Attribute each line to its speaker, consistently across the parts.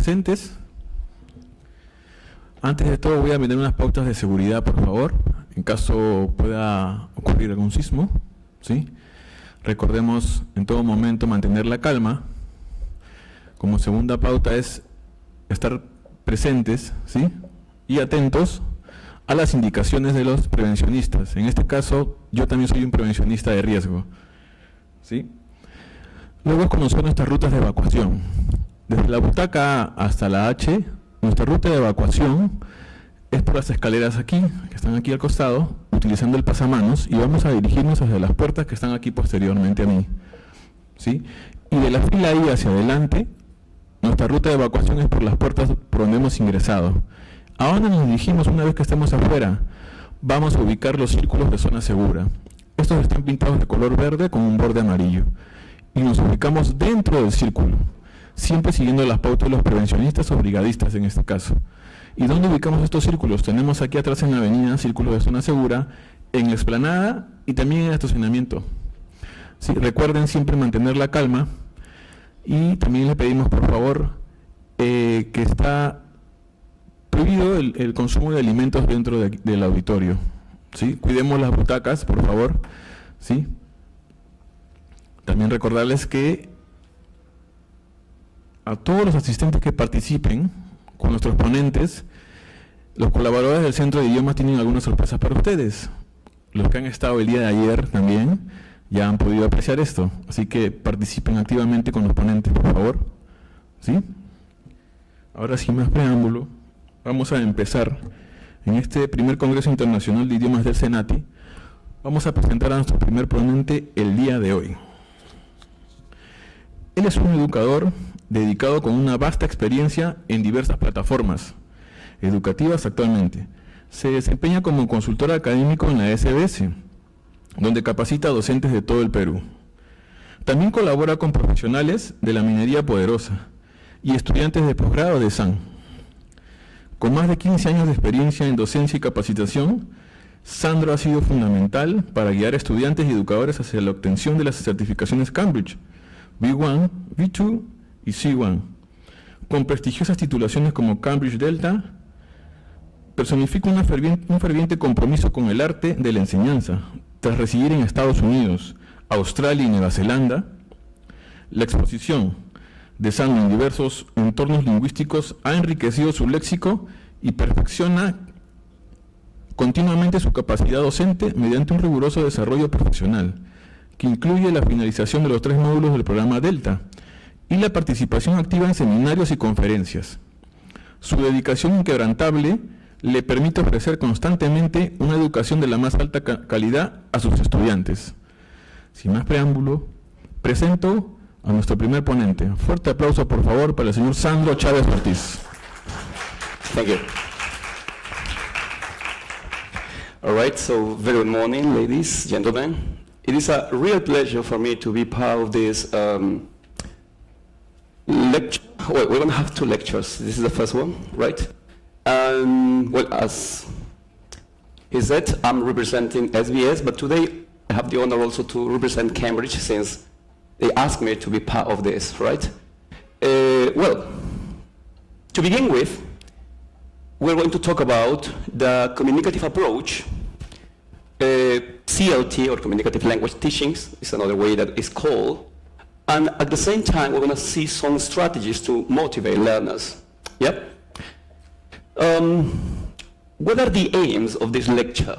Speaker 1: presentes. Antes de todo voy a meter unas pautas de seguridad, por favor, en caso pueda ocurrir algún sismo, ¿sí? Recordemos en todo momento mantener la calma. Como segunda pauta es estar presentes, ¿sí? Y atentos a las indicaciones de los prevencionistas. En este caso, yo también soy un prevencionista de riesgo, ¿sí? Luego conocer nuestras rutas de evacuación. Desde la butaca A hasta la H, nuestra ruta de evacuación es por las escaleras aquí, que están aquí al costado, utilizando el pasamanos, y vamos a dirigirnos hacia las puertas que están aquí posteriormente a mí, ¿sí? Y de la fila I hacia adelante, nuestra ruta de evacuación es por las puertas por donde hemos ingresado. Ahora nos dirigimos, una vez que estemos afuera, vamos a ubicar los círculos de zona segura. Estos están pintados de color verde con un borde amarillo. Y nos ubicamos dentro del círculo, siempre siguiendo las pautas de los prevencionistas o brigadistas en este caso. ¿Y dónde ubicamos estos círculos? Tenemos aquí atrás en la avenida círculos de zona segura, en la explanada y también en el estacionamiento. Sí, recuerden siempre mantener la calma, y también le pedimos por favor que está prohibido el consumo de alimentos dentro del auditorio, ¿sí? Cuidemos las butacas, por favor, ¿sí? También recordarles que a todos los asistentes que participen con nuestros ponentes, los colaboradores del Centro de Idiomas tienen algunas sorpresas para ustedes. Los que han estado el día de ayer también ya han podido apreciar esto, así que participen activamente con los ponentes, por favor, ¿sí? Ahora, sin más preámbulo, vamos a empezar. En este primer Congreso Internacional de Idiomas del SENATI, vamos a presentar a nuestro primer ponente el día de hoy. Él es un educador dedicado con una vasta experiencia en diversas plataformas educativas actualmente. Se desempeña como consultor académico en la SBS, donde capacita a docentes de todo el Perú. También colabora con profesionales de la minería poderosa y estudiantes de posgrado de SAN. Con más de 15 años de experiencia en docencia y capacitación, Sandro ha sido fundamental para guiar a estudiantes y educadores hacia la obtención de las certificaciones Cambridge, B1, B2 y C1, con prestigiosas titulaciones como Cambridge Delta. Personifica un ferviente compromiso con el arte de la enseñanza, tras residir en Estados Unidos, Australia y Nueva Zelanda. La exposición de Sandro en diversos entornos lingüísticos ha enriquecido su léxico y perfecciona continuamente su capacidad docente mediante un riguroso desarrollo profesional, que incluye la finalización de los 3 módulos del programa Delta y la participación activa en seminarios y conferencias. Su dedicación inquebrantable le permite ofrecer constantemente una educación de la más alta calidad a sus estudiantes. Sin más preámbulo, presento a nuestro primer ponente. Fuerte aplauso, por favor, para el señor Sandro Chávez Ortiz.
Speaker 2: Thank you. All right, so very good morning, ladies, gentlemen. It is a real pleasure for me to be part of this lecture. Well, we're going to have 2 lectures. This is the first one, right? Well, as he said, I'm representing SBS, but today I have the honor also to represent Cambridge, since they asked me to be part of this, right? Well, to begin with, we're going to talk about the communicative approach. CLT, or communicative language teachings, is another way that it's called. And at the same time, we're going to see some strategies to motivate learners. Yep. What are the aims of this lecture?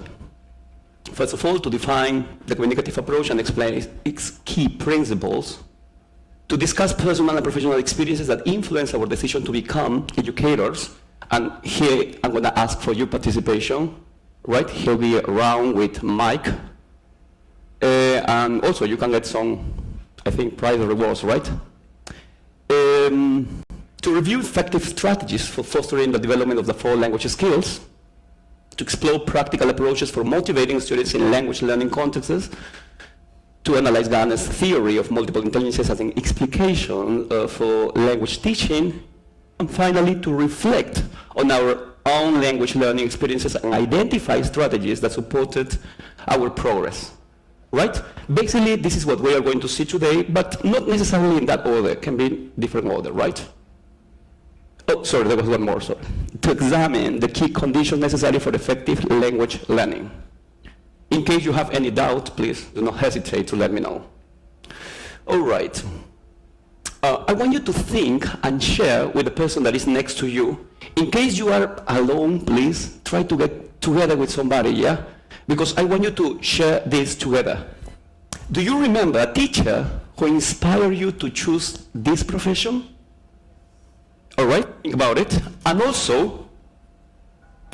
Speaker 2: First of all, to define the communicative approach and explain its key principles, to discuss personal and professional experiences that influence our decision to become educators, and here I'm going to ask for your participation, right? He'll be around with Mike, and also you can get some, I think, prize rewards, right? To review effective strategies for fostering the development of the 4 language skills, to explore practical approaches for motivating students in language learning contexts, to analyze Gardner's theory of multiple intelligences as an explication for language teaching, and finally to reflect on our own language learning experiences and identify strategies that supported our progress. Right? Basically, this is what we are going to see today, but not necessarily in that order. It can be different order, right? Oh, sorry, there was one more, sorry. To examine the key conditions necessary for effective language learning. In case you have any doubt, please do not hesitate to let me know. All right. I want you to think and share with the person that is next to you. In case you are alone, please try to get together with somebody, yeah? Because I want you to share this together. Do you remember a teacher who inspired you to choose this profession? All right, think about it. And also,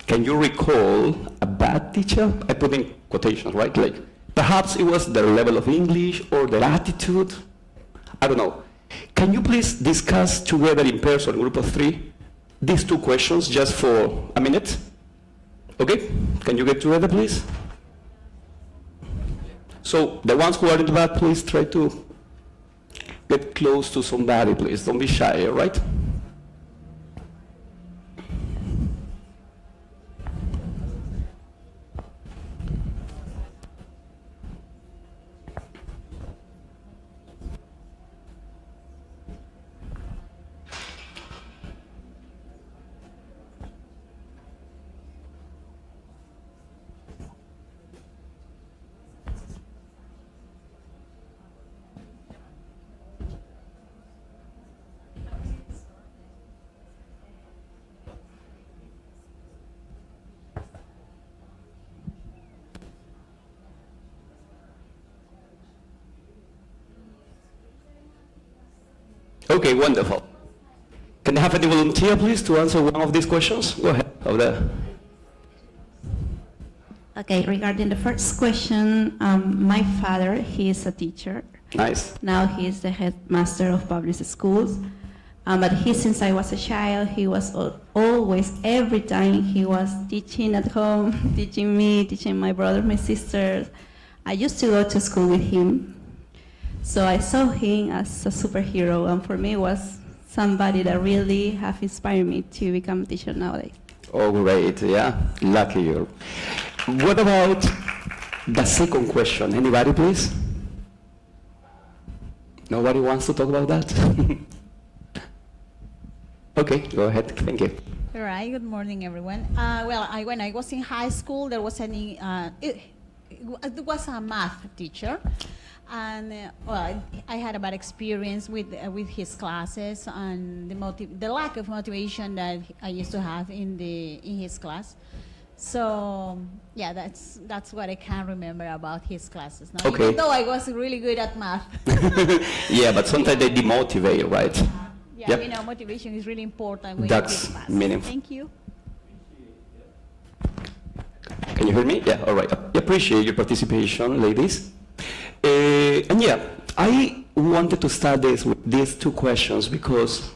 Speaker 2: can you recall a bad teacher? I put in quotations, right? Like, perhaps it was their level of English or their attitude. I don't know. Can you please discuss together in person, group of 3, these 2 questions just for a minute? Okay, can you get together, please? So, the ones who are in the back, please try to get close to somebody, please. Don't be shy, all right? Okay, wonderful. Can I have any volunteer, please, to answer one of these questions? Go ahead, over there.
Speaker 3: Okay, regarding the first question, my father, he is a teacher.
Speaker 2: Nice.
Speaker 3: Now he is the headmaster of public schools. But since I was a child, he was always, every time he was teaching at home, teaching me, teaching my brother, my sisters. I used to go to school with him. So I saw him as a superhero, and for me was somebody that really have inspired me to become a teacher nowadays.
Speaker 2: Oh, great, yeah, lucky you. What about the second question? Anybody, please? Nobody wants to talk about that? Okay, go ahead, thank you.
Speaker 4: All right, good morning, everyone. When I was in high school, there was it was a math teacher. And I had a bad experience with his classes and the lack of motivation that I used to have in his class. So yeah, that's what I can remember about his classes. Now,
Speaker 2: Okay.
Speaker 4: even though I was really good at math.
Speaker 2: Yeah, but sometimes they demotivate, right?
Speaker 4: Yeah,
Speaker 2: Yep.
Speaker 4: you know, motivation is really important when
Speaker 2: That's
Speaker 4: you give class.
Speaker 2: meaningful.
Speaker 4: Thank you.
Speaker 2: Can you hear me? Yeah, all right. I appreciate your participation, ladies. And yeah, I wanted to start this with these 2 questions because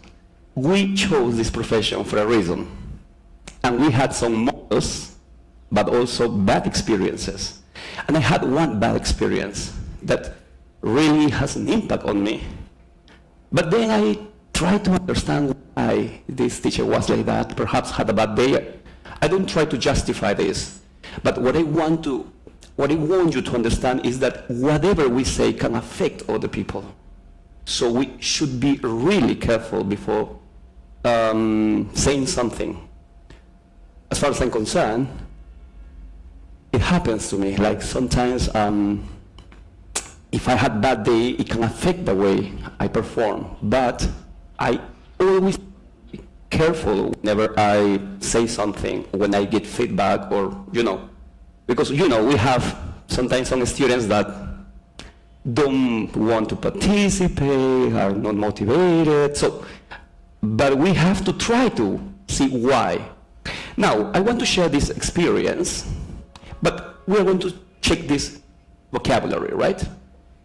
Speaker 2: we chose this profession for a reason. And we had some models, but also bad experiences. And I had one bad experience that really has an impact on me. But then I tried to understand why this teacher was like that, perhaps had a bad day. I don't try to justify this, but what I want you to understand is that whatever we say can affect other people. So we should be really careful before saying something. As far as I'm concerned, it happens to me. Like sometimes if I had a bad day, it can affect the way I perform. But I always be careful whenever I say something, when I get feedback or, because, we have sometimes some students that don't want to participate, are not motivated. But we have to try to see why. Now, I want to share this experience, but we're going to check this vocabulary, right?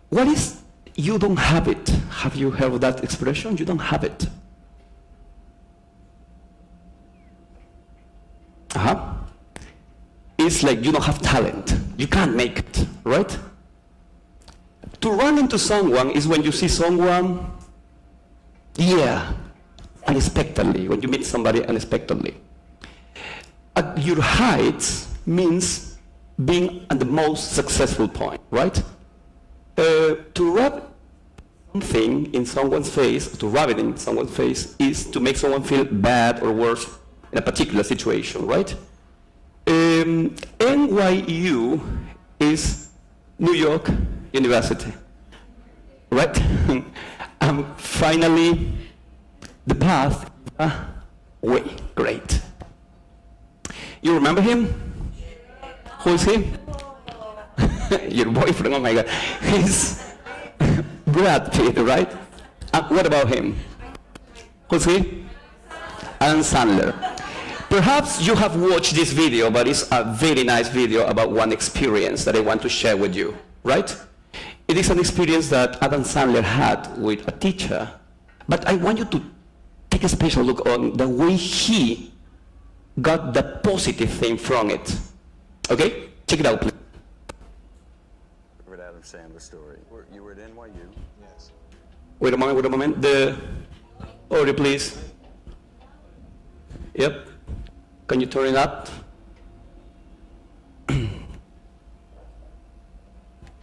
Speaker 2: What is you don't have it? Have you heard of that expression? You don't have it. It's like you don't have talent. You can't make it, right? To run into someone is when you see someone, unexpectedly, when you meet somebody unexpectedly. At your height means being at the most successful point, right? To run something in someone's face, to rub it in someone's face, is to make someone feel bad or worse in a particular situation, right? NYU is New York University, right? And finally, the path, way, great. You remember him? Who is he? Your boyfriend, oh my God. He's Brad Pitt, right? What about him? Who's he? Adam Sandler. Perhaps you have watched this video, but it's a very nice video about one experience that I want to share with you, right? It is an experience that Adam Sandler had with a teacher, but I want you to take a special look on the way he got the positive thing from it. Okay? Check it out, please.
Speaker 5: Adam Sandler story. You were at NYU? Yes.
Speaker 2: Wait a moment. The audio, please. Yep. Can you turn it up?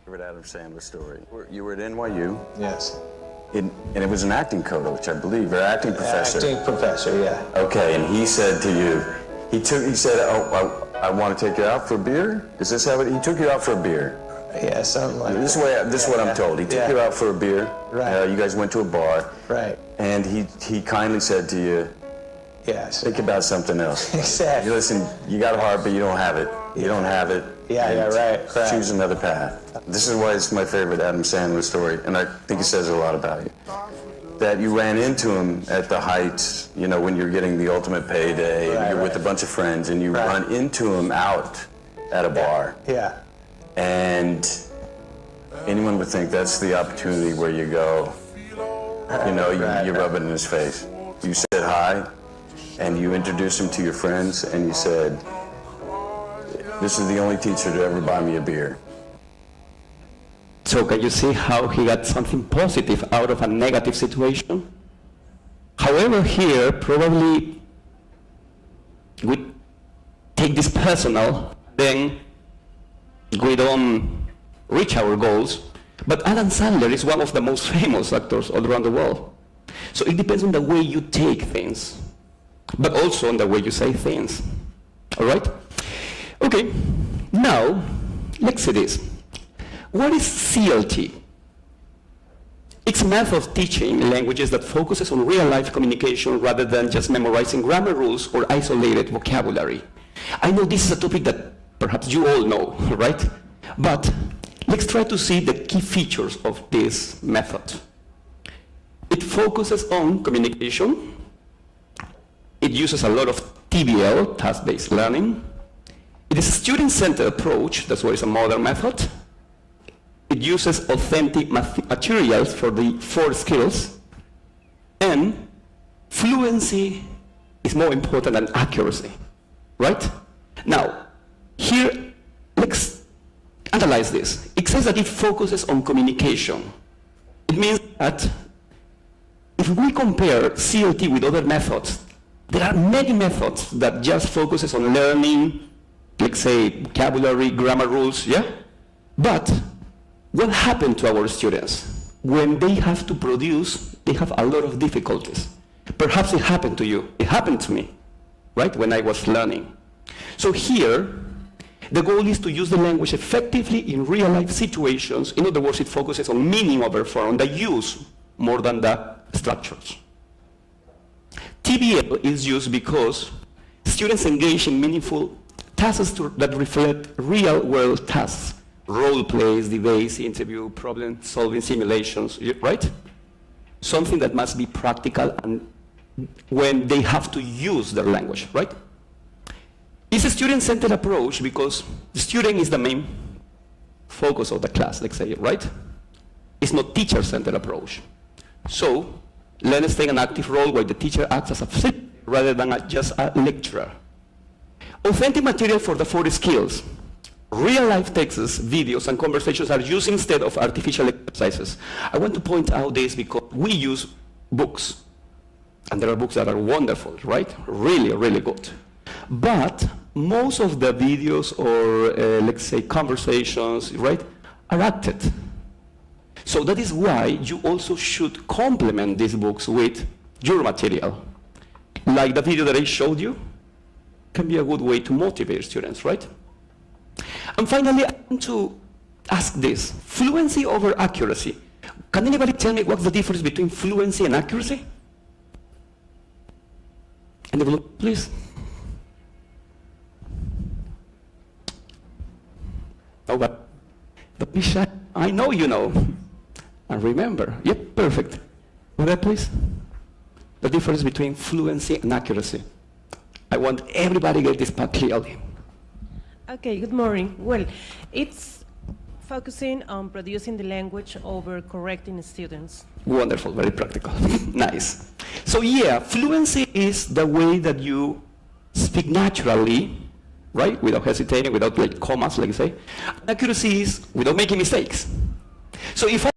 Speaker 5: Adam Sandler story. You were at NYU?
Speaker 6: Yes.
Speaker 5: And it was an acting coach, I believe, or acting professor.
Speaker 6: Acting professor, yeah.
Speaker 5: Okay, and he said to you, he said, oh, I want to take you out for a beer? Is this how he took you out for a beer?
Speaker 6: Yeah, something like
Speaker 5: This
Speaker 6: that.
Speaker 5: is what I'm told. He took you out for a beer.
Speaker 6: Right.
Speaker 5: You guys went to a bar.
Speaker 6: Right.
Speaker 5: And he kindly said to you,
Speaker 6: Yes.
Speaker 5: think about something else.
Speaker 6: Exactly.
Speaker 5: You listen, you got a heart, but you don't have it. You don't have it.
Speaker 6: Yeah, right.
Speaker 5: Choose another path. This is why it's my favorite Adam Sandler story, and I think it says a lot about you. That you ran into him at the height, you know, when you're getting the ultimate payday, and you're with a bunch of friends, and you run into him out at a bar.
Speaker 6: Yeah.
Speaker 5: And anyone would think that's the opportunity where you go, you know, you rub it in his face. You said hi, and you introduced him to your friends, and you said, this is the only teacher to ever buy me a beer.
Speaker 2: So can you see how he got something positive out of a negative situation? However, here, probably we take this personal, then we don't reach our goals. But Adam Sandler is one of the most famous actors all around the world. So it depends on the way you take things, but also on the way you say things. All right? Okay, now, let's see this. What is CLT? It's a method of teaching languages that focuses on real-life communication rather than just memorizing grammar rules or isolated vocabulary. I know this is a topic that perhaps you all know, right? But let's try to see the key features of this method. It focuses on communication. It uses a lot of TBL, task-based learning. It is a student-centered approach, that's why it's a modern method. It uses authentic materials for the 4 skills, and fluency is more important than accuracy, right? Now, here, let's analyze this. It says that it focuses on communication. It means that if we compare CLT with other methods, there are many methods that just focuses on learning, let's say, vocabulary, grammar rules, yeah? But what happened to our students? When they have to produce, they have a lot of difficulties. Perhaps it happened to you. It happened to me, right, when I was learning. So here, the goal is to use the language effectively in real-life situations. In other words, it focuses on meaning over form, on the use more than the structures. TBL is used because students engage in meaningful tasks that reflect real-world tasks. Role plays, debates, interview, problem-solving simulations, right? Something that must be practical and when they have to use their language, right? It's a student-centered approach because the student is the main focus of the class, let's say, right? It's not teacher-centered approach. So, learners take an active role where the teacher acts as a facilitator rather than just a lecturer. Authentic material for the 4 skills. Real-life texts, videos, and conversations are used instead of artificial exercises. I want to point out this because we use books, and there are books that are wonderful, right? Really, really good. But most of the videos or, let's say, conversations, right, are acted. So that is why you also should complement these books with your material. Like the video that I showed you can be a good way to motivate students, right? And finally, I want to ask this, fluency over accuracy. Can anybody tell me what's the difference between fluency and accuracy? And the please. Oh, but the shy. I know you know. And remember, yep, perfect. Go ahead, please. The difference between fluency and accuracy. I want everybody to get this part clearly.
Speaker 7: Okay, good morning. Well, it's focusing on producing the language over correcting students.
Speaker 2: Wonderful, very practical. Nice. So yeah, fluency is the way that you speak naturally, right? Without hesitating, without like commas, like you say. Accuracy is without making mistakes. So if I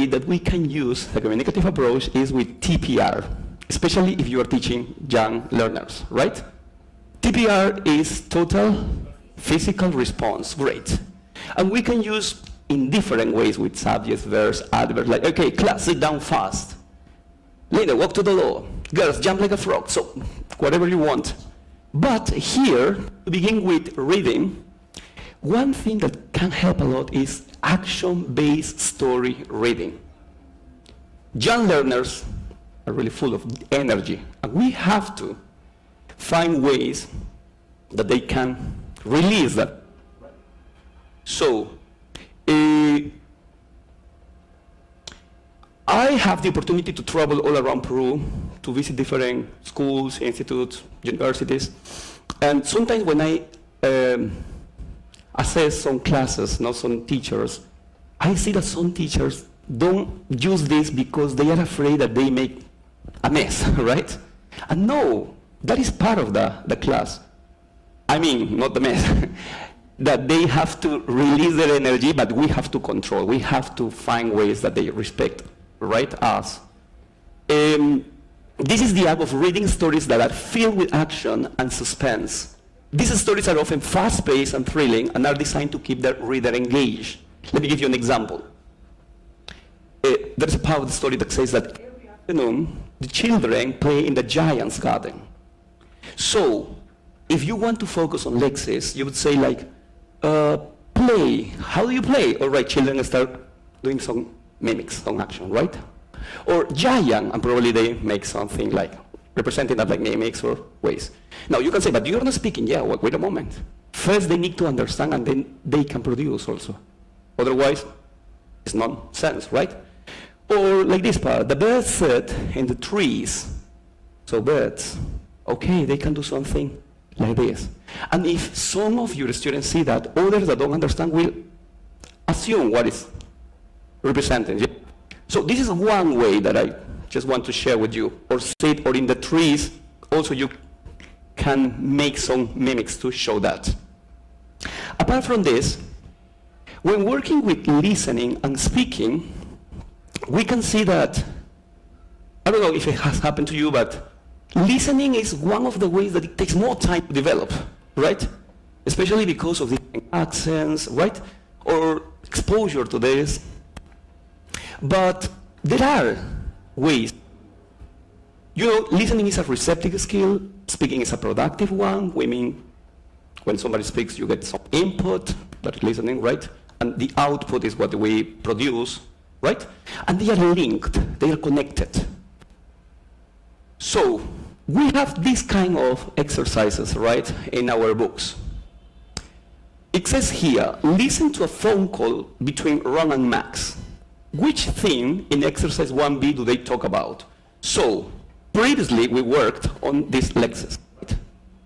Speaker 2: that we can use the communicative approach is with TPR, especially if you are teaching young learners, right? TPR is total physical response, great. And we can use in different ways with subjects, verbs, adverbs, like, okay, class, sit down fast. Later, walk to the door. Girls, jump like a frog. So, whatever you want. But here, to begin with reading, one thing that can help a lot is action-based story reading. Young learners are really full of energy, and we have to find ways that they can release that. So, I have the opportunity to travel all around Peru to visit different schools, institutes, universities, and sometimes when I assess some classes, not some teachers, I see that some teachers don't use this because they are afraid that they make a mess, right? And no, that is part of the class. I mean, not the mess. That they have to release their energy, but we have to control. We have to find ways that they respect, right, us. This is the act of reading stories that are filled with action and suspense. These stories are often fast-paced and thrilling and are designed to keep the reader engaged. Let me give you an example. There's a part of the story that says that every afternoon, the children play in the giant's garden. So, if you want to focus on Lexis, you would say like, play. How do you play? All right, children start doing some mimics, some action, right? Or giant, and probably they make something like representing that like mimics or ways. Now you can say, but you're not speaking. Yeah, wait a moment. First they need to understand and then they can produce also. Otherwise, it's nonsense, right? Or like this part, the birds sit in the trees. So birds Okay, they can do something like this. And if some of your students see that, others that don't understand will assume what is represented. Yeah? So this is one way that I just want to share with you, or sit, or in the trees, also you can make some mimics to show that. Apart from this, when working with listening and speaking, we can see that, I don't know if it has happened to you, but listening is one of the ways that it takes more time to develop, right? Especially because of the accents, right? Or exposure to this. But there are ways. You know, listening is a receptive skill, speaking is a productive one. We mean, when somebody speaks, you get some input, that's listening, right? And the output is what we produce, right? And they are linked, they are connected. So, we have this kind of exercises, right, in our books. It says here, listen to a phone call between Ron and Max. Which theme in exercise 1B do they talk about? So, previously we worked on these lexes. Right?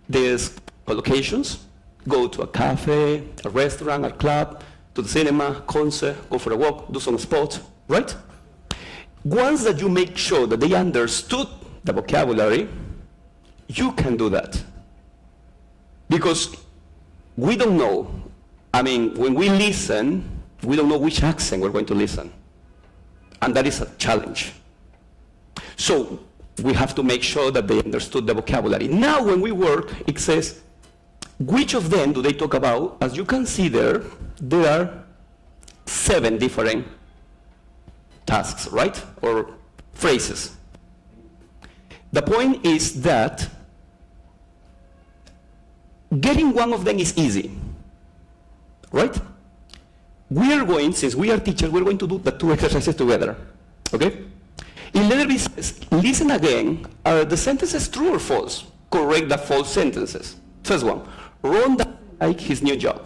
Speaker 2: There's collocations, go to a cafe, a restaurant, a club, to the cinema, concert, go for a walk, do some sports, right? Once that you make sure that they understood the vocabulary, you can do that. Because we don't know, I mean, when we listen, we don't know which accent we're going to listen. And that is a challenge. So we have to make sure that they understood the vocabulary. Now when we work, it says, which of them do they talk about? As you can see there are 7 different tasks, right? Or phrases. The point is that getting one of them is easy, right? We are going, since we are teachers, we're going to do the 2 exercises together, okay? In letter B says, listen again, are the sentences true or false? Correct the false sentences. First one, Ron doesn't like his new job.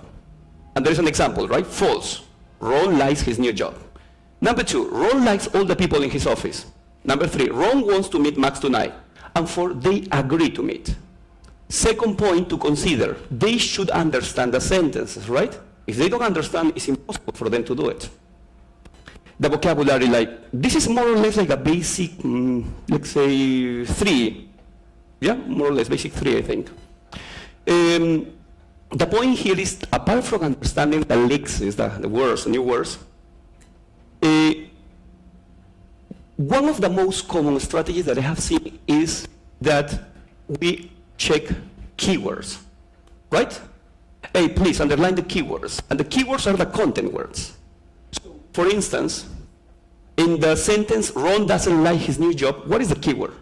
Speaker 2: And there's an example, right? False. Ron likes his new job. Number 2, Ron likes all the people in his office. Number 3, Ron wants to meet Max tonight. And 4, they agree to meet. Second point to consider, they should understand the sentences, right? If they don't understand, it's impossible for them to do it. The vocabulary, like, this is more or less like a basic, let's say, 3. Yeah, more or less, basic 3, I think. The point here is, apart from understanding the lexes, the words, the new words, one of the most common strategies that I have seen is that we check keywords, right? Hey, please underline the keywords. And the keywords are the content words. So, for instance, in the sentence, Ron doesn't like his new job, what is the keyword?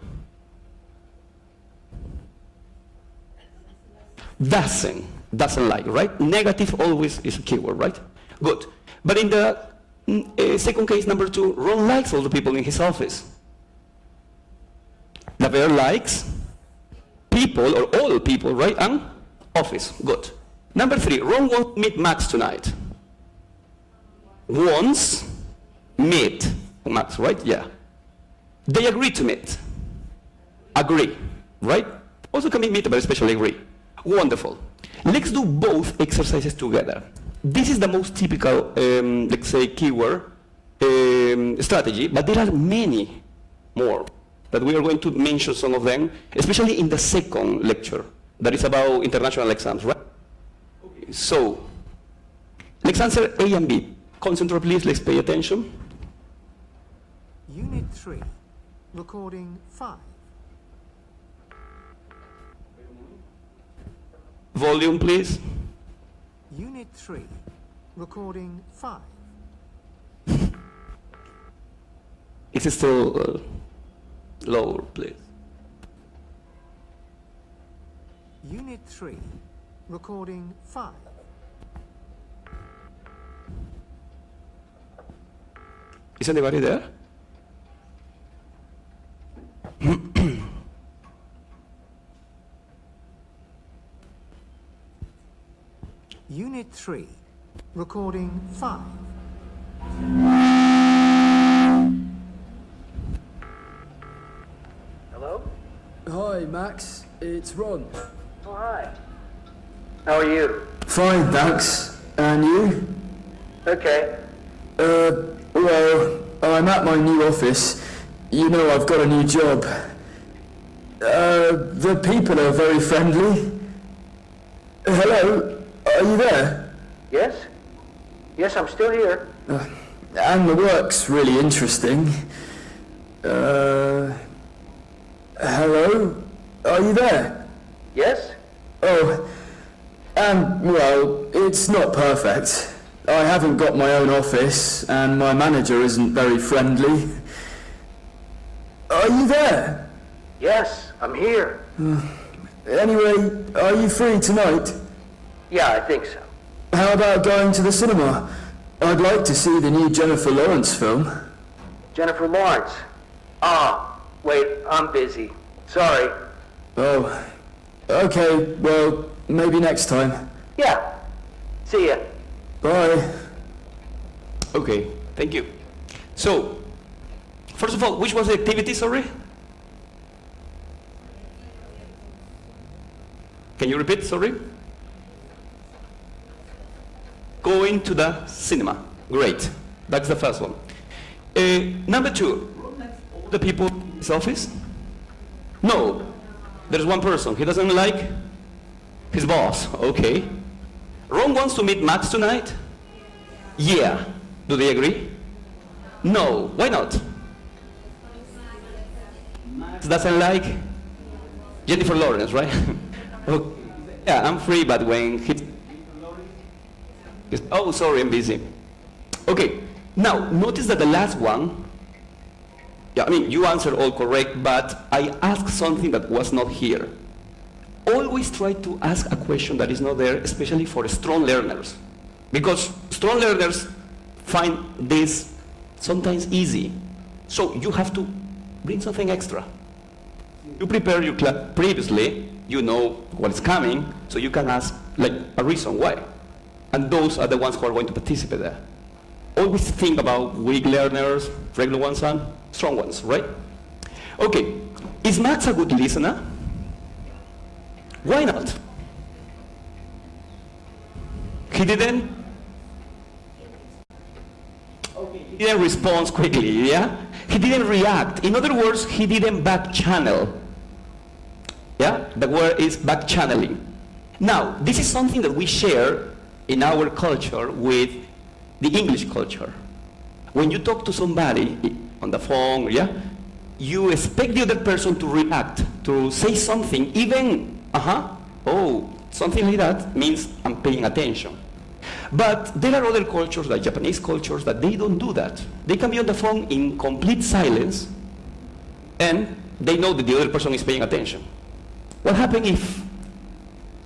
Speaker 2: Doesn't like, right? Negative always is a keyword, right? Good. But in the second case, number 2, Ron likes all the people in his office. The verb likes people, or all people, right? And office. Good. Number 3, Ron wants to meet Max tonight. Wants, meet Max, right? Yeah. They agree to meet. Agree, right? Also can be meet, but especially agree. Wonderful. Let's do both exercises together. This is the most typical, let's say, keyword strategy, but there are many more that we are going to mention some of them, especially in the second lecture, that is about international exams, right? Okay, so, let's answer A and B. Concentrate, please, let's pay attention.
Speaker 8: Unit 3, recording 5.
Speaker 2: Volume, please.
Speaker 8: Unit 3, recording 5.
Speaker 2: Is it still lower, please?
Speaker 8: Unit 3, recording 5.
Speaker 2: Is anybody there?
Speaker 8: Unit 3, recording 5.
Speaker 9: Hi, Max. It's Ron.
Speaker 10: Oh, hi. How are you?
Speaker 9: Fine, thanks. And you?
Speaker 10: Okay.
Speaker 9: Well, I'm at my new office. You know, I've got a new job. The people are very friendly. Hello? Are you there?
Speaker 10: Yes? Yes, I'm still here.
Speaker 9: And the work's really interesting. Hello? Are you there?
Speaker 10: Yes?
Speaker 9: Oh, well, it's not perfect. I haven't got my own office, and my manager isn't very friendly. Are you there?
Speaker 10: Yes, I'm here.
Speaker 9: Anyway, are you free tonight?
Speaker 10: Yeah, I think so.
Speaker 9: How about going to the cinema? I'd like to see the new Jennifer Lawrence film.
Speaker 10: Jennifer Lawrence. Ah, wait, I'm busy. Sorry.
Speaker 9: Oh, okay, well, maybe next time.
Speaker 10: Yeah. See ya.
Speaker 9: Bye.
Speaker 2: Okay, thank you. So, first of all, which was the activity, sorry? Can you repeat, sorry? Going to the cinema. Great. That's the first one. Number two, the people in his office? No. There's one person. He doesn't like his boss. Okay. Ron wants to meet Max tonight? Yeah. Do they agree? No. Why not? Max doesn't like Jennifer Lawrence, right? Okay. Yeah, I'm free, but when he... Oh, sorry, I'm busy. Okay. Now, notice that the last one, yeah, I mean, you answered all correct, but I asked something that was not here. Always try to ask a question that is not there, especially for strong learners. Because strong learners find this sometimes easy. So you have to bring something extra. You prepare your class previously, you know what's coming, so you can ask like a reason why. And those are the ones who are going to participate there. Always think about weak learners, regular ones, and strong ones, right? Okay, is Max a good listener? Why not? He didn't respond quickly, yeah? He didn't react. In other words, he didn't back channel. Yeah? The word is back channeling. Now, this is something that we share in our culture with the English culture. When you talk to somebody on the phone, yeah, you expect the other person to react, to say something, even, oh, something like that means I'm paying attention. But there are other cultures, like Japanese cultures, that they don't do that. They can be on the phone in complete silence, and they know that the other person is paying attention. What happens if,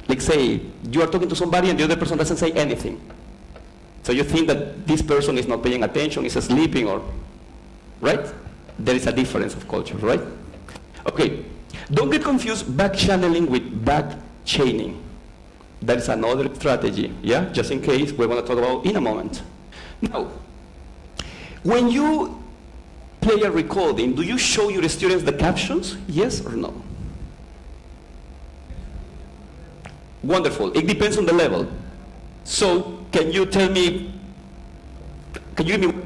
Speaker 2: like say, you are talking to somebody and the other person doesn't say anything? So you think that this person is not paying attention, is sleeping, or, right? There is a difference of culture, right? Okay, don't get confused back channeling with back chaining. That is another strategy, yeah? Just in case, we're going to talk about in a moment. Now, when you play a recording, do you show your students the captions? Yes or no? Wonderful. It depends on the level. So, can you tell me, can you give me,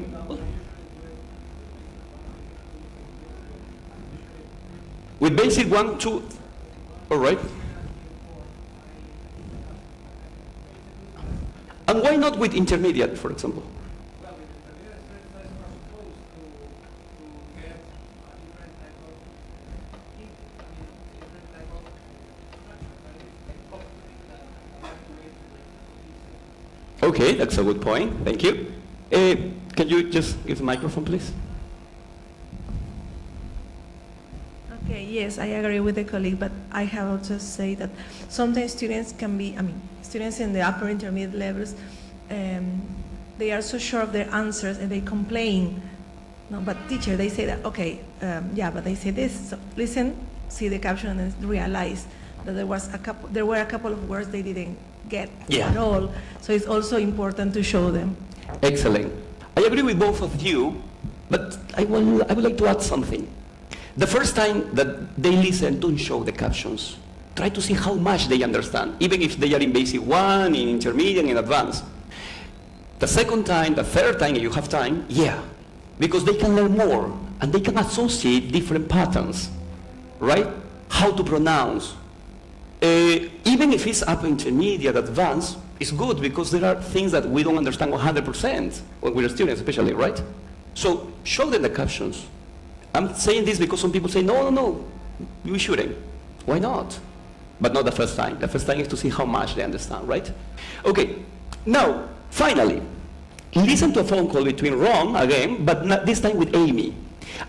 Speaker 2: with basic 1, 2, all right? And why not with intermediate, for example? Okay, that's a good point. Thank you. Can you just give the microphone, please?
Speaker 11: Okay, yes, I agree with the colleague, but I have also say that sometimes students can be, students in the upper intermediate levels, they are so sure of their answers and they complain. No, but teacher, they say that, okay, yeah, but they say this, so listen, see the caption and then realize that there were a couple of words they didn't get at all. So it's also important to show them.
Speaker 2: Excellent. I agree with both of you, but I would like to add something. The first time that they listen, don't show the captions. try to see how much they understand, even if they are in basic 1, in intermediate, in advanced. The second time, the third time, if you have time, yeah, because they can learn more, and they can associate different patterns, right? How to pronounce. Even if it's upper intermediate, advanced, it's good because there are things that we don't understand 100% when we're students, especially, right? So show them the captions. I'm saying this because some people say, no, you shouldn't. Why not? But not the first time. The first time is to see how much they understand, right? Okay, now, finally, listen to a phone call between Ron, again, but not this time with Amy.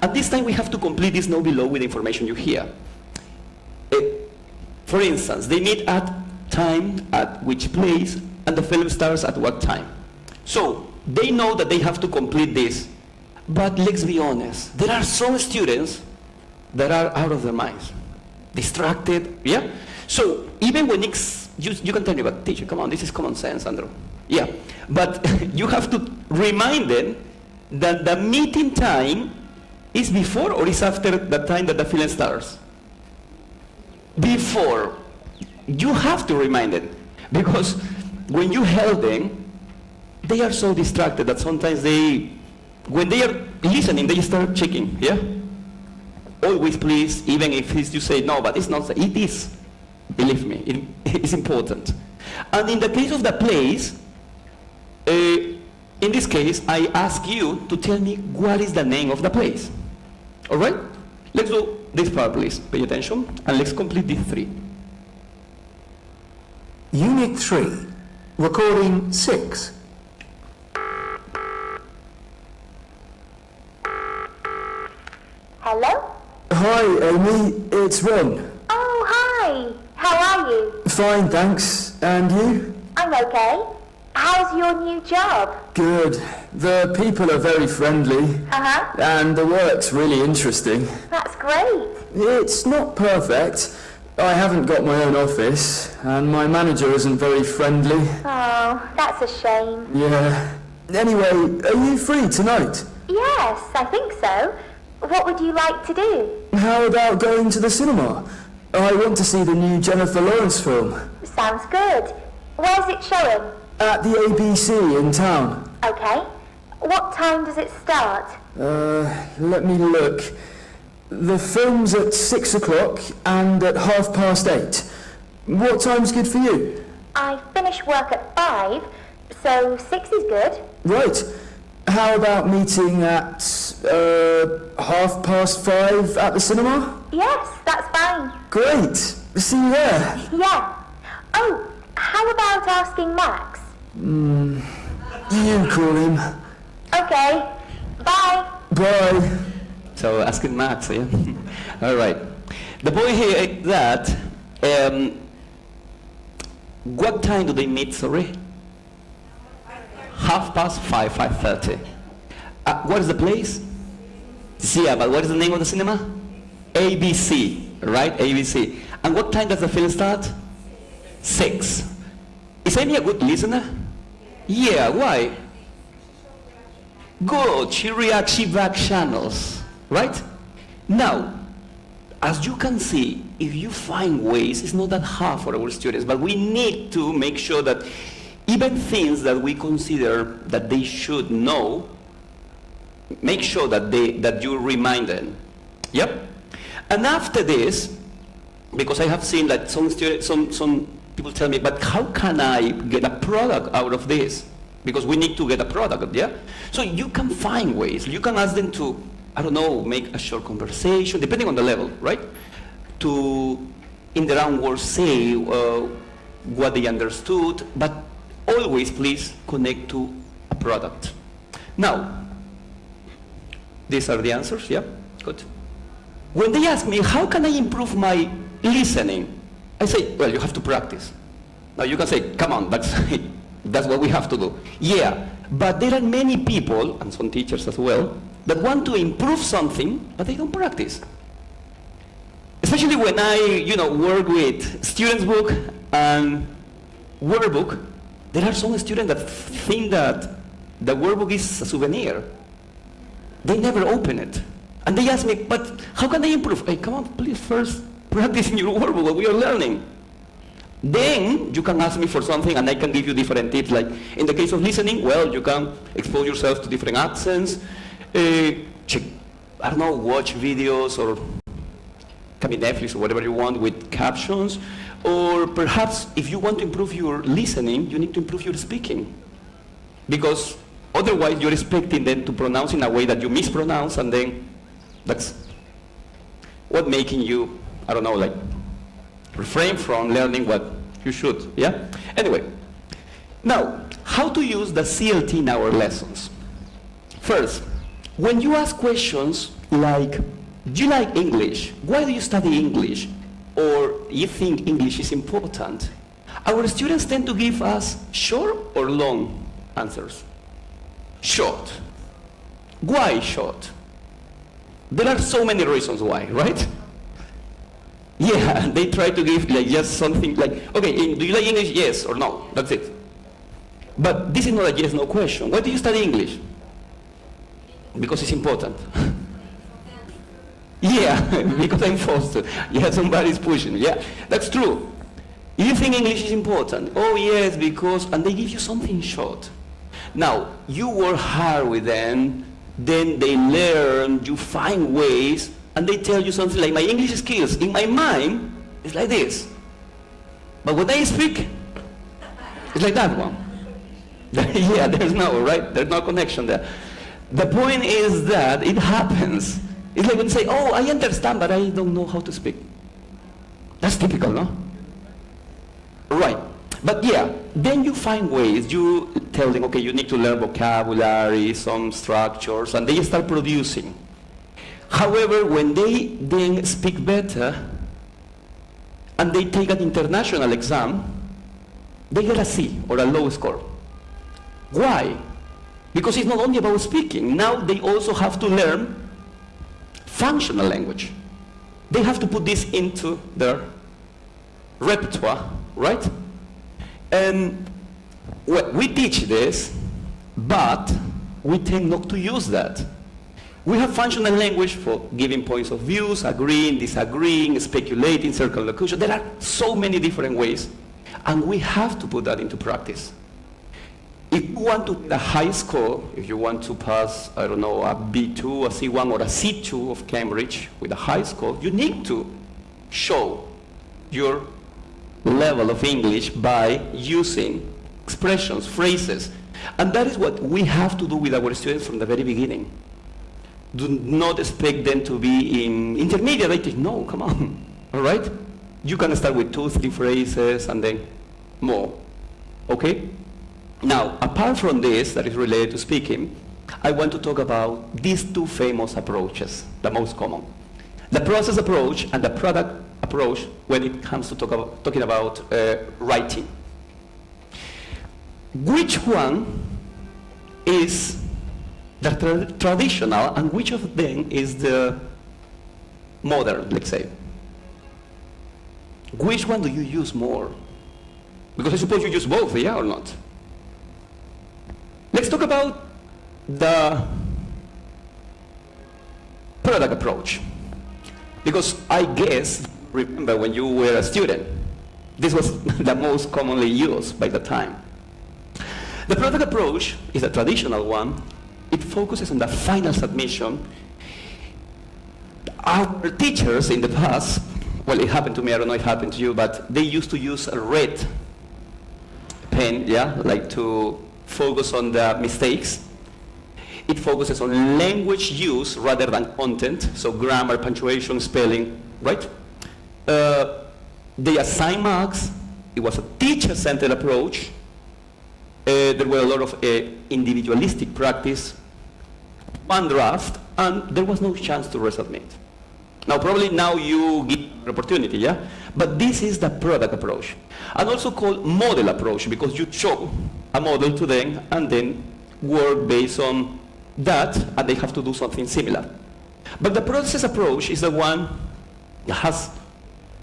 Speaker 2: And this time we have to complete this note below with the information you hear. For instance, they meet at time, at which place, and the film starts at what time. So, they know that they have to complete this. But let's be honest, there are some students that are out of their minds, distracted, yeah? So, even when it's, you can tell me, but teacher, come on, this is common sense, Andrew. Yeah, but you have to remind them that the meeting time is before or is after the time that the film starts? Before. You have to remind them, because when you help them, they are so distracted that sometimes when they are listening, they start checking, yeah? Always please, even if you say, no, but it's not, it is. Believe me, it's important. And in the case of the plays, in this case, I ask you to tell me what is the name of the place. All right? Let's do this part, please. Pay attention, and let's complete these 3.
Speaker 8: Unit 3, recording 6.
Speaker 12: Hello?
Speaker 9: Hi, Amy. It's Ron.
Speaker 12: Oh, hi. How are you?
Speaker 9: Fine, thanks. And you?
Speaker 12: I'm okay. How's your new job?
Speaker 9: Good. The people are very friendly.
Speaker 12: Uh-huh.
Speaker 9: And the work's really interesting.
Speaker 12: That's great.
Speaker 9: It's not perfect. I haven't got my own office, and my manager isn't very friendly.
Speaker 12: Oh, that's a shame.
Speaker 9: Yeah. Anyway, are you free tonight?
Speaker 12: Yes, I think so. What would you like to do?
Speaker 9: How about going to the cinema? I want to see the new Jennifer Lawrence film.
Speaker 12: Sounds good. Where's it showing?
Speaker 9: At the ABC in town.
Speaker 12: Okay. What time does it start?
Speaker 9: Let me look. The film's at 6 o'clock and at 8:30. What time's good for you?
Speaker 12: I finish work at 5, so 6 is good.
Speaker 9: Right. How about meeting at 5:30 at the cinema?
Speaker 12: Yes, that's fine.
Speaker 9: Great. See you there.
Speaker 12: Yeah. Oh, how about asking Max?
Speaker 9: You call him.
Speaker 12: Okay. Bye.
Speaker 9: Bye.
Speaker 2: So asking Max, yeah? All right. The boy here that, what time do they meet, sorry? 5:30, 5:30. What is the place? Yeah, but what is the name of the cinema? ABC, right? ABC. And what time does the film start? 6. Is Amy a good listener? Yeah, why? Good, she reacts, she back channels, right? Now, as you can see, if you find ways, it's not that hard for our students, but we need to make sure that even things that we consider that they should know, make sure that you remind them. Yep. And after this, because I have seen that some students, some people tell me, but how can I get a product out of this? Because we need to get a product, yeah? So you can find ways. You can ask them to, I don't know, make a short conversation, depending on the level, right? To, in their own words, say what they understood, but always please connect to a product. Now, these are the answers, yeah? Good. When they ask me, how can I improve my listening? I say, well, you have to practice. Now you can say, come on, that's what we have to do. Yeah, but there are many people, and some teachers as well, that want to improve something, but they don't practice. Especially when I, work with students' book and workbook, there are some students that think that the workbook is a souvenir. They never open it. And they ask me, but how can I improve? Hey, come on, please, first practice in your workbook what we are learning. Then you can ask me for something and I can give you different tips. Like in the case of listening, well, you can expose yourself to different accents, check, I don't know, watch videos or can be Netflix or whatever you want with captions. Or perhaps if you want to improve your listening, you need to improve your speaking. Because otherwise you're expecting them to pronounce in a way that you mispronounce, and then that's what making you, I don't know, like refrain from learning what you should, yeah? Anyway, now, how to use the CLT in our lessons? First, when you ask questions like, do you like English? Why do you study English? Or you think English is important? Our students tend to give us short or long answers. Short. Why short? There are so many reasons why, right? Yeah, they try to give like just something like, okay, do you like English? Yes or no, that's it. But this is not a yes-no question. Why do you study English? Because it's important. Yeah, because I'm forced to. Yeah, somebody's pushing. Yeah, that's true. You think English is important? Oh yes, because, and they give you something short. Now, you work hard with them, then they learn, you find ways, and they tell you something like, my English skills, in my mind, it's like this. But when I speak, it's like that one. Yeah, there's no, right? There's no connection there. The point is that it happens. It's like when you say, oh, I understand, but I don't know how to speak. That's typical, no? Right. But yeah, then you find ways, you tell them, okay, you need to learn vocabulary, some structures, and they start producing. However, when they then speak better, and they take an international exam, they get a C, or a low score. Why? Because it's not only about speaking. Now they also have to learn functional language. They have to put this into their repertoire, right? And we teach this, but we tend not to use that. We have functional language for giving points of views, agreeing, disagreeing, speculating, circumlocution. There are so many different ways, and we have to put that into practice. If you want to get a high score, if you want to pass, I don't know, a B2, a C1, or a C2 of Cambridge with a high score, you need to show your level of English by using expressions, phrases. And that is what we have to do with our students from the very beginning. Do not expect them to be in intermediate. I think, no, come on, all right? You can start with 2, 3 phrases and then more, okay? Now, apart from this, that is related to speaking, I want to talk about these two famous approaches, the most common. The process approach and the product approach when it comes to talking about writing. Which one is the traditional and which of them is the modern, let's say? Which one do you use more? Because I suppose you use both, yeah or not? Let's talk about the product approach. Because I guess, remember when you were a student, this was the most commonly used by the time. The product approach is a traditional one. It focuses on the final submission. Our teachers in the past, well, it happened to me, I don't know if it happened to you, but they used to use a red pen, yeah, like to focus on the mistakes. It focuses on language use rather than content, so grammar, punctuation, spelling, right? They assign marks. It was a teacher-centered approach. There were a lot of individualistic practice, one draft, and there was no chance to resubmit. Now, probably now you get an opportunity, yeah? But this is the product approach. And also called model approach, because you show a model to them and then work based on that, and they have to do something similar. But the process approach is the one that has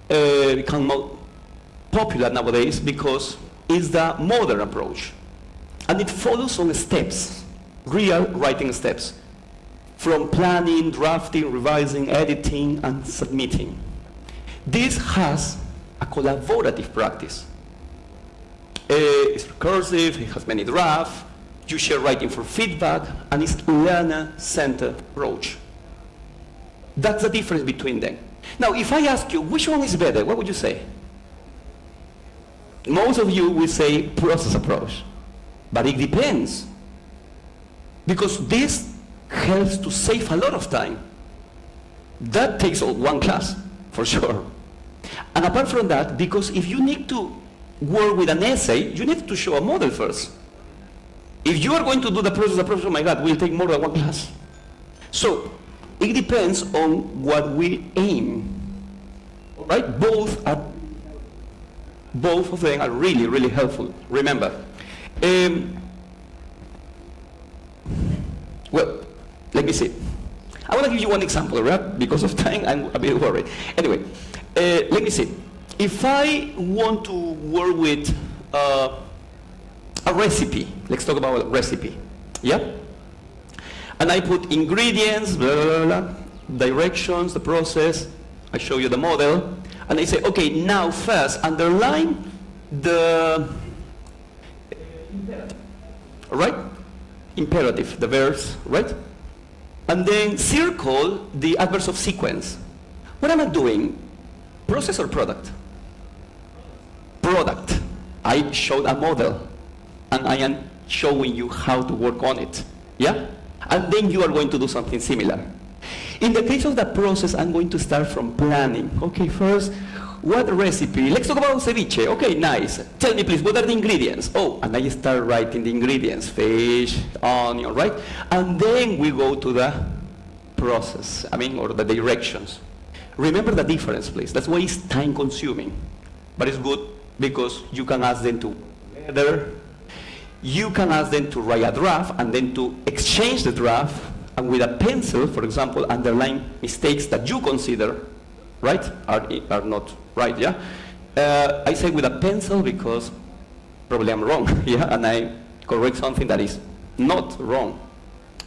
Speaker 2: become more popular nowadays because it's the modern approach. And it follows on steps, real writing steps, from planning, drafting, revising, editing, and submitting. This has a collaborative practice. It's recursive, it has many drafts, you share writing for feedback, and it's learner-centered approach. That's the difference between them. Now, if I ask you, which one is better, what would you say? Most of you will say process approach, but it depends. Because this helps to save a lot of time. That takes one class, for sure. And apart from that, because if you need to work with an essay, you need to show a model first. If you are going to do the process approach, oh my God, it will take more than one class. So, it depends on what we aim. All right? Both of them are really, really helpful. Remember. Well, let me see. I want to give you one example, right? Because of time, I'm a bit worried. Anyway, let me see. If I want to work with a recipe, let's talk about a recipe, yeah? And I put ingredients, blah, blah, blah, blah, directions, the process, I show you the model, and I say, okay, now first underline the imperative, right? Imperative, the verbs, right? And then circle the adverbs of sequence. What am I doing? Process or product? Product. I showed a model, and I am showing you how to work on it, yeah? And then you are going to do something similar. In the case of the process, I'm going to start from planning. Okay, first, what recipe? Let's talk about ceviche. Okay, nice. Tell me please, what are the ingredients? Oh, and I start writing the ingredients, fish, onion, right? And then we go to the process, or the directions. Remember the difference, please. That's why it's time consuming. But it's good because you can ask them to together. You can ask them to write a draft and then to exchange the draft, and with a pencil, for example, underline mistakes that you consider right, are not right, yeah? I say with a pencil because probably I'm wrong, yeah? And I correct something that is not wrong,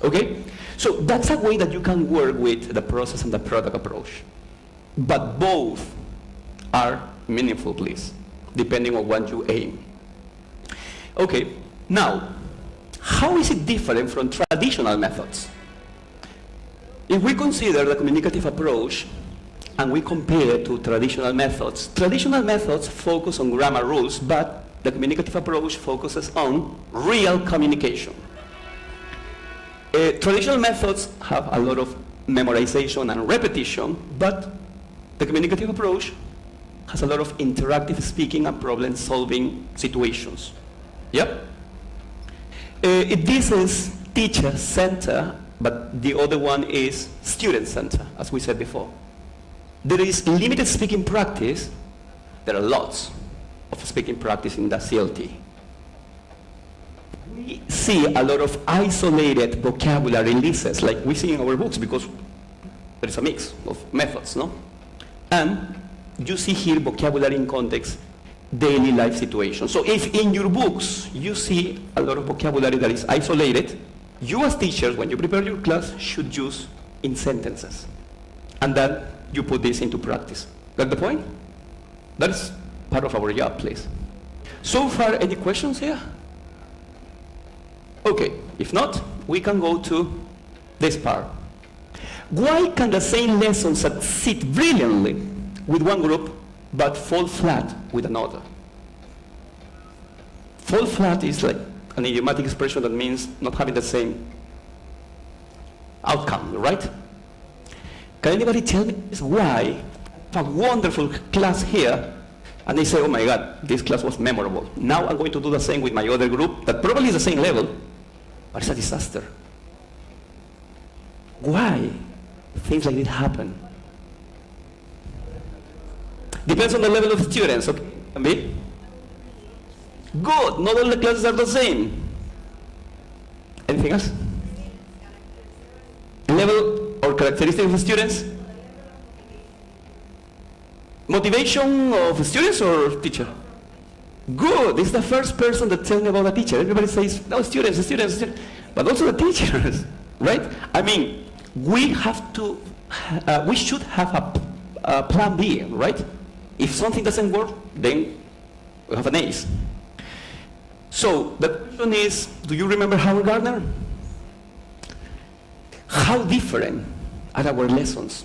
Speaker 2: okay? So that's a way that you can work with the process and the product approach. But both are meaningful, please, depending on what you aim. Okay, now, how is it different from traditional methods? If we consider the communicative approach and we compare it to traditional methods focus on grammar rules, but the communicative approach focuses on real communication. Traditional methods have a lot of memorization and repetition, but the communicative approach has a lot of interactive speaking and problem-solving situations. Yep. This is teacher-centered, but the other one is student-centered, as we said before. There is limited speaking practice. There are lots of speaking practice in the CLT. We see a lot of isolated vocabulary lists, like we see in our books, because there is a mix of methods, no? And you see here vocabulary in context, daily life situations. So if in your books you see a lot of vocabulary that is isolated, you as teachers, when you prepare your class, should use in sentences. And then you put this into practice. Got the point? That is part of our job, please. So far, any questions here? Okay, if not, we can go to this part. Why can the same lesson succeed brilliantly with one group, but fall flat with another? Fall flat is like an idiomatic expression that means not having the same outcome, right? Can anybody tell me why a wonderful class here, and they say, oh my God, this class was memorable. Now I'm going to do the same with my other group that probably is the same level, but it's a disaster. Why things like this happen? Depends on the level of students, okay? Can be? Good, not all the classes are the same. Anything else? Level or characteristics of the students? Motivation of students or teacher? Good, this is the first person that tells me about the teacher. Everybody says, no, students, but also the teachers, right? I mean, we should have a plan B, right? If something doesn't work, then we have an ace. So the question is, do you remember Howard Gardner? How different are our lessons?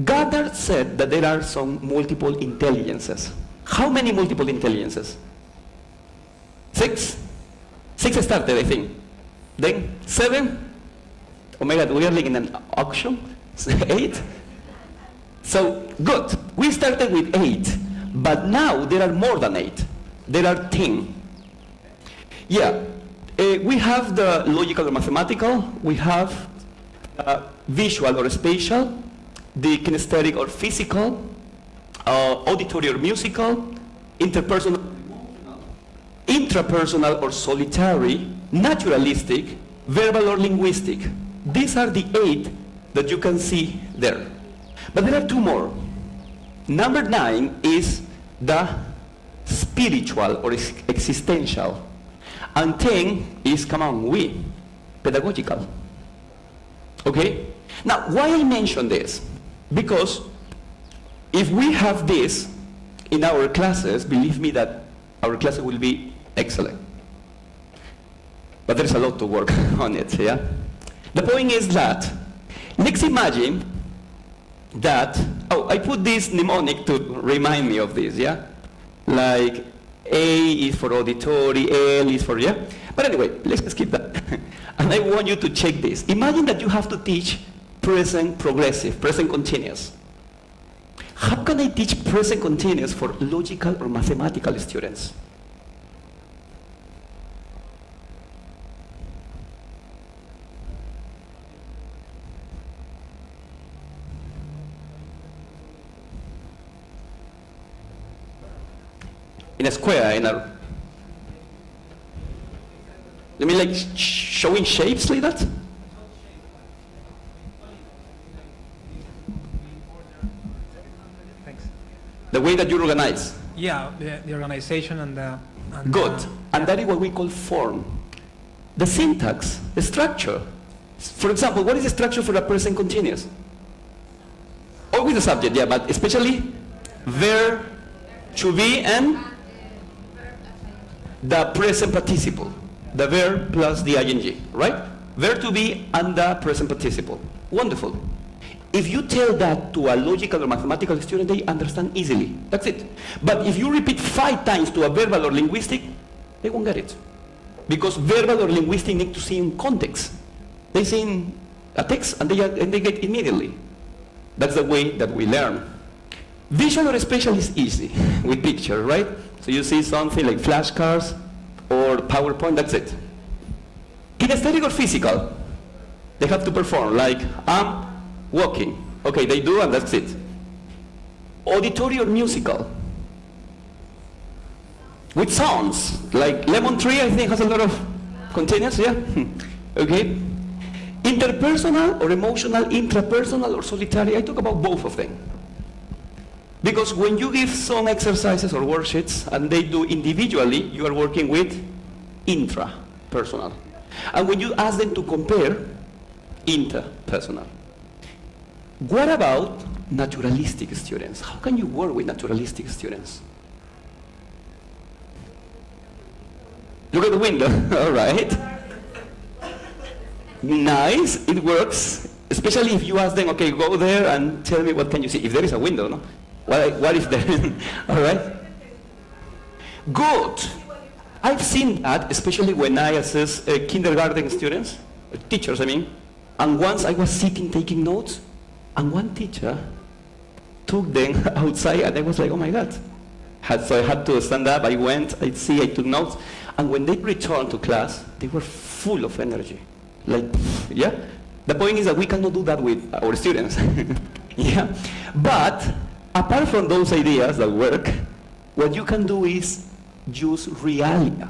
Speaker 2: Gardner said that there are some multiple intelligences. How many multiple intelligences? 6? 6 started, I think. Then 7? Oh my God, we are like in an auction. 8? So good. We started with 8, but now there are more than 8. There are 10. Yeah, we have the logical or mathematical. We have visual or spatial, the kinesthetic or physical, auditory or musical, interpersonal, intrapersonal or solitary, naturalistic, verbal or linguistic. These are the 8 that you can see there. But there are 2 more. Number 9 is the spiritual or existential. And 10 is, come on, pedagogical. Okay? Now, why I mention this? Because if we have this in our classes, believe me that our classes will be excellent. But there's a lot to work on it, yeah? The point is that, let's imagine that, I put this mnemonic to remind me of this, yeah? Like, A is for auditory, L is for, yeah? But anyway, let's skip that. And I want you to check this. Imagine that you have to teach present progressive, present continuous. How can I teach present continuous for logical or mathematical students? In a square, you mean like showing shapes like that?
Speaker 13: Thanks.
Speaker 2: The way that you organize.
Speaker 13: Yeah, the organization and the...
Speaker 2: Good. And that is what we call form. The syntax, the structure. For example, what is the structure for a present continuous? Always the subject, yeah, but especially verb, to be, and the present participle. The verb plus the ing, right? Verb to be and the present participle. Wonderful. If you tell that to a logical or mathematical student, they understand easily. That's it. But if you repeat 5 times to a verbal or linguistic, they won't get it. Because verbal or linguistic need to see in context. They see in a text and they get immediately. That's the way that we learn. Visual or spatial is easy with picture, right? So you see something like flashcards or PowerPoint, that's it. Kinesthetic or physical, they have to perform, like I'm walking. Okay, they do and that's it. Auditory or musical, with sounds, like Lemon Tree I think has a lot of continuous, yeah? Okay. Interpersonal or emotional, intrapersonal or solitary, I talk about both of them. Because when you give some exercises or worksheets and they do individually, you are working with intrapersonal. And when you ask them to compare, interpersonal. What about naturalistic students? How can you work with naturalistic students? Look at the window, all right. Nice, it works, especially if you ask them, okay, go there and tell me what can you see, if there is a window, no? What is there? All right? Good. I've seen that, especially when I assess kindergarten students, teachers, I mean, and once I was sitting taking notes, and one teacher took them outside, and I was like, oh my God. So I had to stand up, I went, I took notes, and when they returned to class, they were full of energy. Like, yeah? The point is that we cannot do that with our students. Yeah? But, apart from those ideas that work, what you can do is use realia.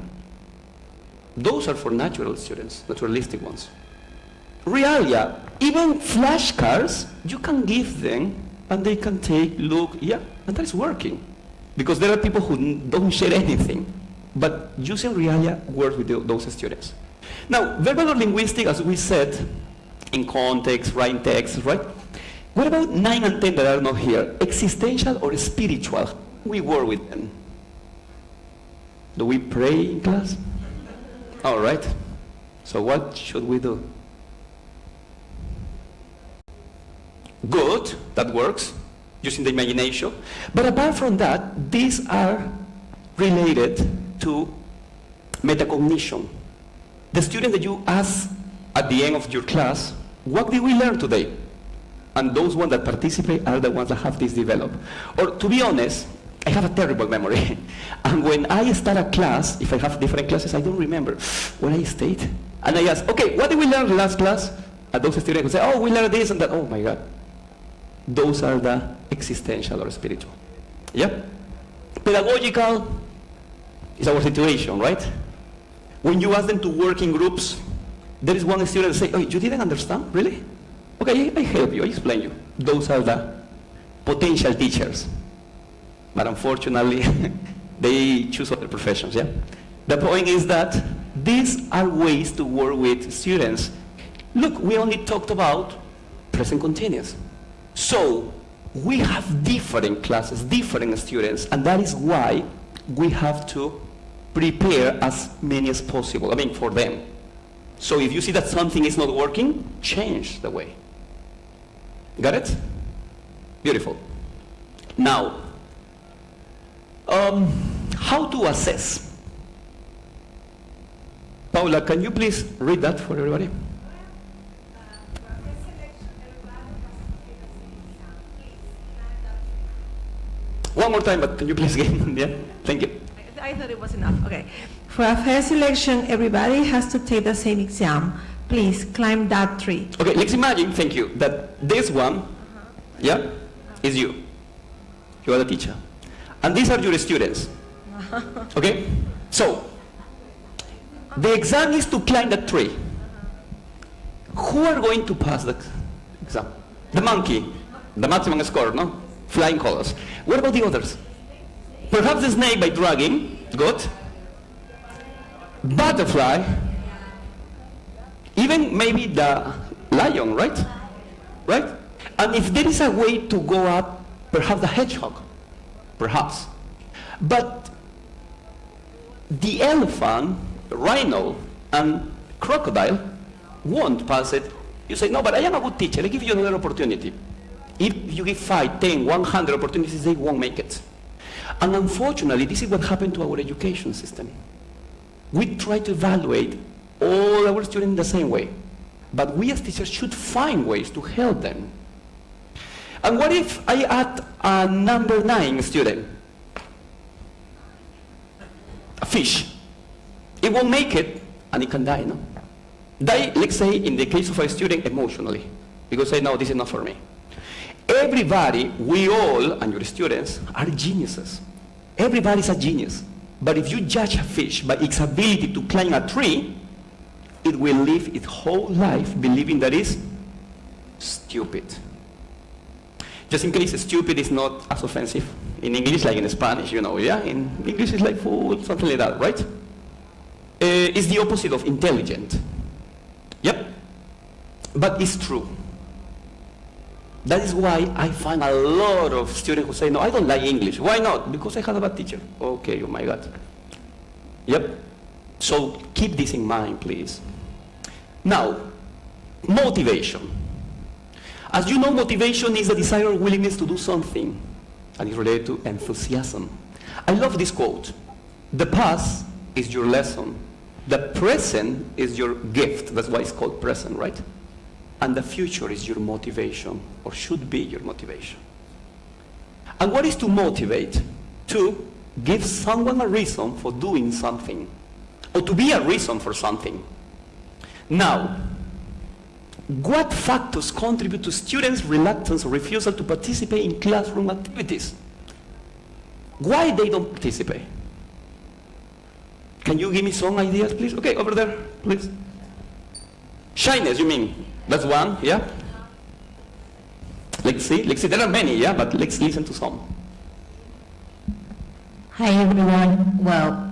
Speaker 2: Those are for natural students, naturalistic ones. Realia, even flashcards, you can give them and they can take, look, yeah, and that's working. Because there are people who don't share anything. But using realia works with those students. Now, verbal or linguistic, as we said, in context, writing text, right? What about 9 and 10 that are not here? Existential or spiritual? We work with them. Do we pray in class? All right. So what should we do? Good, that works, using the imagination. But apart from that, these are related to metacognition. The student that you ask at the end of your class, what did we learn today? And those ones that participate are the ones that have this developed. Or to be honest, I have a terrible memory. And when I start a class, if I have different classes, I don't remember where I stayed. And I ask, okay, what did we learn in the last class? And those students will say, oh, we learned this and that. Oh my God. Those are the existential or spiritual. Yep. Pedagogical is our situation, right? When you ask them to work in groups, there is one student that say, oh, you didn't understand? Really? Okay, I help you, I explain you. Those are the potential teachers. But unfortunately, they choose other professions, yeah? The point is that these are ways to work with students. Look, we only talked about present continuous. So, we have different classes, different students, and that is why we have to prepare as many as possible, for them. So if you see that something is not working, change the way. Got it? Beautiful. Now, how to assess? Paula, can you please read that for everybody? One more time, but can you please again? Yeah, thank you.
Speaker 11: I thought it was enough. Okay. For a fair selection, everybody has to take the same exam. Please climb that tree.
Speaker 2: Okay, let's imagine, thank you, that this one, yeah, is you. You are the teacher. And these are your students. Okay? So, the exam is to climb that tree. Who are going to pass the exam? The monkey, the maximum score, no? Flying colors. What about the others? Perhaps the snake by dragging, good. Butterfly, even maybe the lion, right? Right? And if there is a way to go up, perhaps the hedgehog, perhaps. But the elephant, rhino, and crocodile won't pass it. You say, no, but I am a good teacher, I give you another opportunity. If you give 5, 10, 100 opportunities, they won't make it. And unfortunately, this is what happened to our education system. We try to evaluate all our students the same way. But we as teachers should find ways to help them. And what if I add a number 9 student? A fish. It won't make it, and it can die, no? Die, let's say, in the case of a student, emotionally. Because I know this is not for me. Everybody, we all, and your students, are geniuses. Everybody's a genius. But if you judge a fish by its ability to climb a tree, it will live its whole life believing that it's stupid. Just in case stupid is not as offensive. In English, like in Spanish, you know, yeah? In English, it's like fool, something like that, right? It's the opposite of intelligent. Yep. But it's true. That is why I find a lot of students who say, no, I don't like English. Why not? Because I had a bad teacher. Okay, oh my God. Yep. So keep this in mind, please. Now, motivation. As you know, motivation is the desire or willingness to do something, and it's related to enthusiasm. I love this quote. The past is your lesson. The present is your gift. That's why it's called present, right? And the future is your motivation, or should be your motivation. And what is to motivate? To give someone a reason for doing something, or to be a reason for something. Now, what factors contribute to students' reluctance or refusal to participate in classroom activities? Why they don't participate? Can you give me some ideas, please? Okay, over there, please. Shyness, you mean? That's one, yeah? Let's see, there are many, yeah? But let's listen to some.
Speaker 14: Hi, everyone. Well,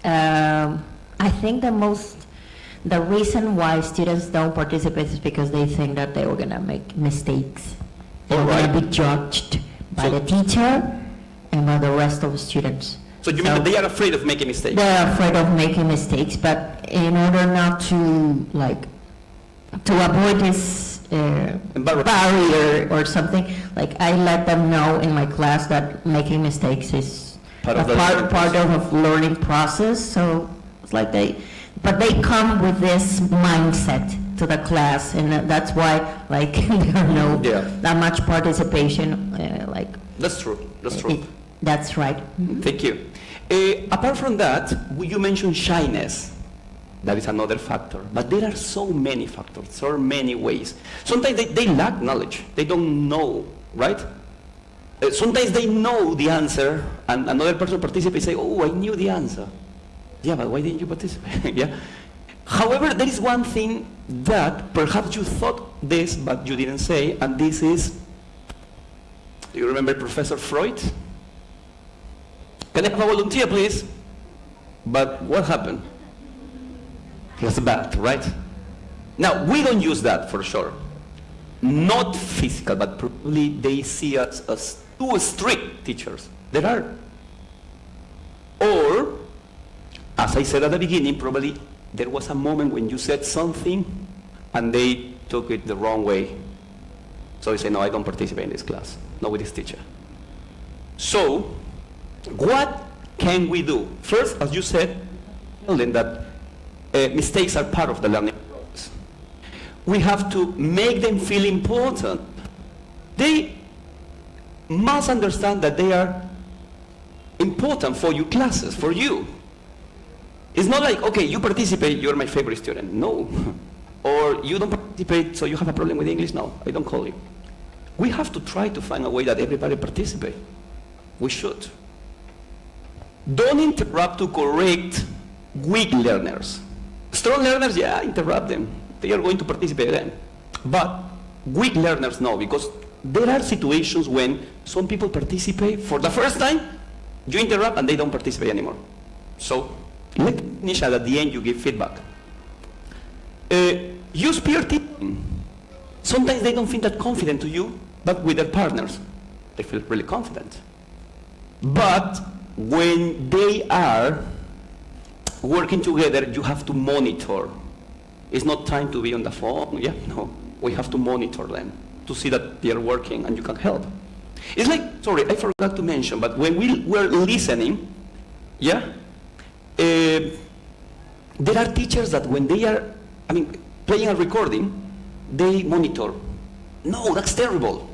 Speaker 14: I think the most The reason why students don't participate is because they think that they were gonna make mistakes. They're gonna be judged by the teacher and by the rest of the students.
Speaker 2: So you mean that they are afraid of making mistakes?
Speaker 14: They're afraid of making mistakes, but in order not to avoid this barrier or something, like I let them know in my class that making mistakes is part of a learning process. So it's like they come with this mindset to the class, and that's why like there are no that much participation.
Speaker 2: That's true. That's true.
Speaker 14: That's right.
Speaker 2: Thank you. Apart from that, you mentioned shyness. That is another factor. But there are so many factors, so many ways. Sometimes they lack knowledge. They don't know, right? Sometimes they know the answer, and another person participates and say, oh, I knew the answer. Yeah, but why didn't you participate? Yeah. However, there is one thing that perhaps you thought this, but you didn't say, and this is, do you remember Professor Freud? Can I have a volunteer, please? But what happened? He was bad, right? Now, we don't use that for sure. Not physical, but probably they see us as too strict teachers. There are. Or, as I said at the beginning, probably there was a moment when you said something and they took it the wrong way. So you say, no, I don't participate in this class, not with this teacher. So, what can we do? First, as you said, tell them that mistakes are part of the learning process. We have to make them feel important. They must understand that they are important for your classes, for you. It's not like, okay, you participate, you're my favorite student. No. Or you don't participate, so you have a problem with English. No, I don't call you. We have to try to find a way that everybody participate. We should. Don't interrupt to correct weak learners. Strong learners, yeah, interrupt them. They are going to participate then. But weak learners, no, because there are situations when some people participate for the first time, you interrupt and they don't participate anymore. So, let finish and at the end you give feedback. Use peer teaching. Sometimes they don't feel that confident to you, but with their partners, they feel really confident. But when they are working together, you have to monitor. It's not time to be on the phone. Yeah, no. We have to monitor them to see that they are working and you can help. It's like, sorry, I forgot to mention, but when we were listening, yeah, there are teachers that when they are, playing a recording, they monitor. No, that's terrible.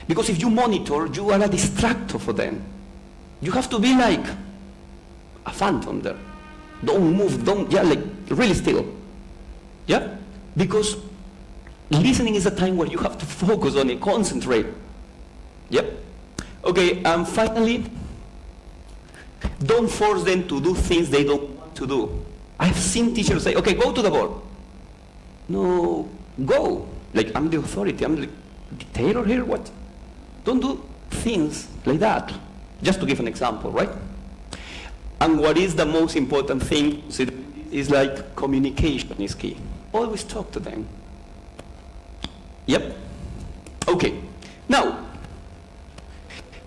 Speaker 2: Because if you monitor, you are a distractor for them. You have to be like a phantom there. Don't move, like really still. Yeah? Because listening is a time where you have to focus on it, concentrate. Yep. Okay, and finally, don't force them to do things they don't want to do. I've seen teachers say, okay, go to the board. No, go. Like, I'm the authority, I'm the dictator here, what? Don't do things like that. Just to give an example, right? And what is the most important thing is like communication is key. Always talk to them. Yep. Okay. Now,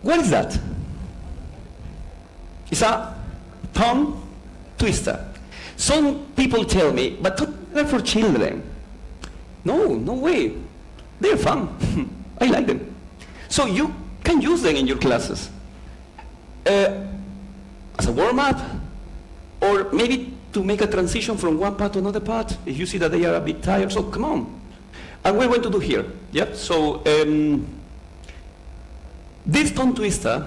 Speaker 2: what is that? It's a tongue twister. Some people tell me, but they're for children. No, no way. They're fun. I like them. So you can use them in your classes. As a warm-up, or maybe to make a transition from one part to another part, if you see that they are a bit tired, so come on. And we're going to do here, yeah? So, this tongue twister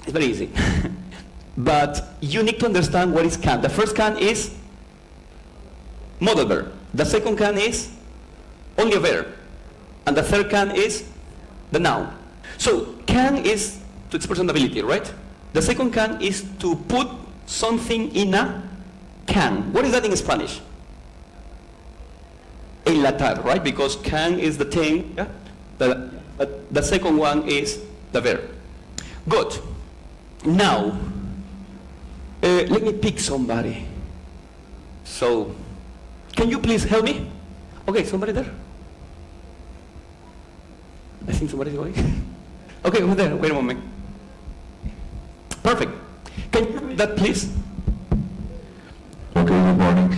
Speaker 2: is very easy. But you need to understand what is can. The first can is modal verb. The second can is only a verb. And the third can is the noun. So, can is to express an ability, right? The second can is to put something in a can. What is that in Spanish? Enlatar, right? Because can is the thing, yeah? The second one is the verb. Good. Now, let me pick somebody. So, Can you please help me? Okay, somebody there? I think somebody's going. Okay, over there. Wait a moment. Perfect. Can you read that, please?
Speaker 15: Okay, good morning.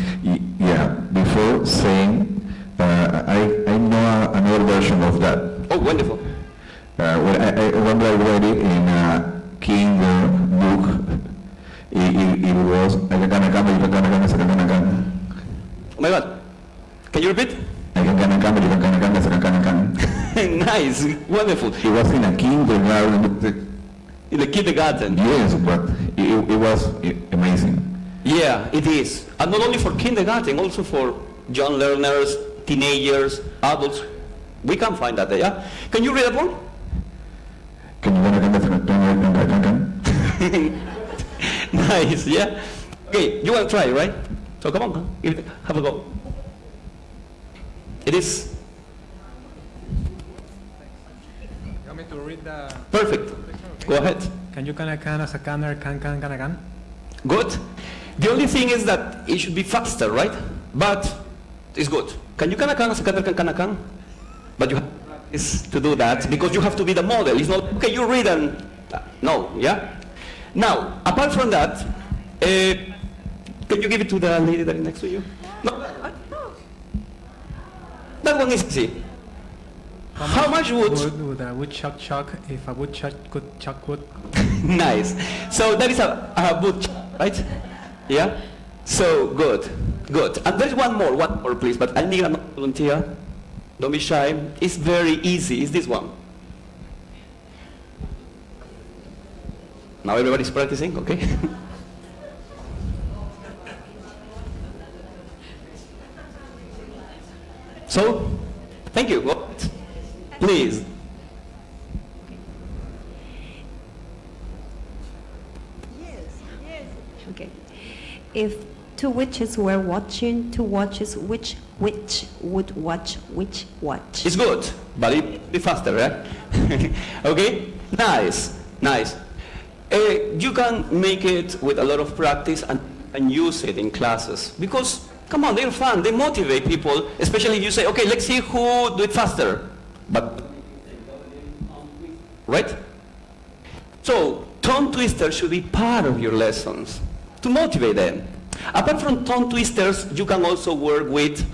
Speaker 15: Yeah, before saying, I know another version of that.
Speaker 2: Oh, wonderful.
Speaker 15: When I remember I read it in a Kinder book. It was,
Speaker 2: Oh my God. Can you repeat? Nice, wonderful.
Speaker 15: It was in a kindergarten.
Speaker 2: In the kindergarten?
Speaker 15: Yes, but it was amazing.
Speaker 2: Yeah, it is. And not only for kindergarten, also for young learners, teenagers, adults. We can find that there, yeah? Can you read that one? Nice, yeah? Okay, you want to try, right? So come on, have a go. It is.
Speaker 13: You want me to read the...
Speaker 2: Perfect. Go ahead.
Speaker 13: Can you can as a canner, can?
Speaker 2: Good. The only thing is that it should be faster, right? But it's good. Can you can as a can? But you have to practice to do that because you have to be the model. It's not, okay, you read and... No, yeah? Now, apart from that, can you give it to the lady that is next to you? No? That one is easy. How much wood?
Speaker 13: Would a woodchuck chuck if a woodchuck could chuck wood?
Speaker 2: Nice. So that is a wood, right? Yeah? So, good. And there's one more please, but I need a volunteer. Don't be shy. It's very easy. It's this one. Now everybody's practicing, okay? So, thank you. Go ahead. Please.
Speaker 16: Okay. If two witches were watching two watches, which witch would watch which watch?
Speaker 2: It's good, but it be faster, right? Okay? Nice. You can make it with a lot of practice and use it in classes. Because, come on, they're fun. They motivate people, especially if you say, okay, let's see who do it faster. But, right? So, tongue twisters should be part of your lessons to motivate them. Apart from tongue twisters, you can also work with,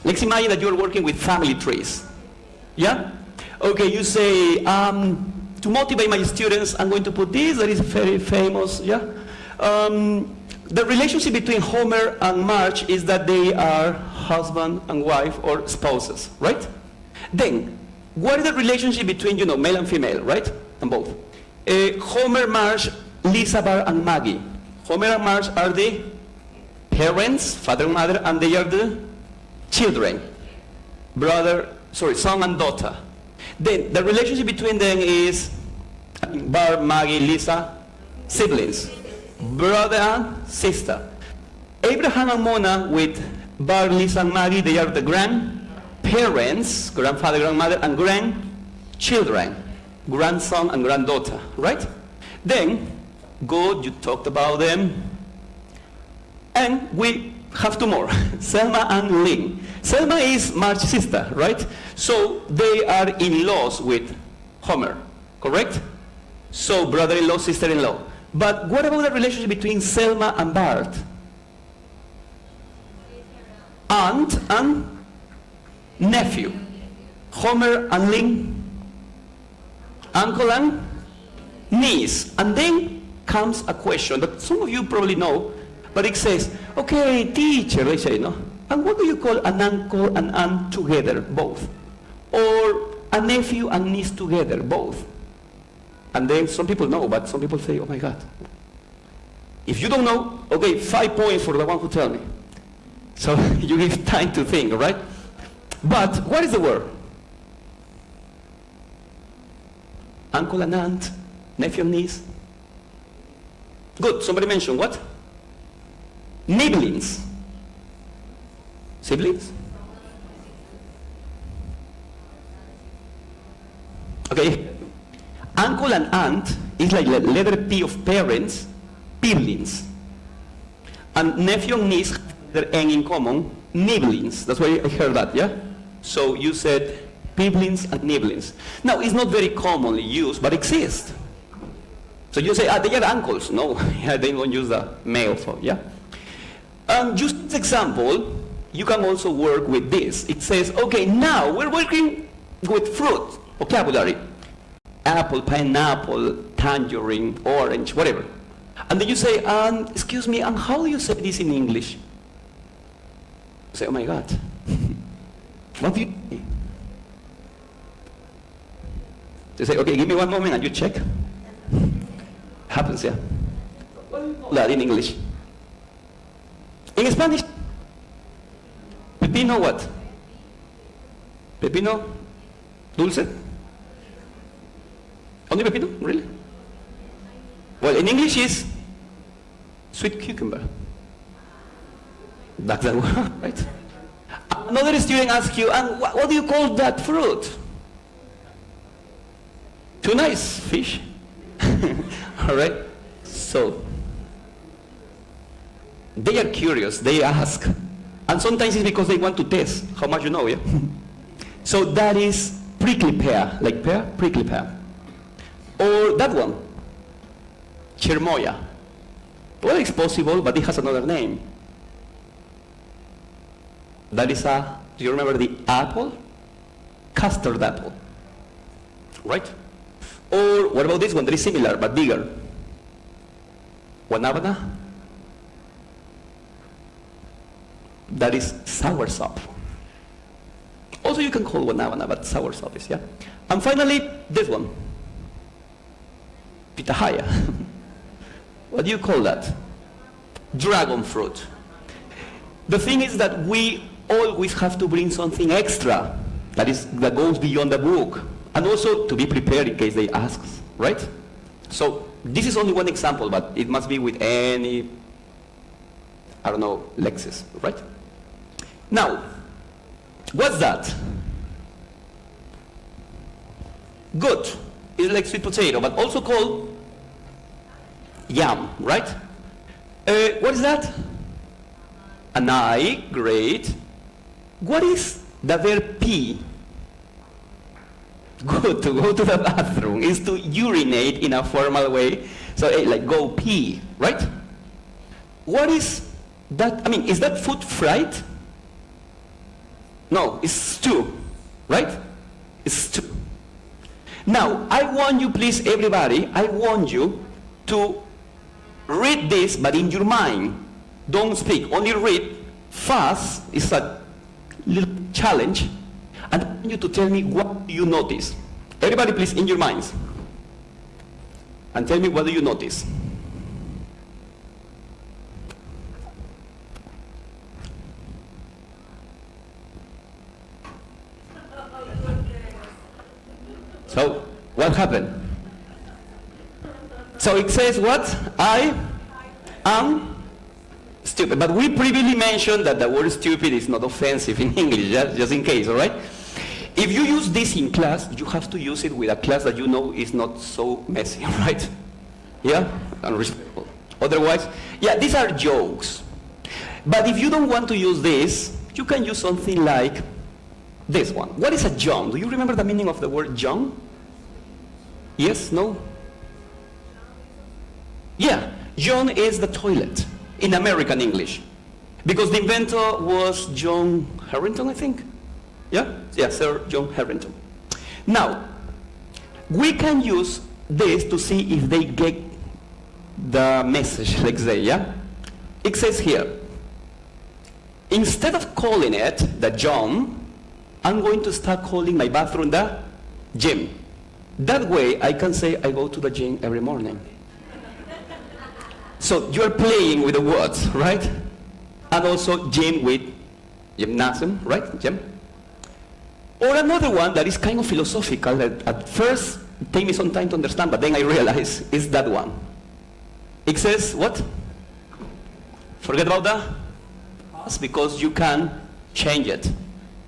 Speaker 2: let's imagine that you're working with family trees. Yeah? Okay, you say, to motivate my students, I'm going to put this, that is very famous, yeah? The relationship between Homer and Marge is that they are husband and wife or spouses, right? Then, what is the relationship between, male and female, right? And both. Homer, Marge, Lisa, Bart, and Maggie. Homer and Marge are the parents, father and mother, and they are the children. Son and daughter. Then, the relationship between them is Bart, Maggie, Lisa, siblings. Brother and sister. Abraham and Mona with Bart, Lisa, and Maggie, they are the grandparents, grandfather, grandmother, and grandchildren, grandson and granddaughter, right? Then, God, you talked about them. And we have two more, Selma and Lynn. Selma is Marge's sister, right? So they are in-laws with Homer, correct? So brother-in-law, sister-in-law. But what about the relationship between Selma and Bart? Aunt and nephew. Homer and Lynn. Uncle and niece. And then comes a question that some of you probably know, but it says, okay, teacher, they say, no? And what do you call an uncle and aunt together, both? Or a nephew and niece together, both? And then some people know, but some people say, oh my God. If you don't know, okay, 5 points for the one who tell me. So you give time to think, right? But what is the word? Uncle and aunt, nephew and niece. Good, somebody mentioned what? Nibblings. Siblings? Okay. Uncle and aunt is like the letter P of parents, siblings. And nephew and niece have their N in common, nibblings. That's why I heard that, yeah? So you said piblins and nibblings. Now, it's not very commonly used, but exists. So you say, they are uncles. No, yeah, they don't use the male form, yeah? Just this example, you can also work with this. It says, okay, now we're working with fruit, vocabulary. Apple, pineapple, tangerine, orange, whatever. And then you say, excuse me, and how do you say this in English? You say, oh my God. What do you say? You say, okay, give me one moment and you check. Happens, yeah? What do you call that in English? In Spanish? Pepino what? Pepino? Dulce? Only pepino? Really? Well, in English is sweet cucumber. That's the word, right? Another student asks you, and what do you call that fruit? Too nice, fish. All right? So, they are curious, they ask. And sometimes it's because they want to test how much you know, yeah? So that is prickly pear, like pear, prickly pear. Or that one, chermoya. Well, it's possible, but it has another name. That is do you remember the apple? Custard apple, right? Or what about this one? That is similar, but bigger. Guanabana? That is soursop. Also, you can call guanabana, but soursop is, yeah? And finally, this one. Pitahaya. What do you call that? Dragon fruit. The thing is that we always have to bring something extra that goes beyond the book, and also to be prepared in case they ask, right? So this is only one example, but it must be with any, I don't know, Lexis, right? Now, what's that? Good. It's like sweet potato, but also called yam, right? What is that? An eye, great. What is the verb pee? Good, to go to the bathroom is to urinate in a formal way. So like go pee, right? What is that? I mean, is that food fried? No, it's stew, right? It's stew. Now, I want you, please, everybody, I want you to read this, but in your mind. Don't speak, only read fast. It's a little challenge. And I want you to tell me what you notice. Everybody, please, in your minds. And tell me what do you notice. So, what happened? So it says what? I am stupid. But we previously mentioned that the word stupid is not offensive in English, just in case, all right? If you use this in class, you have to use it with a class that you know is not so messy, right? Yeah? And respectful. Otherwise, yeah, these are jokes. But if you don't want to use this, you can use something like this one. What is a john? Do you remember the meaning of the word john? Yes? No? Yeah, john is the toilet in American English. Because the inventor was John Harrington, I think. Yeah? Yeah, Sir John Harrington. Now, we can use this to see if they get the message, let's say, yeah? It says here, instead of calling it the John, I'm going to start calling my bathroom the gym. That way, I can say I go to the gym every morning. So you're playing with the words, right? And also gym with gymnasium, right? Gym. Or another one that is kind of philosophical that at first take me some time to understand, but then I realize is that one. It says what? Forget about the past because you can change it.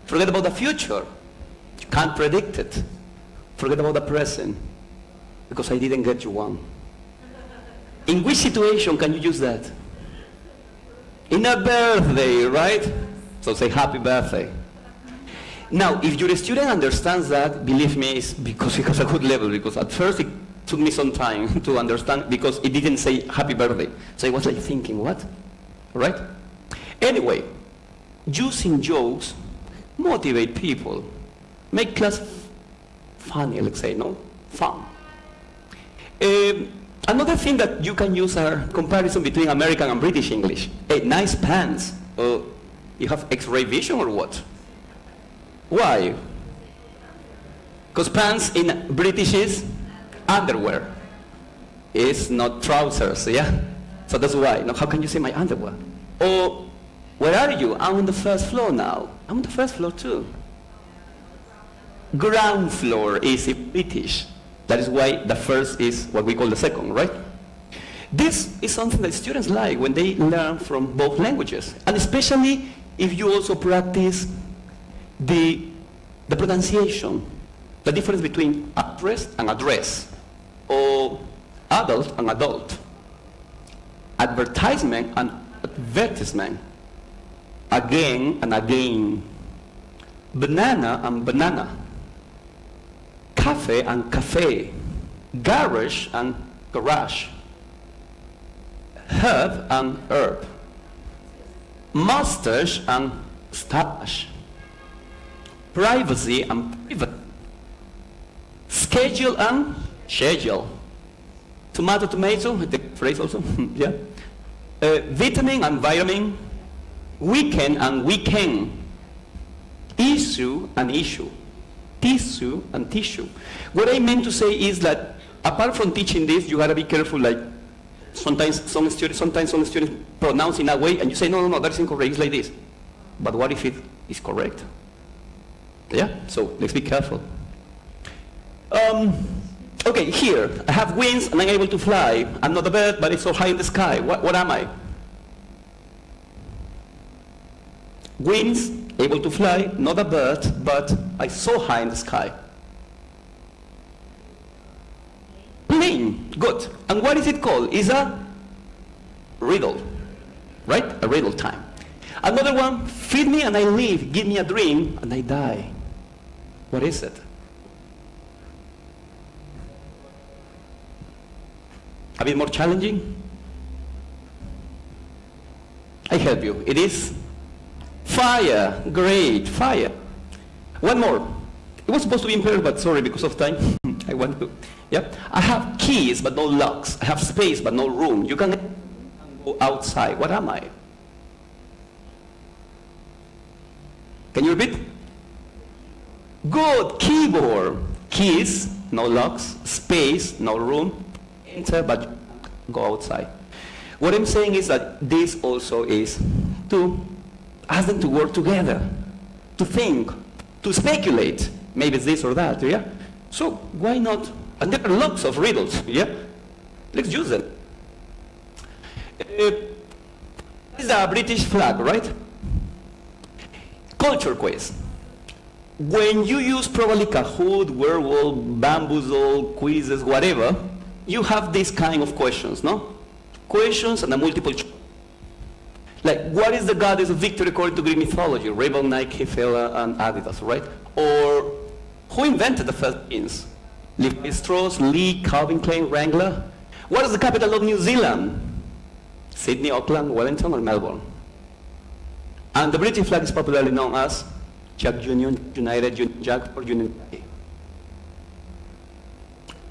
Speaker 2: Forget about the future. You can't predict it. Forget about the present because I didn't get you one. In which situation can you use that? In a birthday, right? So say happy birthday. Now, if your student understands that, believe me, it's because he has a good level, because at first it took me some time to understand, because it didn't say happy birthday. So I was like thinking, what? Right? Anyway, using jokes motivate people, make class funny, let's say, no? Fun. Another thing that you can use are comparison between American and British English. Hey, nice pants. You have X-ray vision or what? Why? Because pants in British is underwear. It's not trousers, yeah? So that's why. Now, how can you say my underwear? Or, where are you? I'm on the first floor now. I'm on the first floor too. Ground floor is in British. That is why the first is what we call the second, right? This is something that students like when they learn from both languages. And especially if you also practice the pronunciation, the difference between address and address, or adult and adult, advertisement and advertisement, again and again, banana and banana, cafe and cafe, garage and garage, herb and herb, mustache and stash, privacy and private, schedule and schedule, tomato, tomato, the phrase also, yeah, vitamin and vitamin, weekend and weekend, issue and issue, tissue and tissue. What I meant to say is that apart from teaching this, you gotta be careful. Like sometimes some students pronounce in a way, and you say no, that's incorrect. It's like this. But what if it is correct? Yeah. So let's be careful. Okay, here I have wings and I'm able to fly. I'm not a bird, but it's so high in the sky. What am I? Wings, able to fly, not a bird, but I'm so high in the sky. Plane, good. And what is it called? It's a riddle, right? A riddle time. Another one, feed me and I live, give me a dream and I die. What is it? A bit more challenging? I help you. It is fire. Great, fire. One more. It was supposed to be in pairs, but sorry, because of time, I want to. Yeah. I have keys, but no locks. I have space, but no room. You can go outside. What am I? Can you repeat? Good. Keyboard. Keys, no locks. Space, no room. Enter, but go outside. What I'm saying is that this also is to ask them to work together, to think, to speculate. Maybe it's this or that, yeah? So why not? And there are lots of riddles, yeah? Let's use them. This is the British flag, right? Culture quiz. When you use probably Kahoot, Werewolf, Bamboozle, quizzes, whatever, you have this kind of questions, no? Questions and a multiple choice. Like, what is the goddess of victory according to Greek mythology? Rebel, Nike, Fela, and Adidas, right? Or, who invented the first jeans? Levi Strauss, Lee, Calvin Klein, Wrangler? What is the capital of New Zealand? Sydney, Auckland, Wellington, or Melbourne? And the British flag is popularly known as Jack Union, United, Union Jack, or Union Jack.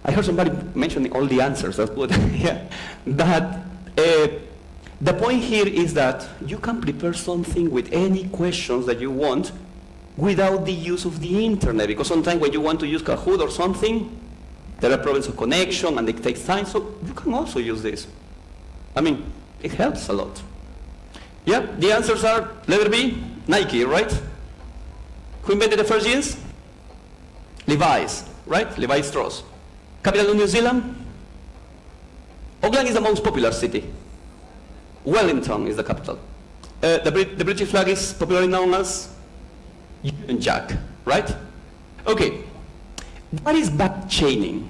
Speaker 2: I heard somebody mentioning all the answers, that's good. Yeah. But the point here is that you can prepare something with any questions that you want without the use of the internet, because sometimes when you want to use Kahoot or something, there are problems of connection and it takes time, so you can also use this. I mean, it helps a lot. Yeah, the answers are, letter B, Nike, right? Who invented the first jeans? Levi's, right? Levi Strauss. Capital of New Zealand? Auckland is the most popular city. Wellington is the capital. The British flag is popularly known as Union Jack, right? Okay. What is back chaining?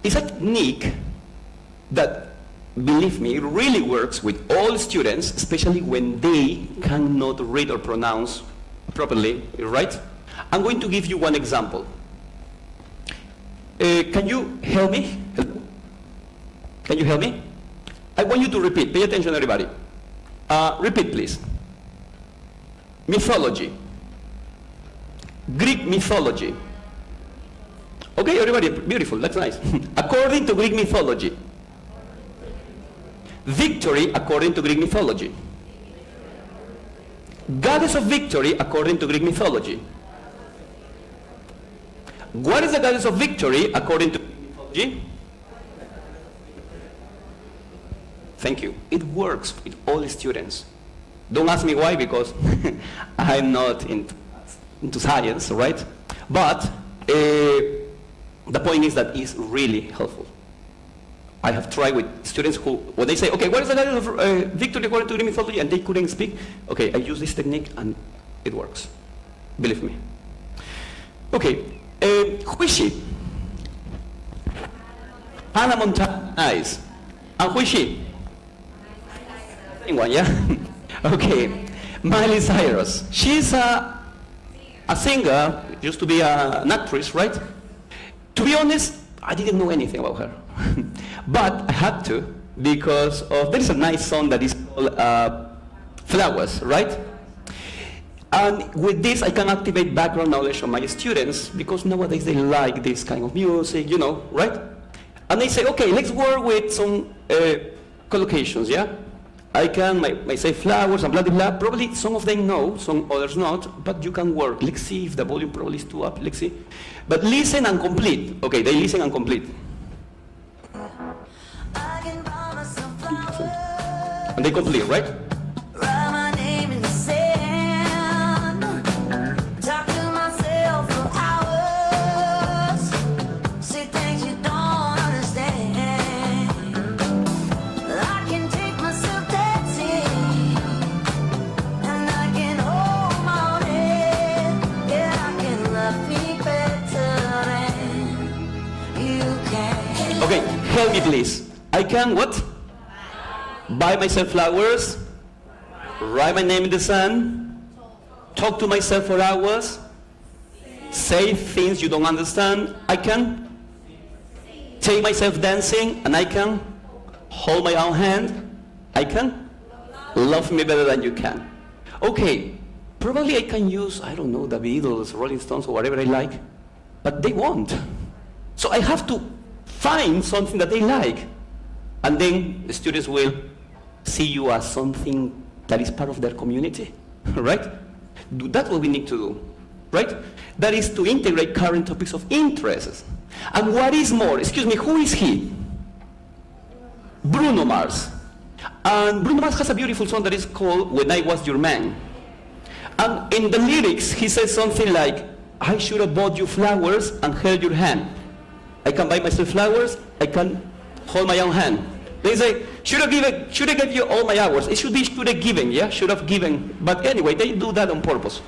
Speaker 2: It's a technique that believe me, it really works with all students, especially when they cannot read or pronounce properly, right? I'm going to give you one example. Can you help me? Can you help me? I want you to repeat. Pay attention, everybody. Repeat, please. Mythology. Greek mythology. Okay, everybody, beautiful, that's nice. According to Greek mythology. Victory according to Greek mythology. Goddess of victory according to Greek mythology. What is the goddess of victory according to Greek mythology? Thank you. It works with all students. Don't ask me why, because I'm not into science, right? But the point is that it's really helpful. I have tried with students who, when they say, okay, what is the goddess of victory according to Greek mythology, and they couldn't speak, okay, I use this technique and it works. Believe me. Okay, who is she? Hannah Montana, nice. And who is she? One, yeah? Okay, Miley Cyrus. She's a singer, used to be an actress, right? To be honest, I didn't know anything about her. But I had to, because there is a nice song that is called Flowers, right? And with this, I can activate background knowledge of my students, because nowadays they like this kind of music, you know, right? And they say, okay, let's work with some collocations, yeah? I can say flowers and blah, blah, blah. Probably some of them know, some others not, but you can work. Let's see if the volume probably is too up, let's see. But listen and complete. Okay, they listen and complete. And they complete, right? Okay, help me please. I can what? Buy myself flowers, write my name in the sun, talk to myself for hours, say things you don't understand. I can take myself dancing, and I can hold my own hand. I can love me better than you can. Okay, probably I can use, I don't know, the Beatles, Rolling Stones, or whatever I like, but they won't. So I have to find something that they like, and then the students will see you as something that is part of their community, right? That's what we need to do, right? That is to integrate current topics of interest. And what is more, excuse me, who is he? Bruno Mars. And Bruno Mars has a beautiful song that is called When I Was Your Man. And in the lyrics, he says something like, I should have bought you flowers and held your hand. I can buy myself flowers, I can hold my own hand. They say, should have given you all my hours. It should be should have given, yeah? Should have given. But anyway, they do that on purpose.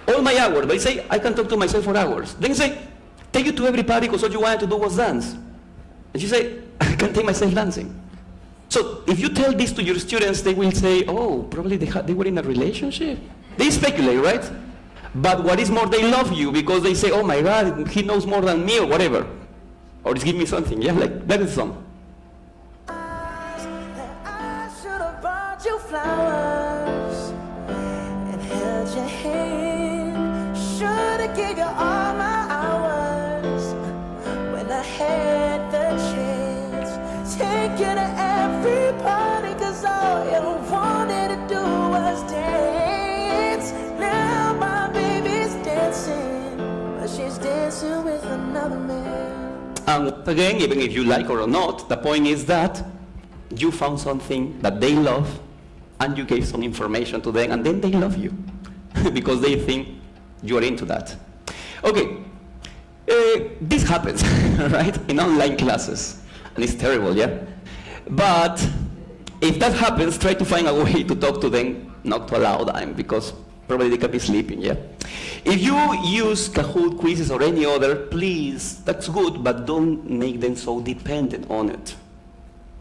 Speaker 2: All my hours. They say, I can talk to myself for hours. Then say, take you to every party because all you wanted to do was dance. And you say, I can take myself dancing. So if you tell this to your students, they will say, oh, probably they were in a relationship. They speculate, right? But what is more, they love you because they say, oh my God, he knows more than me or whatever. Or just give me something, yeah? Like, that is the song.
Speaker 17: You flowers and held your hand. Should have given you all my hours when I had the chance. Take you to every party, cause all you wanted to do was dance. Now my baby's dancing, but she's dancing with another man.
Speaker 2: And again, even if you like her or not, the point is that you found something that they love, and you gave some information to them, and then they love you because they think you're into that. Okay, this happens, right, in online classes, and it's terrible, yeah? But if that happens, try to find a way to talk to them, not to allow them, because probably they can be sleeping, yeah? If you use Kahoot quizzes or any other, please, that's good, but don't make them so dependent on it.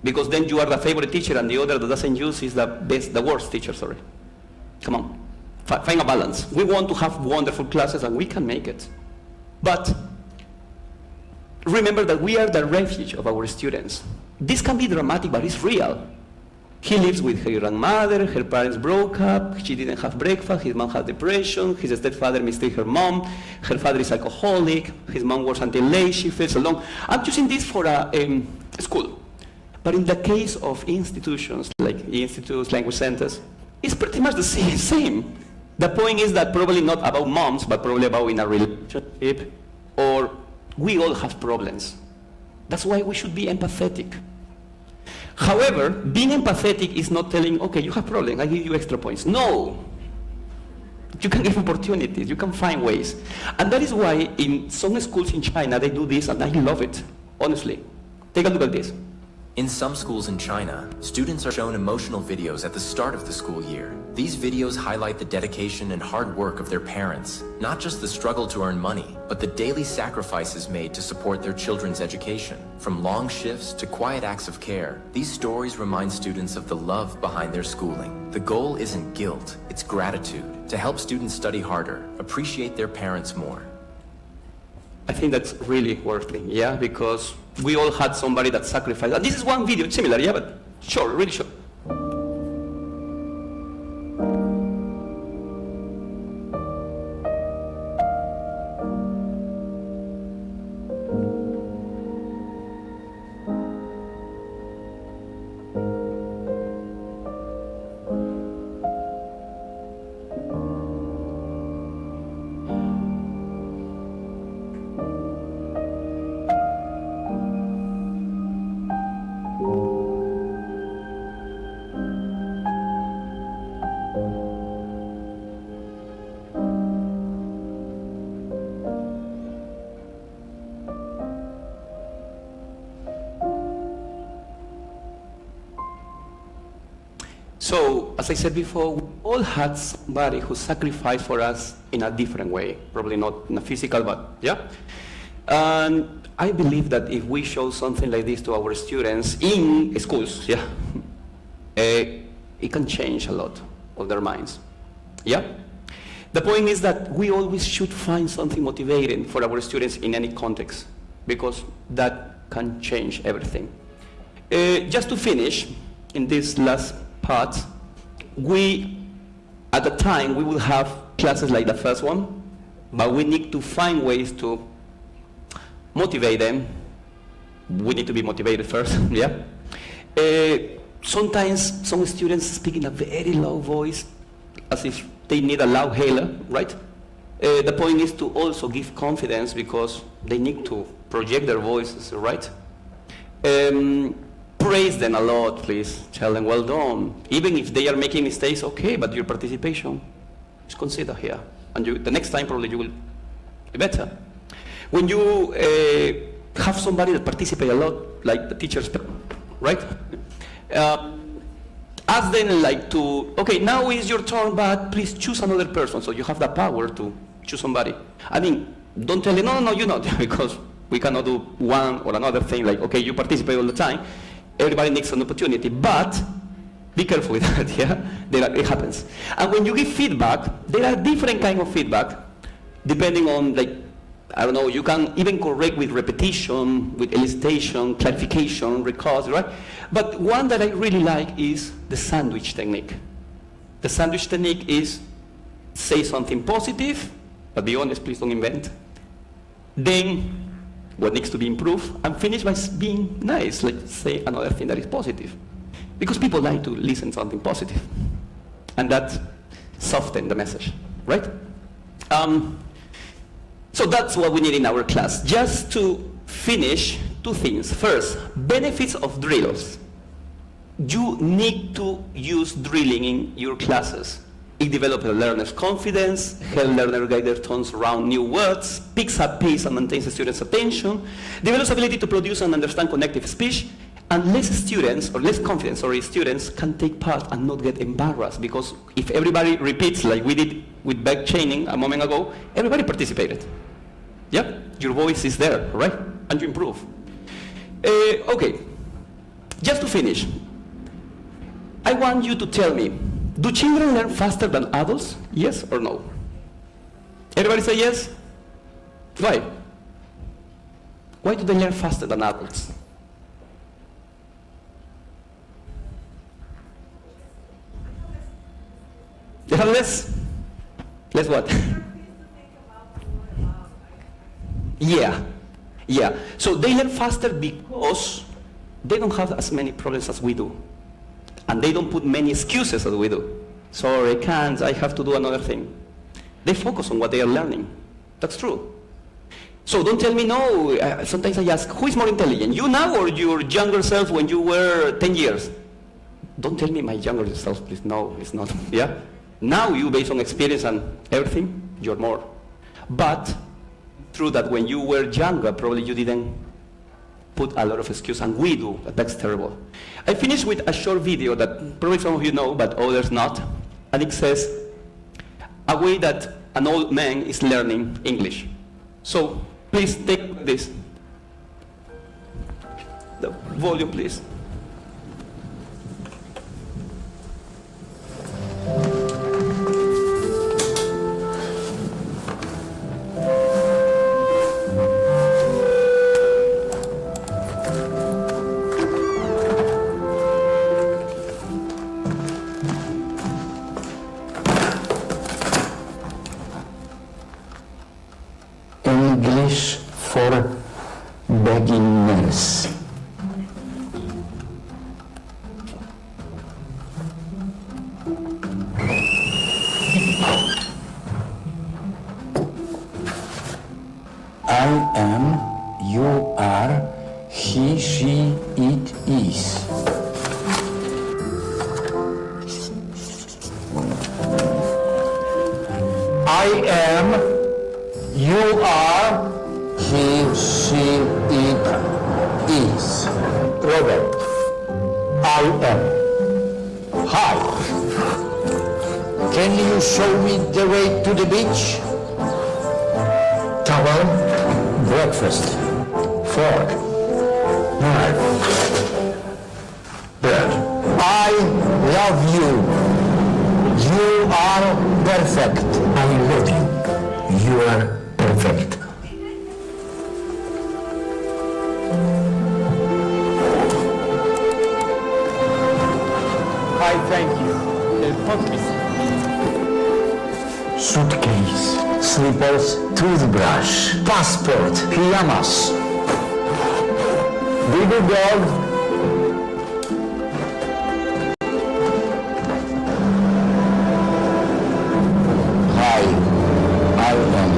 Speaker 2: Because then you are the favorite teacher and the other that doesn't use is the worst teacher, sorry. Come on, find a balance. We want to have wonderful classes and we can make it. But remember that we are the refuge of our students. This can be dramatic, but it's real. He lives with her grandmother, her parents broke up, she didn't have breakfast, his mom had depression, his stepfather mistreated her mom, her father is alcoholic, his mom works until late, she feels alone. I'm choosing this for a school. But in the case of institutions, like institutes, language centers, it's pretty much the same. The point is that probably not about moms, but probably about in a relationship, or we all have problems. That's why we should be empathetic. However, being empathetic is not telling, okay, you have problems, I give you extra points. No. You can give opportunities, you can find ways. And that is why in some schools in China, they do this, and I love it, honestly. Take a look at this.
Speaker 18: In some schools in China, students are shown emotional videos at the start of the school year. These videos highlight the dedication and hard work of their parents, not just the struggle to earn money, but the daily sacrifices made to support their children's education. From long shifts to quiet acts of care, these stories remind students of the love behind their schooling. The goal isn't guilt, it's gratitude, to help students study harder, appreciate their parents more.
Speaker 2: I think that's really worth it, yeah, because we all had somebody that sacrificed. And this is one video, similar, yeah, but short, really short. So, as I said before, we all had somebody who sacrificed for us in a different way. Probably not in a physical, but yeah. And I believe that if we show something like this to our students in schools, yeah, it can change a lot of their minds. Yeah? The point is that we always should find something motivating for our students in any context, because that can change everything. Just to finish, in this last part, at the time, we will have classes like the first one, but we need to find ways to motivate them. We need to be motivated first, yeah? Sometimes some students speak in a very low voice, as if they need a loud hailer, right? The point is to also give confidence, because they need to project their voices, right? Praise them a lot, please. Tell them, well done. Even if they are making mistakes, okay, but your participation is considered here. And the next time, probably you will be better. When you have somebody that participates a lot, like the teachers, right? Ask them like to, okay, now is your turn, but please choose another person. So you have the power to choose somebody. I mean, don't tell them, no, you're not, because we cannot do one or another thing, like, okay, you participate all the time. Everybody needs an opportunity, but be careful with that, yeah? It happens. And when you give feedback, there are different kinds of feedback, depending on, like, I don't know, you can even correct with repetition, with elicitation, clarification, recalls, right? But one that I really like is the sandwich technique. The sandwich technique is say something positive, but be honest, please don't invent. Then what needs to be improved, and finish by being nice, like say another thing that is positive. Because people like to listen to something positive. And that softens the message, right? So that's what we need in our class. Just to finish, two things. First, benefits of drills. You need to use drilling in your classes. It develops a learner's confidence, helps learner guide their tongues around new words, picks up pace and maintains the student's attention, develops ability to produce and understand connective speech, and less confident students can take part and not get embarrassed, because if everybody repeats like we did with back chaining a moment ago, everybody participated. Yeah, your voice is there, right? And you improve. Okay, Just to finish, I want you to tell me, do children learn faster than adults? Yes or no? Everybody say yes? Why? Why do they learn faster than adults? They have less what? Yeah. So they learn faster because they don't have as many problems as we do. And they don't put many excuses as we do. Sorry, I can't, I have to do another thing. They focus on what they are learning. That's true. So don't tell me no. Sometimes I ask, who is more intelligent, you now or your younger self when you were 10 years? Don't tell me my younger self, please. No, it's not. Yeah? Now you, based on experience and everything, you're more. But true that when you were younger, probably you didn't put a lot of excuse, and we do. That's terrible. I finished with a short video that probably some of you know, but others not. And it says, a way that an old man is learning English. So please take this. The volume, please.
Speaker 8: English for beginners. I am, you are, he, she, it is. I am, you are, he, she, it is. Robert, I am. Hi. Can you show me the way to the beach? Towel, breakfast, fork, knife, bread. I love you. You are perfect. I love you. You are perfect.
Speaker 13: I thank you.
Speaker 8: Suitcase, slippers, toothbrush, passport, pajamas. Bigger dog. Hi, I am.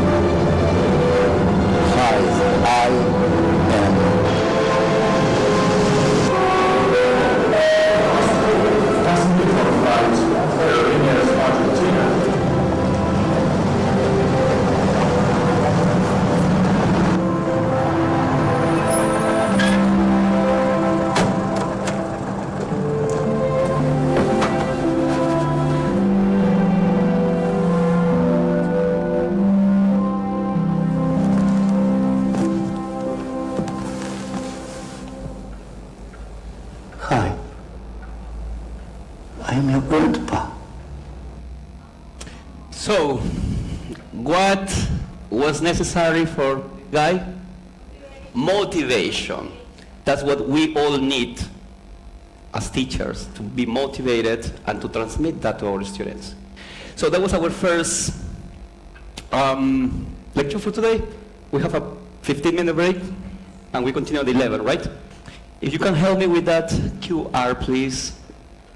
Speaker 8: Hi, I am. Hi, I am your grandpa.
Speaker 2: So, what was necessary for Guy? Motivation. That's what we all need as teachers, to be motivated and to transmit that to our students. So that was our first lecture for today. We have a 15-minute break and we continue at 11, right? If you can help me with that QR, please.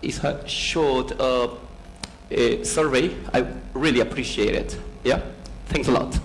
Speaker 2: It's a short survey. I really appreciate it. Yeah? Thanks a lot.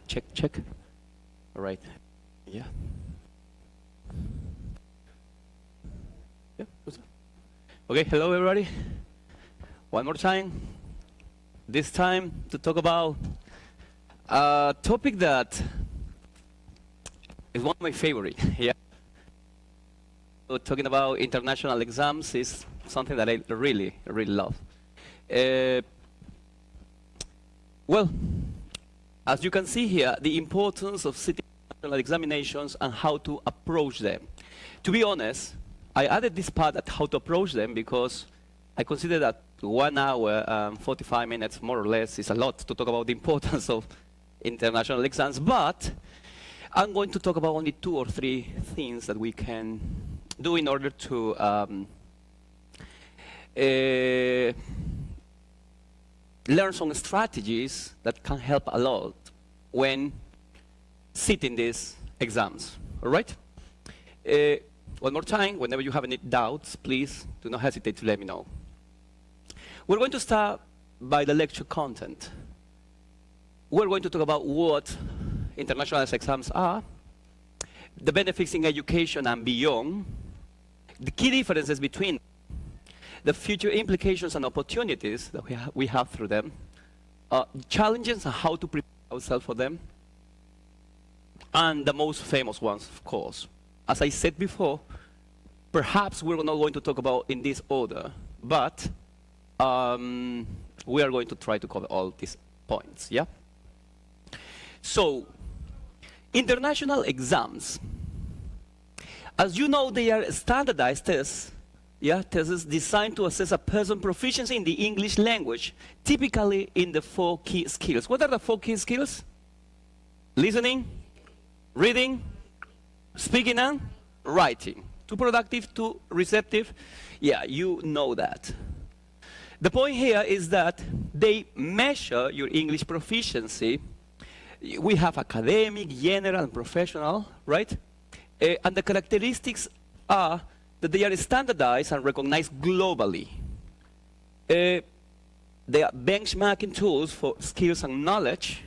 Speaker 2: check. All right. Yeah. Yeah. Okay, hello everybody. One more time. This time to talk about a topic that is one of my favorite. Yeah. So talking about international exams is something that I really love. Well, as you can see here, the importance of sitting national examinations and how to approach them. To be honest, I added this part at how to approach them because I consider that 1 hour and 45 minutes, more or less, is a lot to talk about the importance of international exams, but I'm going to talk about only 2 or 3 things that we can do in order to learn some strategies that can help a lot when sitting these exams, all right? One more time, whenever you have any doubts, please do not hesitate to let me know. We're going to start by the lecture content. We're going to talk about what international exams are, the benefits in education and beyond, the key differences between the future implications and opportunities that we have through them, challenges and how to prepare ourselves for them, and the most famous ones, of course. As I said before, perhaps we're not going to talk about in this order, but we are going to try to cover all these points, yeah? So, international exams. As you know, they are standardized tests, yeah, tests designed to assess a person's proficiency in the English language, typically in the 4 key skills. What are the 4 key skills? Listening, reading, speaking, and writing. Too productive, too receptive? Yeah, you know that. The point here is that they measure your English proficiency. We have academic, general, and professional, right? And the characteristics are that they are standardized and recognized globally. They are benchmarking tools for skills and knowledge,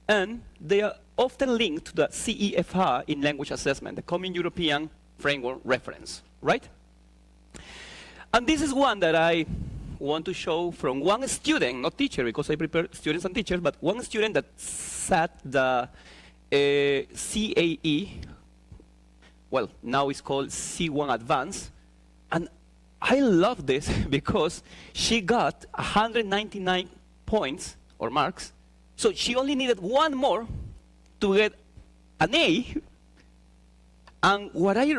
Speaker 2: and they are often linked to the CEFR in language assessment, the Common European Framework Reference, right? And this is one that I want to show from one student, not teacher, because I prepare students and teachers, but one student that sat the CAE, well, now it's called C1 Advanced, and I love this because she got 199 points, or marks, so she only needed 1 more to get an A, and what I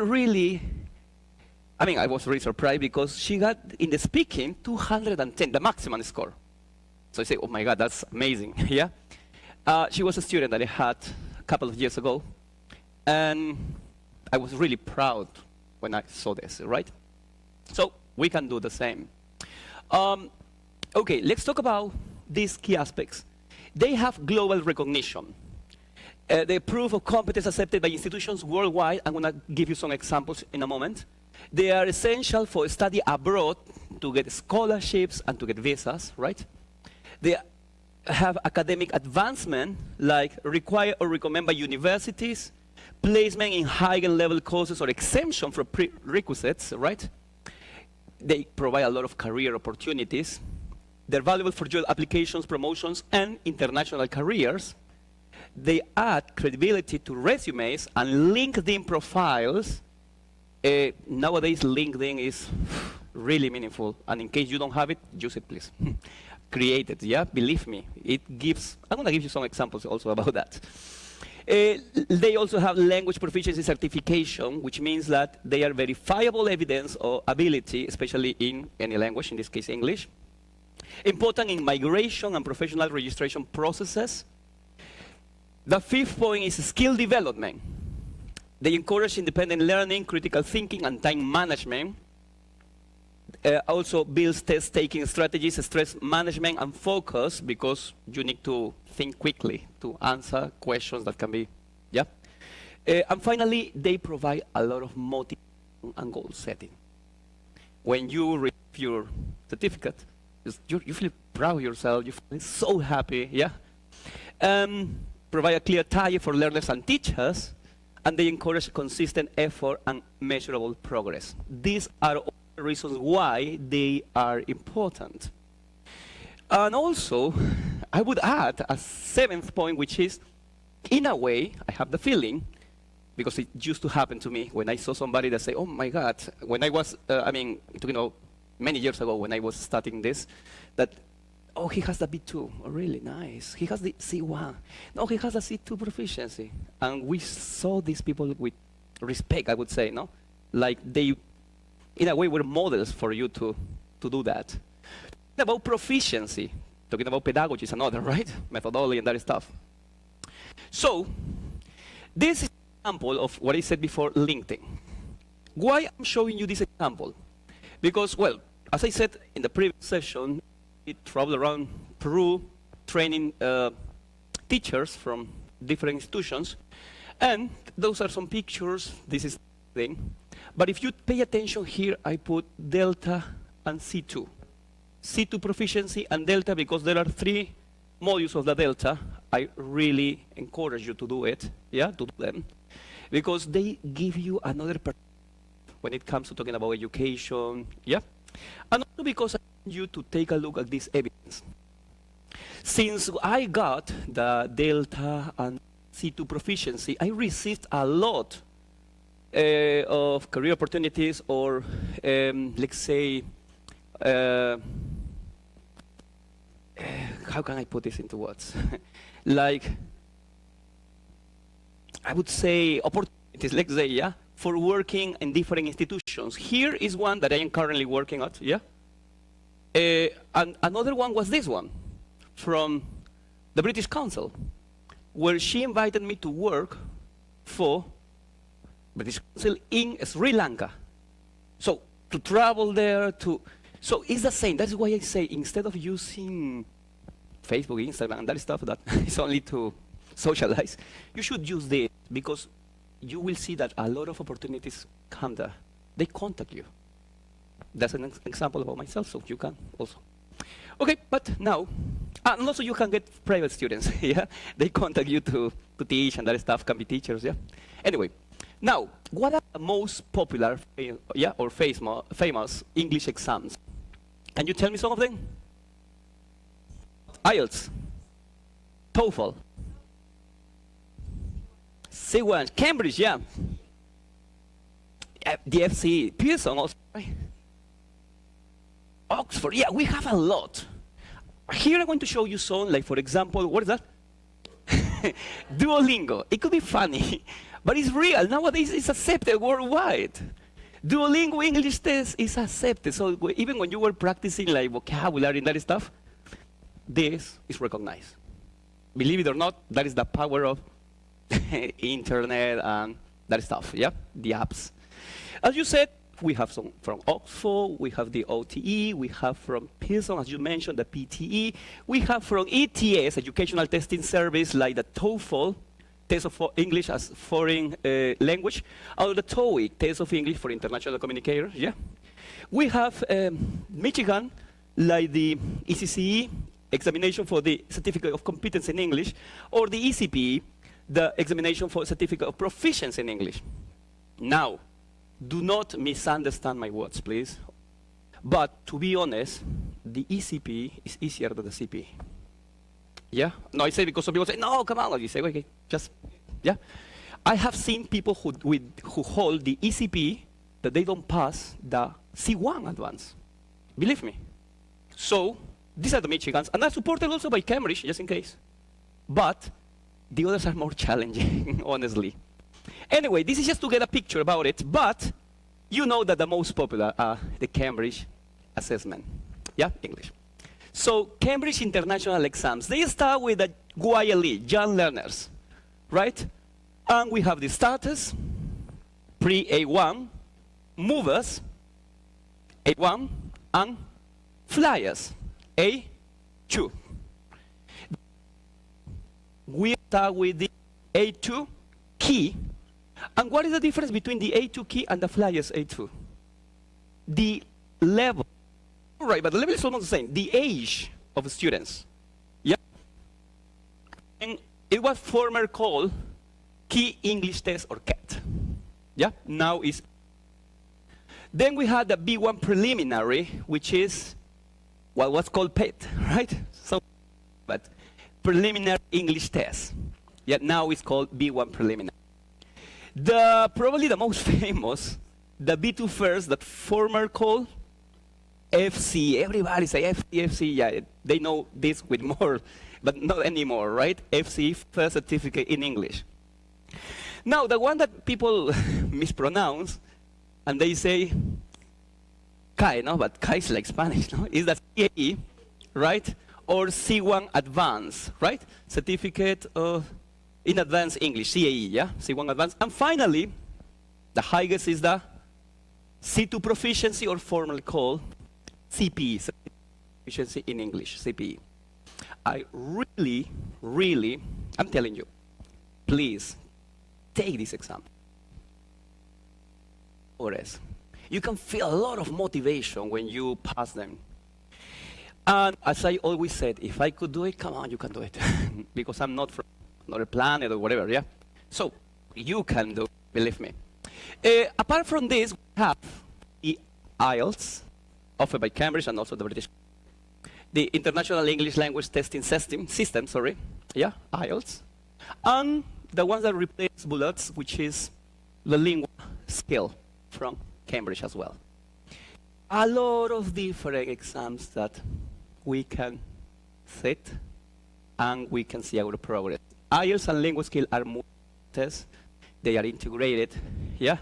Speaker 2: was really surprised because she got, in the speaking, 210, the maximum score. So I say, oh my God, that's amazing, yeah? She was a student that I had a couple of years ago, and I was really proud when I saw this, right? So we can do the same. Okay, let's talk about these key aspects. They have global recognition. The proof of competence accepted by institutions worldwide. I'm going to give you some examples in a moment. They are essential for study abroad to get scholarships and to get visas, right? They have academic advancement, like required or recommended by universities, placement in higher level courses or exemption from prerequisites, right? They provide a lot of career opportunities. They're valuable for job applications, promotions, and international careers. They add credibility to resumes and LinkedIn profiles. Nowadays, LinkedIn is really meaningful. And in case you don't have it, use it, please. Create it, yeah? Believe me. It gives, I'm going to give you some examples also about that. They also have language proficiency certification, which means that they are verifiable evidence of ability, especially in any language, in this case English. Important in migration and professional registration processes. The 5th point is skill development. They encourage independent learning, critical thinking, and time management. Also builds test-taking strategies, stress management, and focus, because you need to think quickly to answer questions that can be, yeah? And finally, they provide a lot of motivation and goal setting. When you receive your certificate, you feel proud of yourself, you feel so happy, yeah? provide a clear target for learners and teachers, and they encourage consistent effort and measurable progress. These are all the reasons why they are important. And also, I would add a seventh point, which is, in a way, I have the feeling, because it used to happen to me when I saw somebody that say, oh my God, when I was, many years ago when I was studying this, that, oh, he has the B2, oh, really nice. He has the C1. No, he has a C2 proficiency. And we saw these people with respect, I would say, no? Like they, in a way, were models for you to do that. About proficiency, talking about pedagogy is another, right? Methodology and that stuff. So, this is an example of what I said before, LinkedIn. Why I'm showing you this example? Because, well, as I said in the previous session, I traveled around Peru training teachers from different institutions, and those are some pictures. This is the thing. But if you pay attention here, I put Delta and C2. C2 proficiency and Delta, because there are 3 modules of the Delta. I really encourage you to do it, to do them, because they give you another perspective when it comes to talking about education, and also because I want you to take a look at this evidence. Since I got the Delta and C2 proficiency, I received a lot of career opportunities, or let's say, how can I put this into words? Like, I would say opportunities, let's say, for working in different institutions. Here is one that I am currently working at, and another one was this one, from the British Council, where she invited me to work for British Council in Sri Lanka. So, to travel there, so it's the same. That's why I say, instead of using Facebook, Instagram, and that stuff that is only to socialize, you should use this, because you will see that a lot of opportunities come there. They contact you. That's an example about myself, so you can also. Okay, but now, and also you can get private students, They contact you to teach, and that stuff can be teachers, Anyway, now, what are the most popular, or famous English exams? Can you tell me some of them? IELTS, TOEFL, C1, Cambridge, the FCE, Pearson also, right? Oxford, we have a lot. Here I'm going to show you some, like for example, what is that? Duolingo. It could be funny, but it's real. Nowadays it's accepted worldwide. Duolingo English test is accepted. So even when you were practicing like vocabulary and that stuff, this is recognized. Believe it or not, that is the power of internet and that stuff, the apps. As you said, we have some from Oxford, we have the OTE, we have from Pearson, as you mentioned, the PTE, we have from ETS, Educational Testing Service, like the TOEFL, Test of English as Foreign Language, or the TOEIC, Test of English for International Communicators, We have Michigan, like the ECCE, examination for the Certificate of Competence in English, or the ECPE, the examination for Certificate of Proficiency in English. Now, do not misunderstand my words, please. But to be honest, the ECPE is easier than the CPE. No, I say because some people say, no, come on. You say, okay, just, I have seen people who hold the ECPE that they don't pass the C1 advance. Believe me. So, these are the Michigans, and are supported also by Cambridge, just in case. But the others are more challenging, honestly. Anyway, this is just to get a picture about it, but you know that the most popular are the Cambridge assessment. English. So, Cambridge International Exams, they start with the YLE, Young Learners, right? And we have the starters, pre-A1, movers, A1, and flyers, A2. We start with the A2 key. And what is the difference between the A2 key and the flyers A2? The level. All right, but the level is almost the same. The age of the students. And It was former called Key English Test or CAT. Yeah, now is. Then we had the B1 preliminary, which is what was called PET, right? So, but preliminary English test. Yeah, now it's called B1 preliminary. Probably the most famous, the B2 first, that former called FC. Everybody say FC, FC. Yeah, they know this with more, but not anymore, right? FC, first certificate in English. Now, the one that people mispronounce, and they say CAE, no? But CAE is like Spanish, no? Is that CAE, right? Or C1 Advanced, right? Certificate in Advanced English, CAE, yeah? C1 Advanced. And finally, the highest is the C2 Proficiency, or formally called CPE, Proficiency in English, CPE. I really, I'm telling you, please take this exam. You can feel a lot of motivation when you pass them. And as I always said, if I could do it, come on, you can do it. Because I'm not from another planet or whatever, yeah? So, you can do it, believe me. Apart from this, we have the IELTS, offered by Cambridge and also the British. The International English Language Testing System, yeah, IELTS. And the ones that replace bullets, which is the lingua skill from Cambridge as well. A lot of different exams that we can sit and we can see our progress. IELTS and lingual skill are more tests. They are integrated, yeah?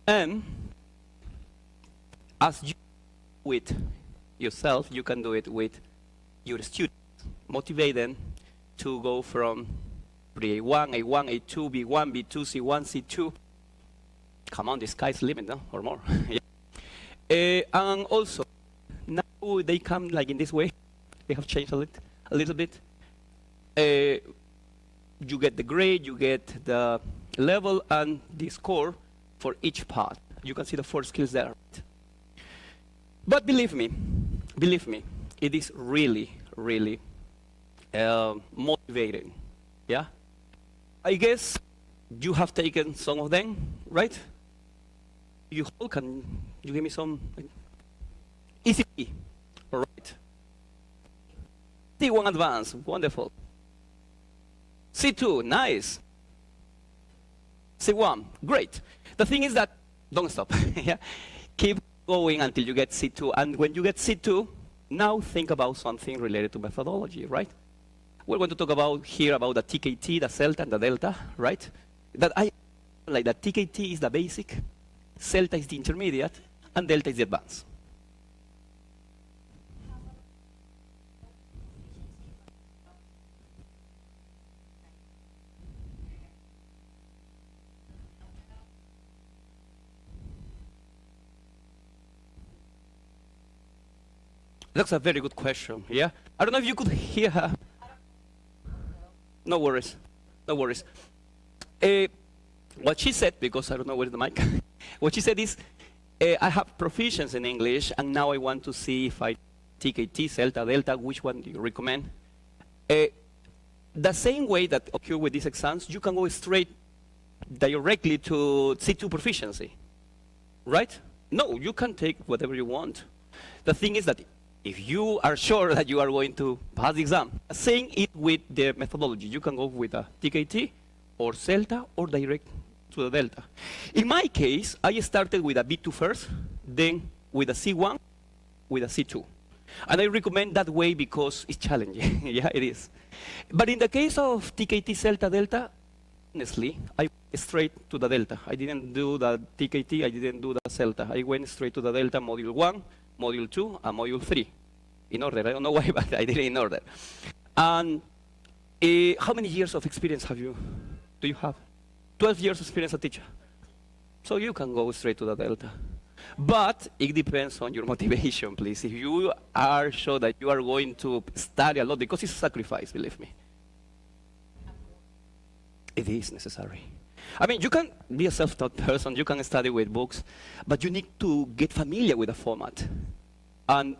Speaker 2: And as you do it yourself, you can do it with your students. Motivate them to go from pre-A1, A1, A2, B1, B2, C1, C2. Come on, the sky's the limit, no? Or more. Yeah. And also, now they come like in this way. They have changed a little bit. You get the grade, you get the level and the score for each part. You can see the 4 skills there. But believe me, it is really motivating. Yeah? I guess you have taken some of them, right? Can you give me some? Easy, all right. C1 Advanced, wonderful. C2, nice. C1, great. The thing is that, don't stop, yeah? Keep going until you get C2, and when you get C2, now think about something related to methodology, right? We're going to talk about here about the TKT, the CELTA, and the Delta, right? That the TKT is the basic, CELTA is the intermediate, and Delta is the advanced. That's a very good question, yeah? I don't know if you could hear her. No worries, no worries. What she said, because I don't know where's the mic, what she said is, I have proficiency in English, and now I want to see if I TKT, CELTA, Delta, which one do you recommend? The same way that occur with these exams, you can go straight directly to C2 proficiency, right? No, you can take whatever you want. The thing is that if you are sure that you are going to pass the exam, saying it with the methodology, you can go with a TKT or CELTA or direct to the Delta. In my case, I started with a B2 first, then with a C1, with a C2. And I recommend that way because it's challenging. Yeah, it is. But in the case of TKT, CELTA, Delta, honestly, I went straight to the Delta. I didn't do the TKT, I didn't do the CELTA. I went straight to the Delta Module 1, Module 2, and Module 3. In order, I don't know why, but I did it in order. And how many years of experience do you have? 12 years of experience as a teacher. So you can go straight to the Delta. But it depends on your motivation, please. If you are sure that you are going to study a lot, because it's a sacrifice, believe me. It is necessary. I mean, you can be a self-taught person, you can study with books, but you need to get familiar with the format. And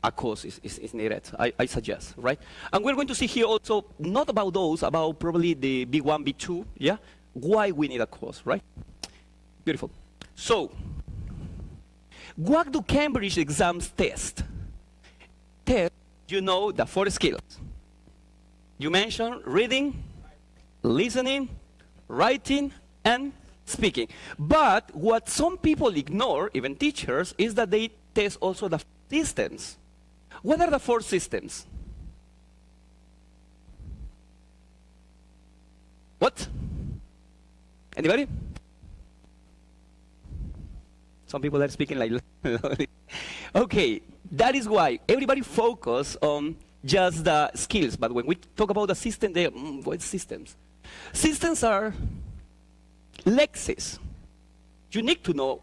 Speaker 2: a course is needed, I suggest, right? And we're going to see here also, not about those, about probably the B1, B2, yeah? Why we need a course, right? Beautiful. So, what do Cambridge exams test? Test, you know, the 4 skills. You mentioned reading, listening, writing, and speaking. But what some people ignore, even teachers, is that they test also the systems. What are the 4 systems? What? Anybody? Some people are speaking like... Okay, that is why everybody focus on just the skills, but when we talk about the system, they what systems? Systems are lexes. You need to know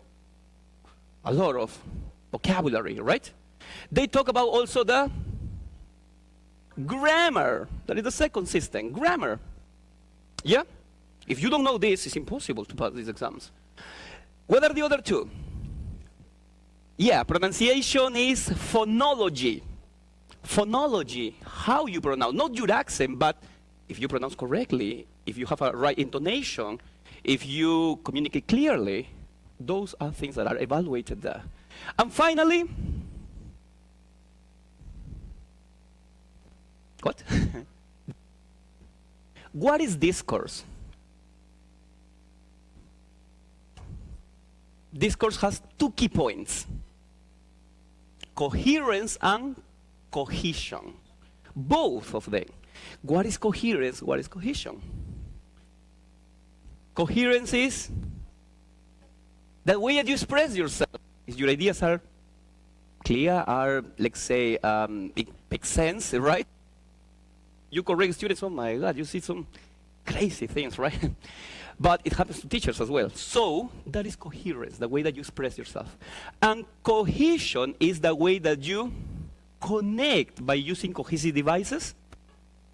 Speaker 2: a lot of vocabulary, right? They talk about also the grammar. That is the second system, grammar. Yeah? If you don't know this, it's impossible to pass these exams. What are the other 2? Yeah, pronunciation is phonology. Phonology, how you pronounce, not your accent, but if you pronounce correctly, if you have a right intonation, if you communicate clearly, those are things that are evaluated there. And finally, what? What is discourse? Discourse has 2 key points: coherence and cohesion. Both of them. What is coherence? What is cohesion? Coherence is the way that you express yourself. If your ideas are clear, are, let's say, it makes sense, right? You correct students, oh my God, you see some crazy things, right? But it happens to teachers as well. So that is coherence, the way that you express yourself. And cohesion is the way that you connect by using cohesive devices,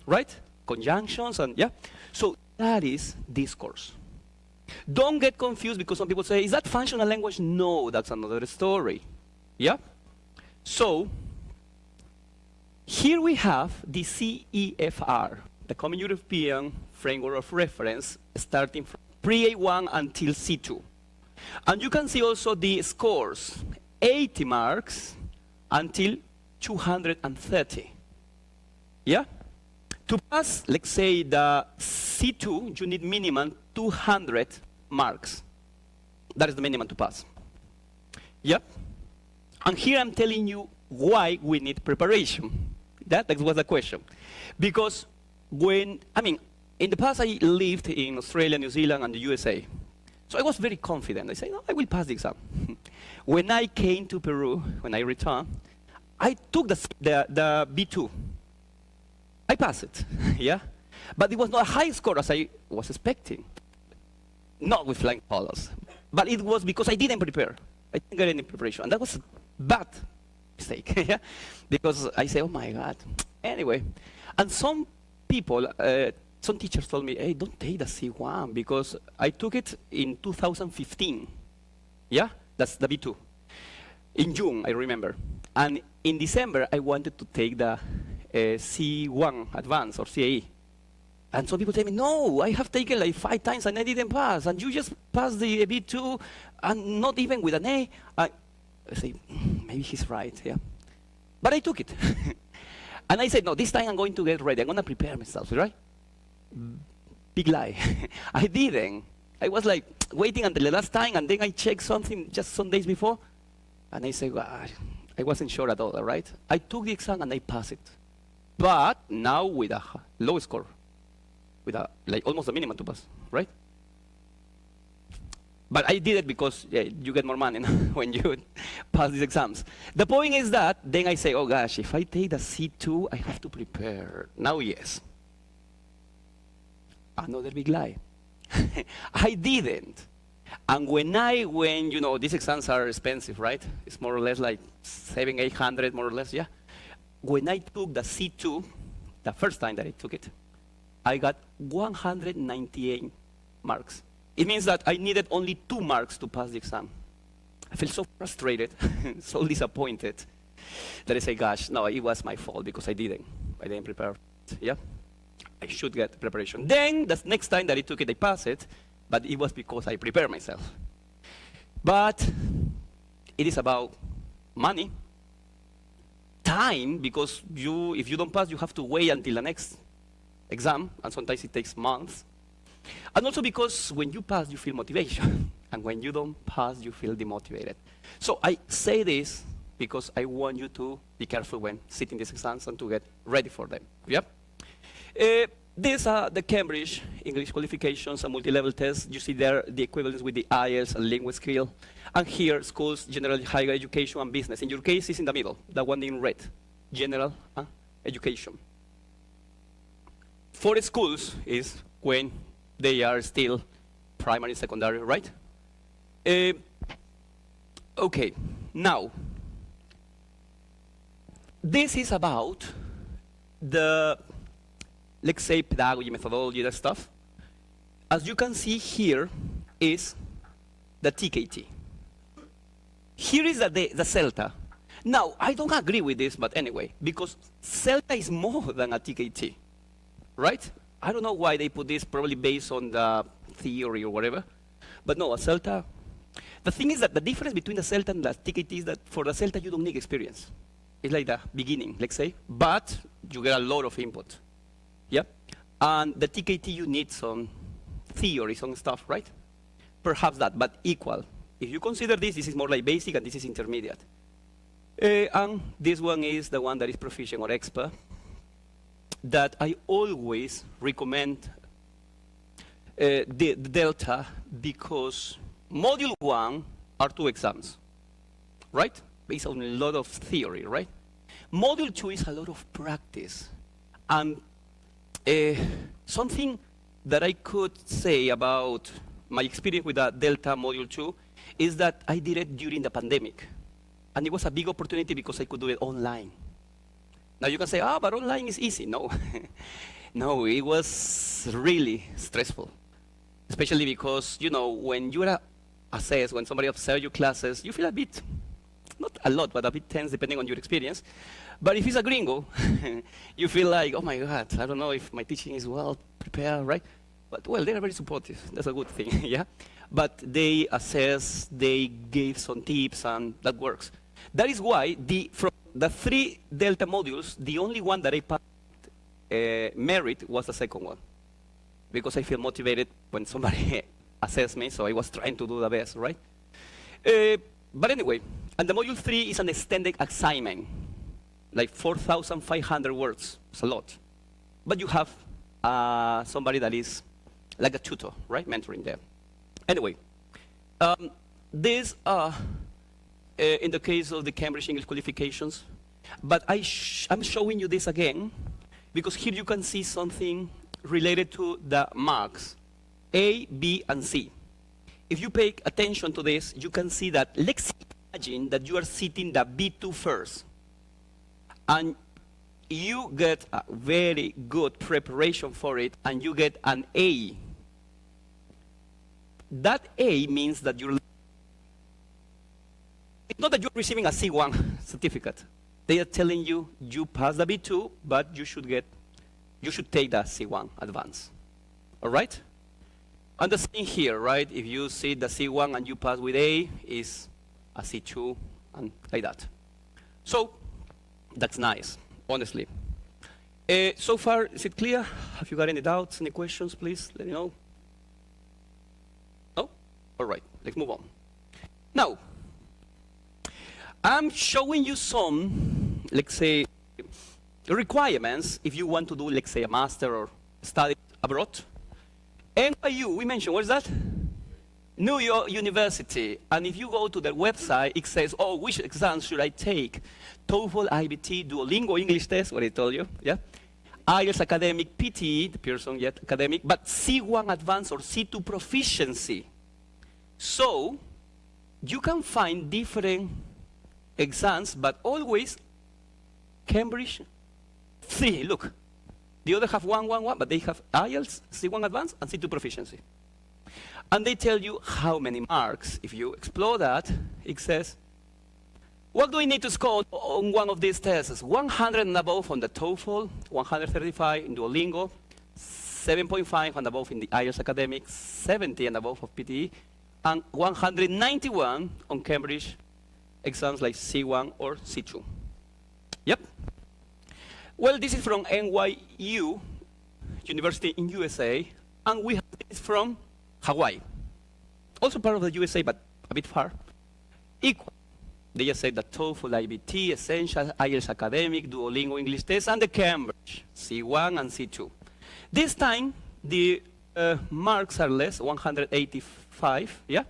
Speaker 2: right? Conjunctions and, yeah. So that is discourse. Don't get confused because some people say, is that functional language? No, that's another story. Yeah? So, here we have the CEFR, the Common European Framework of Reference, starting from pre-A1 until C2. And you can see also the scores, 80 marks until 230. Yeah? To pass, let's say, the C2, you need minimum 200 marks. That is the minimum to pass. Yep. And here I'm telling you why we need preparation. That was the question. Because in the past I lived in Australia, New Zealand, and the USA. So I was very confident. I said, no, I will pass the exam. When I came to Peru, when I returned, I took the B2. I passed it, yeah? But it was not a high score as I was expecting. Not with flying colors. But it was because I didn't prepare. I didn't get any preparation. And that was a bad mistake, yeah? Because I say, oh my God. Anyway, and some people, some teachers told me, hey, don't take the C1 because I took it in 2015. Yeah? That's the B2. In June, I remember. And in December, I wanted to take the C1 Advanced or CAE. And some people tell me, no, I have taken like 5 times and I didn't pass. And you just passed the B2 and not even with an A. I say, maybe he's right, yeah. But I took it. And I said, no, this time I'm going to get ready. I'm going to prepare myself, right? Big lie. I didn't. I was like waiting until the last time and then I checked something just some days before. And I said, well, I wasn't sure at all, right? I took the exam and I passed it. But now with a low score. With like almost a minimum to pass, right? But I did it because you get more money when you pass these exams. The point is that then I say, oh gosh, if I take the C2, I have to prepare. Now, yes. Another big lie. I didn't. And when you know, these exams are expensive, right? It's more or less like 700, 800, more or less, yeah. When I took the C2, the first time that I took it, I got 198 marks. It means that I needed only 2 marks to pass the exam. I felt so frustrated, so disappointed. that I say, gosh, no, it was my fault because I didn't prepare. Yeah, I should get preparation. Then the next time that I took it, I passed it, but it was because I prepared myself. But it is about money, time, because if you don't pass, you have to wait until the next exam, and sometimes it takes months. And also because when you pass, you feel motivation, and when you don't pass, you feel demotivated. So I say this because I want you to be careful when sitting these exams and to get ready for them. Yep. These are the Cambridge English qualifications and multi-level tests. You see there the equivalence with the IELTS and language skill. And here, schools, general higher education and business. In your case, it's in the middle, the one in red, general education. For schools is when they are still primary, secondary, right? Okay, now, this is about the, let's say, pedagogy, methodology, that stuff. As you can see here is the TKT. Here is the CELTA. Now, I don't agree with this, but anyway, because CELTA is more than a TKT, right? I don't know why they put this, probably based on the theory or whatever. But no, a CELTA, the thing is that the difference between the CELTA and the TKT is that for the CELTA, you don't need experience. It's like the beginning, let's say, but you get a lot of input. Yeah? And the TKT, you need some theory, some stuff, right? Perhaps that, but equal. If you consider this is more like basic and this is intermediate. And this one is the one that is proficient or expert, that I always recommend the Delta, because Module 1 are 2 exams, right? Based on a lot of theory, right? Module 2 is a lot of practice. And something that I could say about my experience with the Delta Module 2 is that I did it during the pandemic. And it was a big opportunity because I could do it online. Now you can say, but online is easy. No. No, it was really stressful. Especially because, you know, when you are assessed, when somebody observes your classes, you feel a bit, not a lot, but a bit tense depending on your experience. But if it's a gringo, you feel like, oh my God, I don't know if my teaching is well prepared, right? But well, they are very supportive. That's a good thing, yeah? But they assess, they give some tips, and that works. That is why from the 3 Delta modules, the only one that I passed merit was the second one. Because I feel motivated when somebody assesses me, so I was trying to do the best, right? But anyway, and the module 3 is an extended assignment, like 4,500 words. It's a lot. But you have somebody that is like a tutor, right? Mentoring them. Anyway, these are, in the case of the Cambridge English qualifications, but I'm showing you this again, because here you can see something related to the marks, A, B, and C. If you pay attention to this, you can see that, let's imagine that you are sitting the B2 first, and you get a very good preparation for it, and you get an A. That A means that you're, it's not that you're receiving a C1 certificate. They are telling you, you passed the B2, but you should take the C1 advance. All right? And the same here, right? If you see the C1 and you pass with A, is a C2, and like that. So, that's nice, honestly. So far, is it clear? Have you got any doubts, any questions, please let me know. No? All right, let's move on. Now, I'm showing you some, let's say, requirements if you want to do, let's say, a master or study abroad. NYU, we mentioned, what is that? New York University. And if you go to their website, it says, oh, which exams should I take? TOEFL, IBT, Duolingo, English test, what I told you, yeah? IELTS academic, PTE, the Pearson yet academic, but C1 advanced or C2 proficiency. So, you can find different exams, but always Cambridge 3, look. The other have 1, but they have IELTS, C1 advanced, and C2 proficiency. And they tell you how many marks. If you explore that, it says What do we need to score on one of these tests? 100 and above on the TOEFL, 135 in Duolingo, 7.5 and above in the IELTS Academic, 70 and above of PTE, and 191 on Cambridge exams like C1 or C2. Yep. Well, this is from NYU, University in USA, and we have this from Hawaii. Also part of the USA, but a bit far. Equal. They just say that TOEFL, IBT, Essential, IELTS Academic, Duolingo English Test, and the Cambridge, C1 and C2. This time, the marks are less, 185, yeah?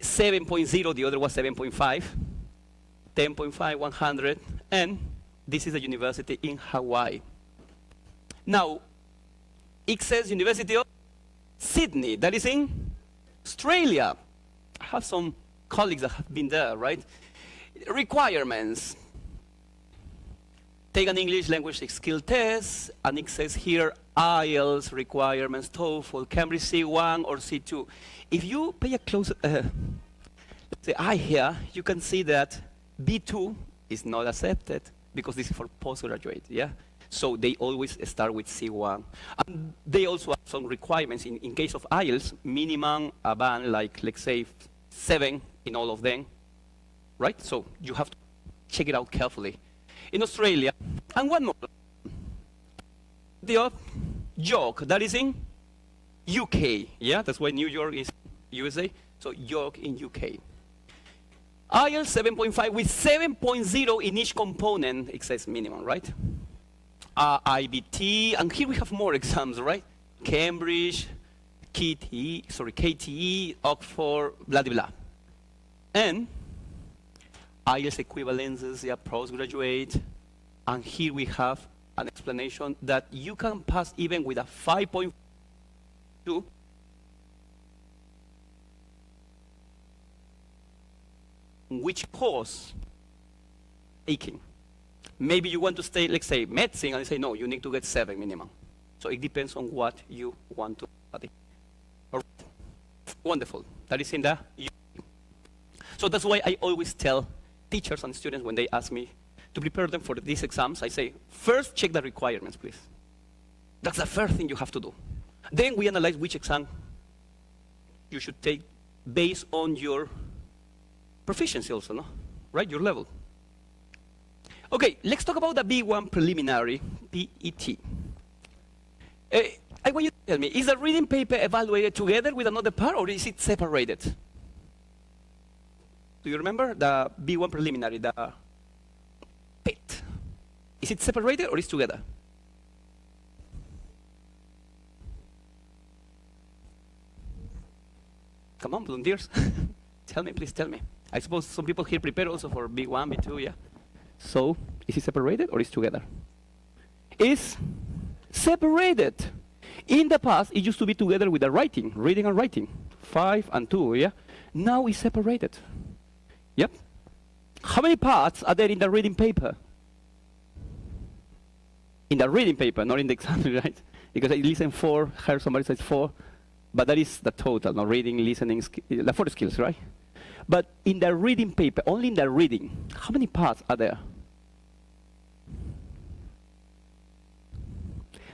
Speaker 2: 7.0, the other was 7.5, 10.5, 100, and this is a university in Hawaii. Now, it says University of Sydney, that is in Australia. I have some colleagues that have been there, right? Requirements. Take an English language skill test, and it says here IELTS requirements, TOEFL, Cambridge C1 or C2. If you pay a close let's say eye here, you can see that B2 is not accepted because this is for postgraduate, yeah? So they always start with C1. And they also have some requirements in case of IELTS, minimum a band like, let's say, 7 in all of them, right? So you have to check it out carefully. In Australia, and one more, the York, that is in UK, yeah? That's why New York is USA, so York in UK. IELTS 7.5 with 7.0 in each component, it says minimum, right? IBT, and here we have more exams, right? Cambridge, KTE, Oxford, blah, blah, blah. And IELTS equivalences, yeah, postgraduate, and here we have an explanation that you can pass even with a 5.2 which course taking. Maybe you want to stay, let's say, medicine, and they say, no, you need to get 7 minimum. So it depends on what you want to study. All right. Wonderful. That is in the UK. So that's why I always tell teachers and students when they ask me to prepare them for these exams, I say, first check the requirements, please. That's the first thing you have to do. Then we analyze which exam you should take based on your proficiency also, no? Right, your level. Okay, let's talk about the B1 preliminary, PET. I want you to tell me, is the reading paper evaluated together with another part, or is it separated? Do you remember the B1 preliminary, the PET? Is it separated or is it together? Come on, volunteers. Tell me, please tell me. I suppose some people here prepare also for B1, B2, yeah? So, is it separated or is it together? It's separated. In the past, it used to be together with the writing, reading and writing, 5 and 2, yeah? Now it's separated. Yep. How many parts are there in the reading paper? In the reading paper, not in the exam, right? Because I listen 4, heard somebody says 4, but that is the total, no? Reading, listening, the 4 skills, right? But in the reading paper, only in the reading, how many parts are there?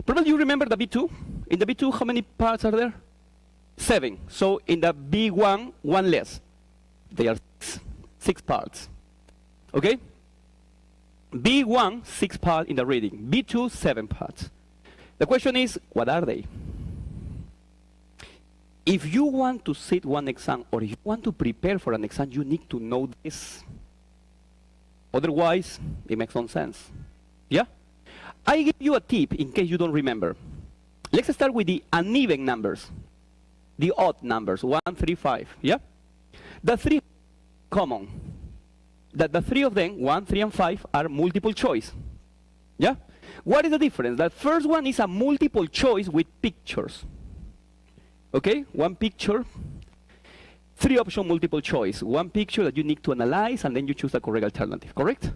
Speaker 2: Probably you remember the B2. In the B2, how many parts are there? 7. So in the B1, 1 less. They are 6 parts. Okay? B1, 6 parts in the reading. B2, 7 parts. The question is, what are they? If you want to sit one exam, or if you want to prepare for an exam, you need to know this. Otherwise, it makes no sense. Yeah? I give you a tip in case you don't remember. Let's start with the uneven numbers. The odd numbers, 1, 3, 5. Yeah? The 3 common. That the 3 of them, 1, 3, and 5, are multiple choice. Yeah? What is the difference? The first one is a multiple choice with pictures. Okay? 1 picture, 3 option multiple choice. 1 picture that you need to analyze, and then you choose the correct alternative. Correct?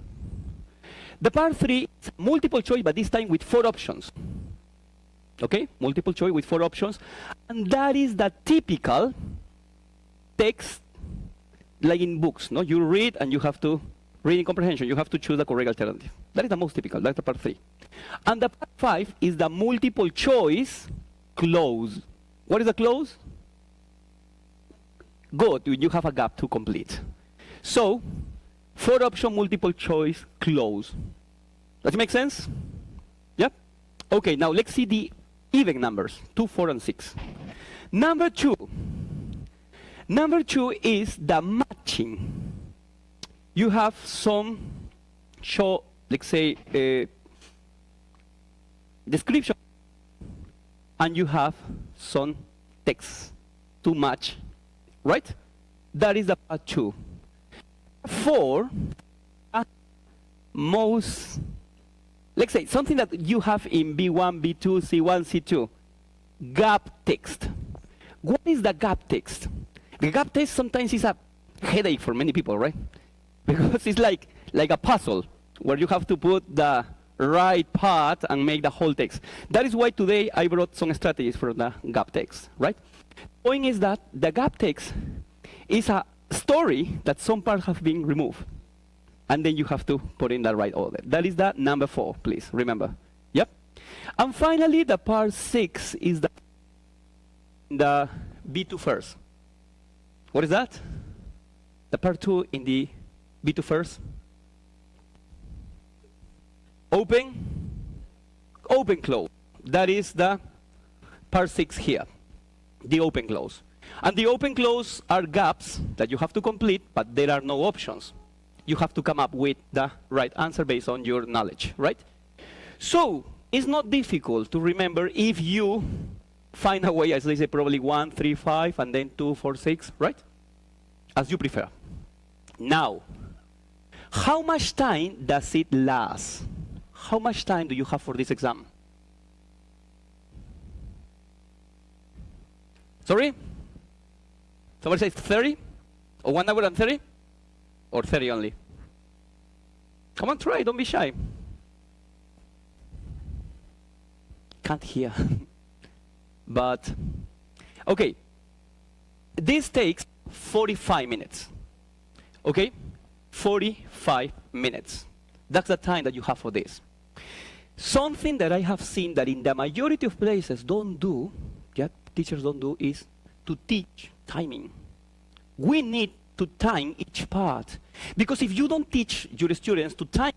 Speaker 2: The part 3 is multiple choice, but this time with 4 options. Okay? Multiple choice with 4 options. And that is the typical text like in books, no? You read and you have to, reading comprehension, you have to choose the correct alternative. That is the most typical, that's the part 3. And the part 5 is the multiple choice close. What is a close? Good, you have a gap to complete. So, 4 option multiple choice close. Does it make sense? Yep. Okay, now let's see the even numbers, 2, 4, and 6. Number 2 is the matching. You have some show, let's say, description, and you have some text to match, right? That is the part 2. 4, most, let's say, something that you have in B1, B2, C1, C2, gap text. What is the gap text? The gap text sometimes is a headache for many people, right? Because it's like a puzzle where you have to put the right part and make the whole text. That is why today I brought some strategies for the gap text, right? The point is that the gap text is a story that some parts have been removed. And then you have to put in the right order. That is the number 4, please, remember. Yep. And finally, the part 6 is the B2 first. What is that? The part 2 in the B2 first. Open, close. That is the part 6 here, the open, close. And the open, close are gaps that you have to complete, but there are no options. You have to come up with the right answer based on your knowledge, right? So, it's not difficult to remember if you find a way, as they say, probably 1, 3, 5, and then 2, 4, 6, right? As you prefer. Now, how much time does it last? How much time do you have for this exam? Sorry? Somebody says 30? Or 1 hour and 30? Or 30 only? Come on, try, don't be shy. Can't hear. But, okay. This takes 45 minutes. Okay? 45 minutes. That's the time that you have for this. Something that I have seen that in the majority of places don't do, teachers don't do, is to teach timing. We need to time each part. Because if you don't teach your students to time,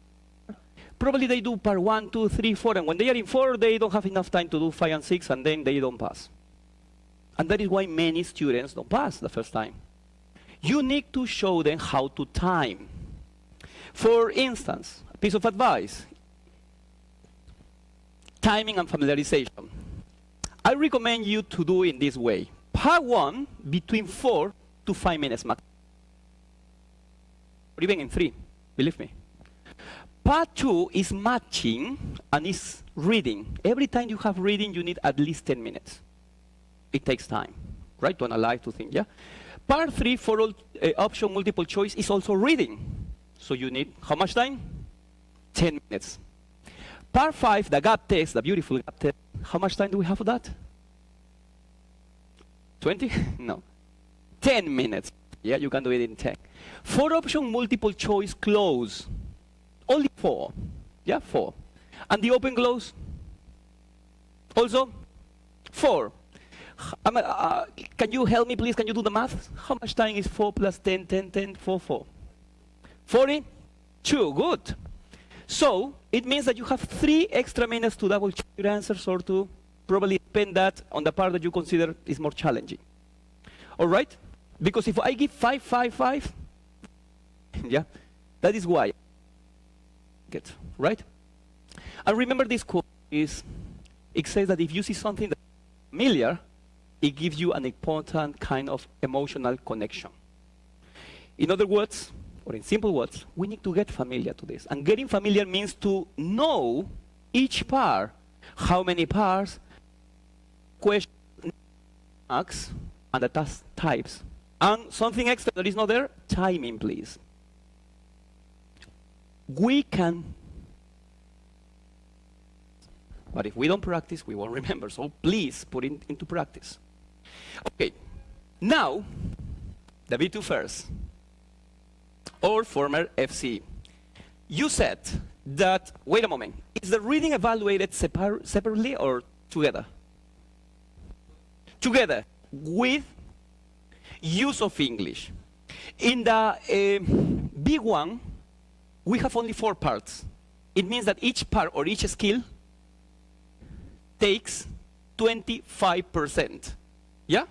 Speaker 2: probably they do part 1, 2, 3, 4, and when they are in 4, they don't have enough time to do 5 and 6, and then they don't pass. And that is why many students don't pass the first time. You need to show them how to time. For instance, a piece of advice, timing and familiarization. I recommend you to do in this way. Part 1, between 4 to 5 minutes max. Or even in 3, believe me. Part 2 is matching and is reading. Every time you have reading, you need at least 10 minutes. It takes time, right, to analyze, to think, yeah? Part 3, for all option multiple choice, is also reading. So you need how much time? 10 minutes. Part 5, the gap test, the beautiful gap test, how much time do we have for that? 20? No. 10 minutes. Yeah, you can do it in 10. 4 option multiple choice close. Only 4. Yeah, 4. And the open close? Also 4. Can you help me, please? Can you do the math? How much time is 4 plus 10, 10, 10, 4, 4? 42. Good. So, it means that you have 3 extra minutes to double check your answers or to probably spend that on the part that you consider is more challenging. All right? Because if I give 5, 5, 5, yeah, that is why. Get, right? And remember this quote is, it says that if you see something that's familiar, it gives you an important kind of emotional connection. In other words, or in simple words, we need to get familiar to this. And getting familiar means to know each part, how many parts, question marks, and the task types. And something extra that is not there, timing, please. We can, but if we don't practice, we won't remember. So please put it into practice. Okay, now, the B2 first. or former FCE. You said that, wait a moment, is the reading evaluated separately or together? Together, with use of English. In the big one, we have only 4 parts. It means that each part or each skill takes 25%. Yeah?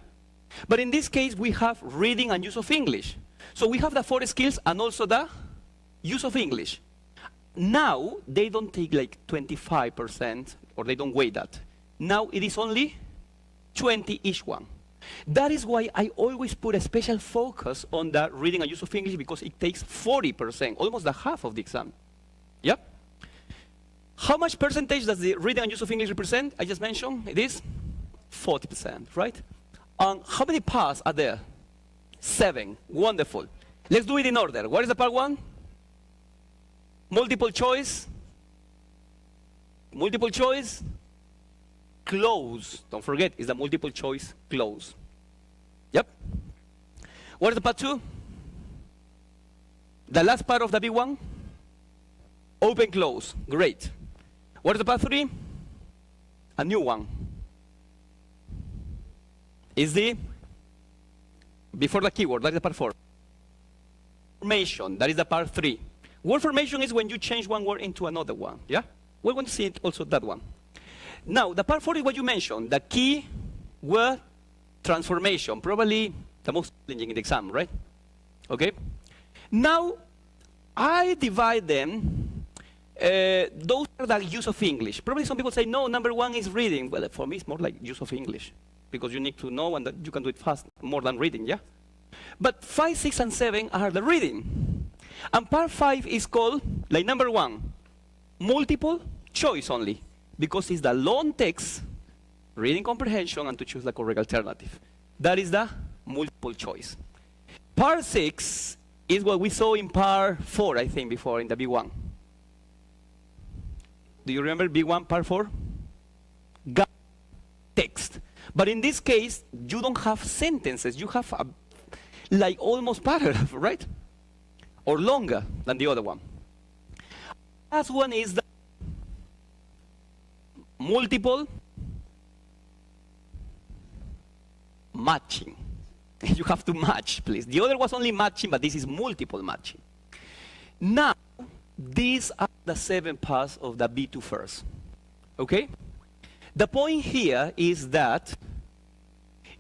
Speaker 2: But in this case, we have reading and use of English. So we have the 4 skills and also the use of English. Now, they don't take like 25%, or they don't weigh that. Now it is only 20 each one. That is why I always put a special focus on the reading and use of English, because it takes 40%, almost the half of the exam. Yep. How much percentage does the reading and use of English represent? I just mentioned it is 40%, right? How many parts are there? 7. Wonderful. Let's do it in order. What is the part 1? Multiple choice. Multiple choice. Close. Don't forget, it's the multiple choice close. Yep. What is the part 2? The last part of the big one? Open close. Great. What is the part 3? A new one. Is the before the keyword, that is the part 4. Formation, that is the part 3. Word formation is when you change one word into another one. Yeah? We're going to see it also, that one. Now, the part 4 is what you mentioned, the key word transformation, probably the most challenging in the exam, right? Okay? Now, I divide them, those are the use of English. Probably some people say, no, number 1 is reading. Well, for me, it's more like use of English, because you need to know and that you can do it fast, more than reading, yeah? But 5, 6, and 7 are the reading. And part 5 is called, like number 1, multiple choice only, because it's the long text, reading comprehension, and to choose the correct alternative. That is the multiple choice. Part 6 is what we saw in part 4, I think, before, in the B1. Do you remember B1, part 4? Gap text. But in this case, you don't have sentences. You have a, like almost paragraph, right? Or longer than the other one. Last one is the multiple matching. You have to match, please. The other was only matching, but this is multiple matching. Now, these are the 7 parts of the B2 first. Okay? The point here is that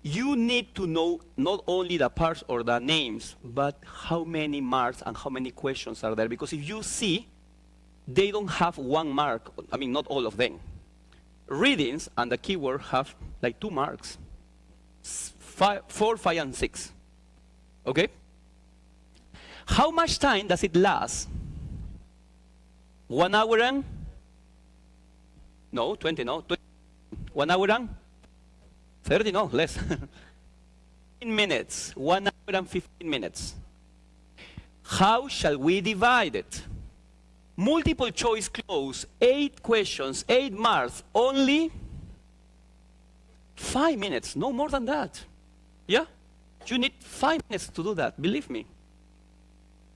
Speaker 2: you need to know not only the parts or the names, but how many marks and how many questions are there. Because if you see, they don't have 1 mark. I mean, not all of them. Readings and the keyword have like 2 marks. 4, 5, and 6. Okay? How much time does it last? 1 hour and? No, 20, no. 20. 1 hour and? 30, no, less. 15 minutes. 1 hour and 15 minutes. How shall we divide it? Multiple choice close, 8 questions, 8 marks, only 5 minutes, no more than that. Yeah? You need 5 minutes to do that, believe me.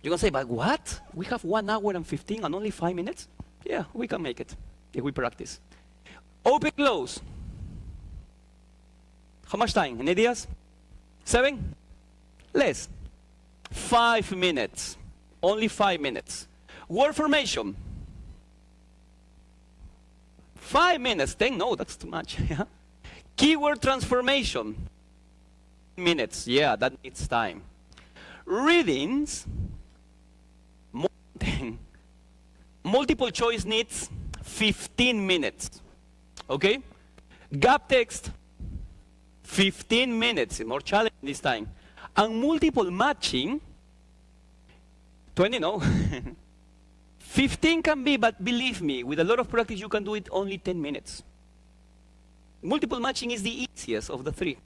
Speaker 2: You're going to say, but what? We have 1 hour and 15 and only 5 minutes? Yeah, we can make it if we practice. Open close. How much time? Any ideas? 7? Less. 5 minutes. Only 5 minutes. Word formation. 5 minutes. 10? No, that's too much. Yeah. Keyword transformation. Minutes. Yeah, that needs time. Readings. More than 10. Multiple choice needs 15 minutes. Okay? Gap text. 15 minutes, more challenging this time. And multiple matching, 20, no. 15 can be, but believe me, with a lot of practice, you can do it only 10 minutes. Multiple matching is the easiest of the 3,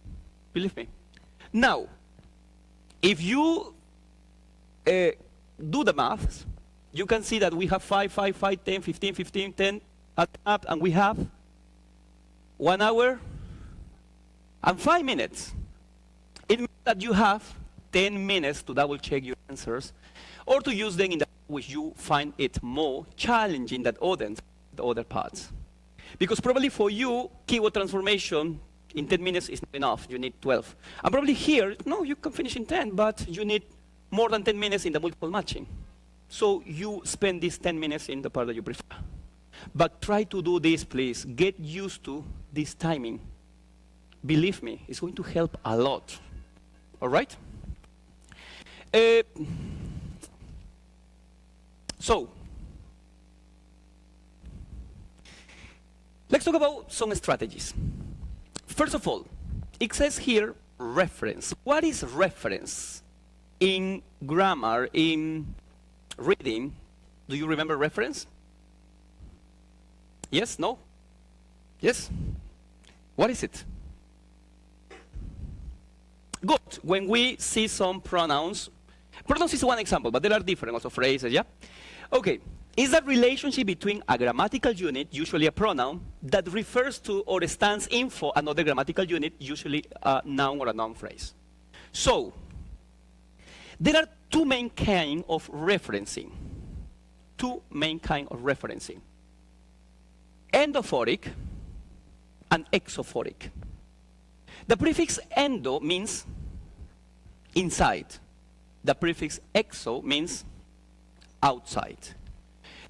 Speaker 2: believe me. Now, if you do the maths, you can see that we have 5, 5, 5, 10, 15, 15, 10, up, and we have 1 hour and 5 minutes. It means that you have 10 minutes to double check your answers, or to use them in the which you find it more challenging than the other parts. Because probably for you, keyword transformation in 10 minutes is not enough. You need 12. And probably here, no, you can finish in 10, but you need more than 10 minutes in the multiple matching. So you spend these 10 minutes in the part that you prefer. But try to do this, please. Get used to this timing. Believe me, it's going to help a lot. All right? So, let's talk about some strategies. First of all, it says here reference. What is reference? In grammar, in reading, do you remember reference? Yes? No? Yes? What is it? Good. When we see some pronouns is one example, but there are different also phrases, yeah? Okay. Is that relationship between a grammatical unit, usually a pronoun, that refers to or stands in for another grammatical unit, usually a noun or a noun phrase. So, there are two main kinds of referencing. Two main kinds of referencing. Endophoric and exophoric. The prefix endo means inside. The prefix exo means outside.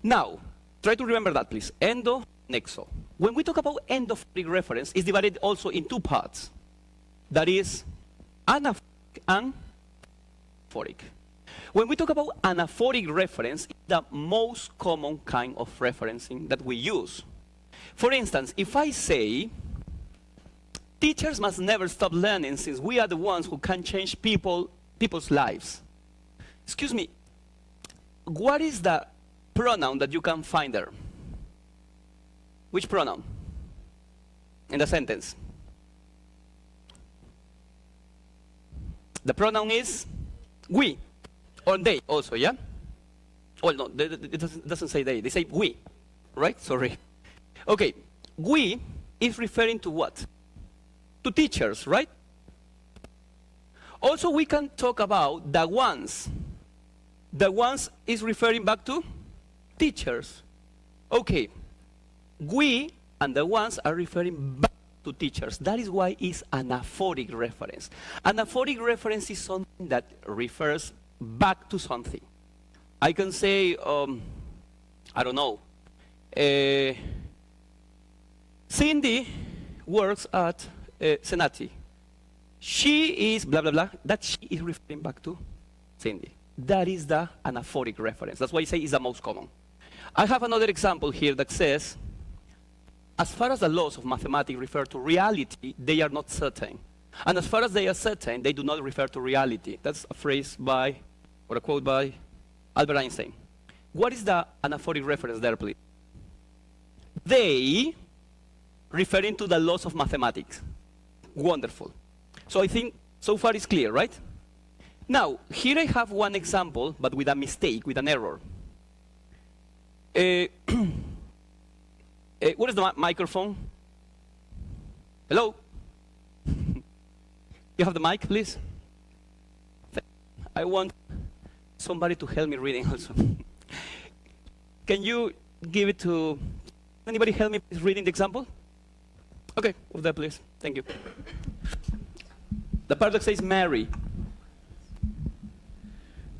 Speaker 2: Now, try to remember that, please. Endo and exo. When we talk about endophoric reference, it's divided also in two parts. That is anaphoric and phoric. When we talk about anaphoric reference, it's the most common kind of referencing that we use. For instance, if I say, teachers must never stop learning since we are the ones who can change people's lives. Excuse me, what is the pronoun that you can find there? Which pronoun in the sentence? The pronoun is we, or they also, yeah? Well, no, it doesn't say they say we, right? Sorry. Okay, we is referring to what? To teachers, right? Also, we can talk about the ones. The ones is referring back to teachers. Okay, we and the ones are referring back to teachers. That is why it's anaphoric reference. Anaphoric reference is something that refers back to something. I can say, I don't know, Cindy works at SENATI. She is blah, blah, blah. That she is referring back to Cindy. That is the anaphoric reference. That's why I say it's the most common. I have another example here that says, as far as the laws of mathematics refer to reality, they are not certain. And as far as they are certain, they do not refer to reality. That's a phrase by, or a quote by, Albert Einstein. What is the anaphoric reference there, please? They, referring to the laws of mathematics. Wonderful. So I think so far it's clear, right? Now, here I have one example, but with a mistake, with an error. What is the microphone? Hello? You have the mic, please? I want somebody to help me reading also. Can you give it to... Anybody help me reading the example? Okay, over there, please. Thank you. The part that says Mary.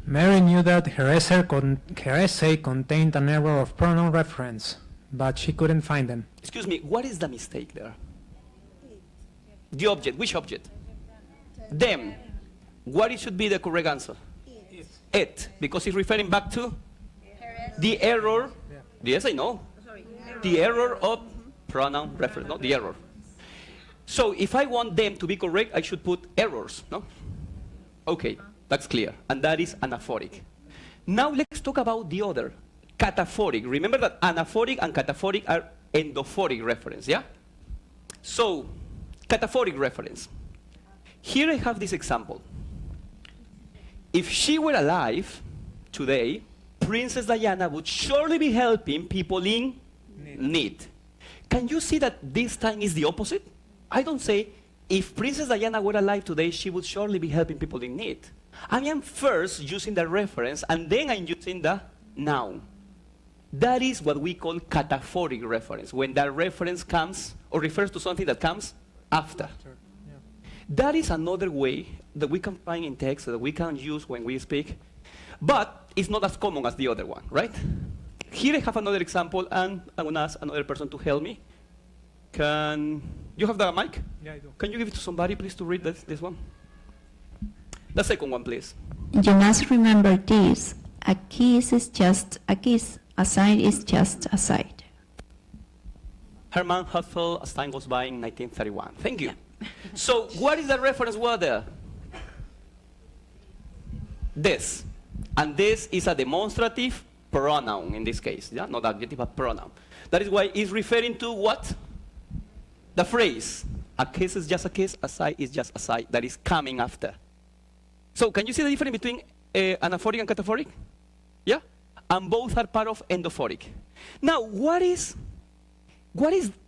Speaker 13: Mary knew that her essay contained an error of pronoun reference, but she couldn't find them.
Speaker 2: Excuse me, what is the mistake there? The object. Which object? Them. What it should be the correct answer? It. Because it's referring back to the error. Yes, I know. The error of pronoun reference, not the error. So if I want them to be correct, I should put errors, no? Okay, that's clear. And that is anaphoric. Now let's talk about the other, cataphoric. Remember that anaphoric and cataphoric are endophoric reference, yeah? So, cataphoric reference. Here I have this example. If she were alive today, Princess Diana would surely be helping people in need. Can you see that this time is the opposite? I don't say, if Princess Diana were alive today, she would surely be helping people in need. I am first using the reference and then I'm using the noun. That is what we call cataphoric reference, when that reference comes or refers to something that comes after. That is another way that we can find in text that we can use when we speak, but it's not as common as the other one, right? Here I have another example, and I'm going to ask another person to help me. Can you have the mic?
Speaker 13: Yeah, I do.
Speaker 2: Can you give it to somebody, please, to read this one? The second one, please.
Speaker 3: You must remember this. A kiss is just a kiss. A sign is just a sign.
Speaker 2: Hermann Husserl, As Time Goes By in 1931. Thank you. So what is the reference word there? This. And this is a demonstrative pronoun in this case. Yeah? Not adjective, but pronoun. That is why it's referring to what? The phrase. A kiss is just a kiss, a sigh is just a sigh. That is coming after. So can you see the difference between anaphoric and cataphoric? Yeah? And both are part of endophoric. Now, what is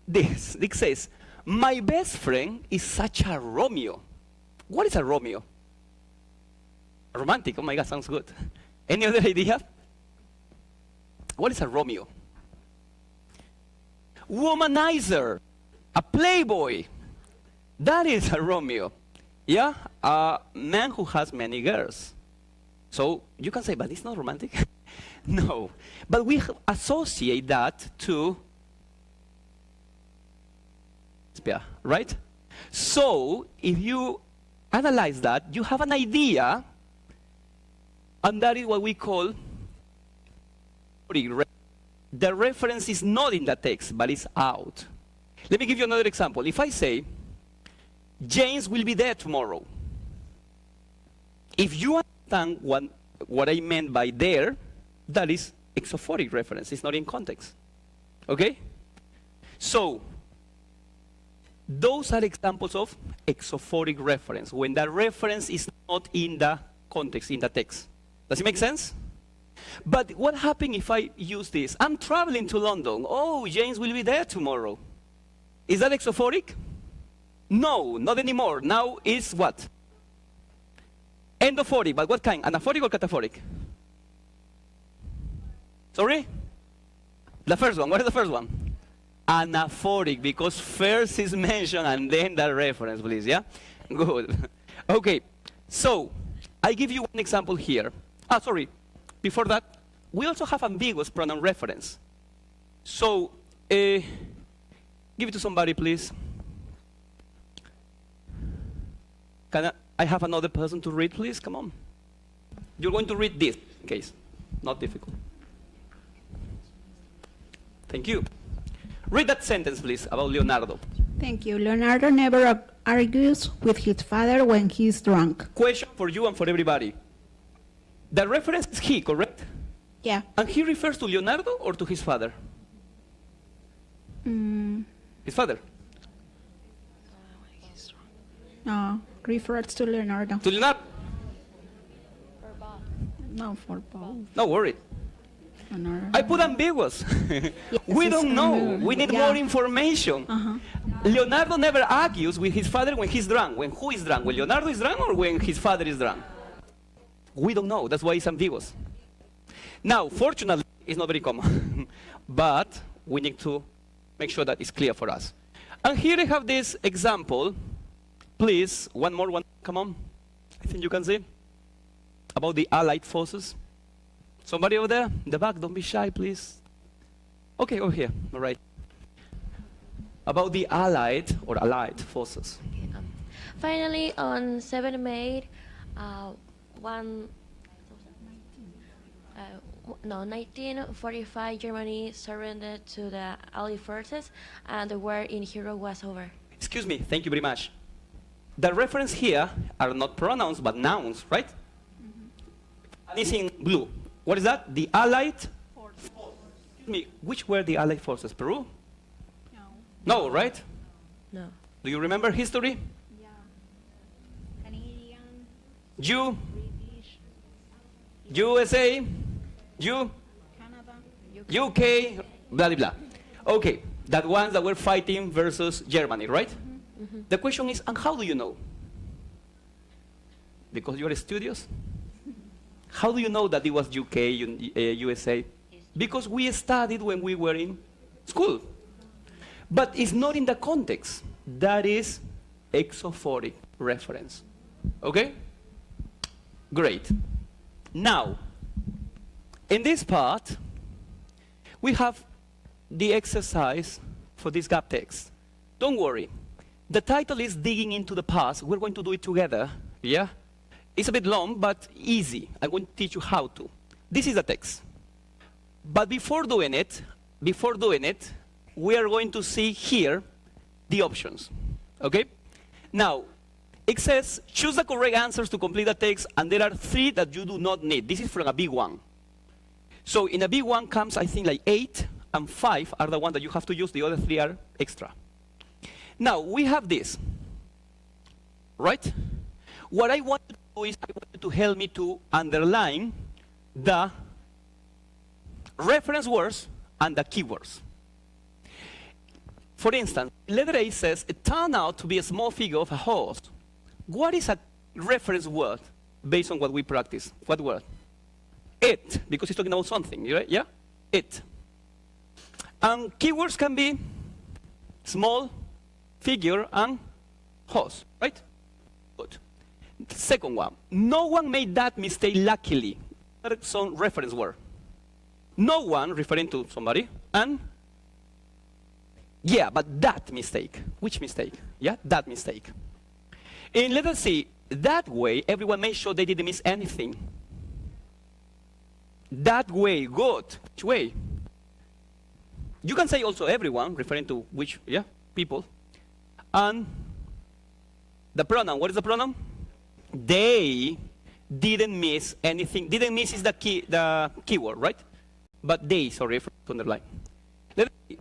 Speaker 2: this? It says, my best friend is such a Romeo. What is a Romeo? Romantic. Oh my God, sounds good. Any other idea? What is a Romeo? Womanizer. A playboy. That is a Romeo. Yeah? A man who has many girls. So you can say, but it's not romantic. No. But we associate that to right? So if you analyze that, you have an idea, and that is what we call the reference is not in the text, but it's out. Let me give you another example. If I say, James will be there tomorrow. If you understand what I meant by there, that is exophoric reference. It's not in context. Okay? So, those are examples of exophoric reference, when the reference is not in the context, in the text. Does it make sense? But what happens if I use this? I'm traveling to London. Oh, James will be there tomorrow. Is that exophoric? No, not anymore. Now it's what? Endophoric, but what kind? Anaphoric or cataphoric? Sorry? The first one. What is the first one? Anaphoric, because first is mentioned and then the reference, please, yeah? Good. Okay, so I give you one example here. Sorry, before that, we also have ambiguous pronoun reference. So, give it to somebody, please. Can I have another person to read, please? Come on. You're going to read this, in case. Not difficult. Thank you. Read that sentence, please, about Leonardo.
Speaker 4: Thank you. Leonardo never argues with his father when he's drunk.
Speaker 2: Question for you and for everybody. The reference is he, correct?
Speaker 4: Yeah.
Speaker 2: And he refers to Leonardo or to his father? His father.
Speaker 4: No, refers to Leonardo.
Speaker 2: To Leonardo?
Speaker 4: No, for both.
Speaker 2: No worry. I put ambiguous. We don't know. We need more information. Leonardo never argues with his father when he's drunk. When who is drunk? When Leonardo is drunk or when his father is drunk? We don't know. That's why it's ambiguous. Now, fortunately, it's not very common. But we need to make sure that it's clear for us. And here I have this example. Please, one more one. Come on. I think you can see. About the Allied forces. Somebody over there? In the back, don't be shy, please. Okay, over here. All right. About the Allied forces.
Speaker 19: Finally, on 7 May, 1945, Germany surrendered to the Allied forces, and the war in Europe was over.
Speaker 2: Excuse me. Thank you very much. The reference here are not pronouns, but nouns, right? And it's in blue. What is that? The Allied forces. Excuse me, which were the Allied forces? Peru? No. No, right?
Speaker 19: No.
Speaker 2: Do you remember history?
Speaker 4: Yeah. Canadian.
Speaker 2: You?
Speaker 4: British.
Speaker 2: USA? You?
Speaker 4: Canada.
Speaker 2: UK? Blah, blah, blah. Okay, that ones that were fighting versus Germany, right? The question is, and how do you know? Because you are studious? How do you know that it was UK, USA? Because we studied when we were in school. But it's not in the context. That is exophoric reference. Okay? Great. Now, in this part, we have the exercise for this gap text. Don't worry. The title is Digging into the Past. We're going to do it together. Yeah? It's a bit long, but easy. I'm going to teach you how to. This is the text. But before doing it, we are going to see here the options. Okay? Now, it says, choose the correct answers to complete the text, and there are 3 that you do not need. This is from a big one. So in a big one comes, I think, like 8, and 5 are the ones that you have to use. The other 3 are extra. Now, we have this, right? What I want to do is I want you to help me to underline the reference words and the keywords. For instance, letter A says, it turned out to be a small figure of a horse. What is a reference word based on what we practice? What word? It, because it's talking about something, right? Yeah? It. And keywords can be small, figure, and horse, right? Good. Second one, no one made that mistake luckily. That's some reference word. No one, referring to somebody, and yeah, but that mistake. Which mistake? Yeah, that mistake. In letter C, that way, everyone made sure they didn't miss anything. That way, good. Which way? You can say also everyone, referring to which, yeah, people. And the pronoun, what is the pronoun? They didn't miss anything. Didn't miss is the keyword, right? But they, sorry, to underline.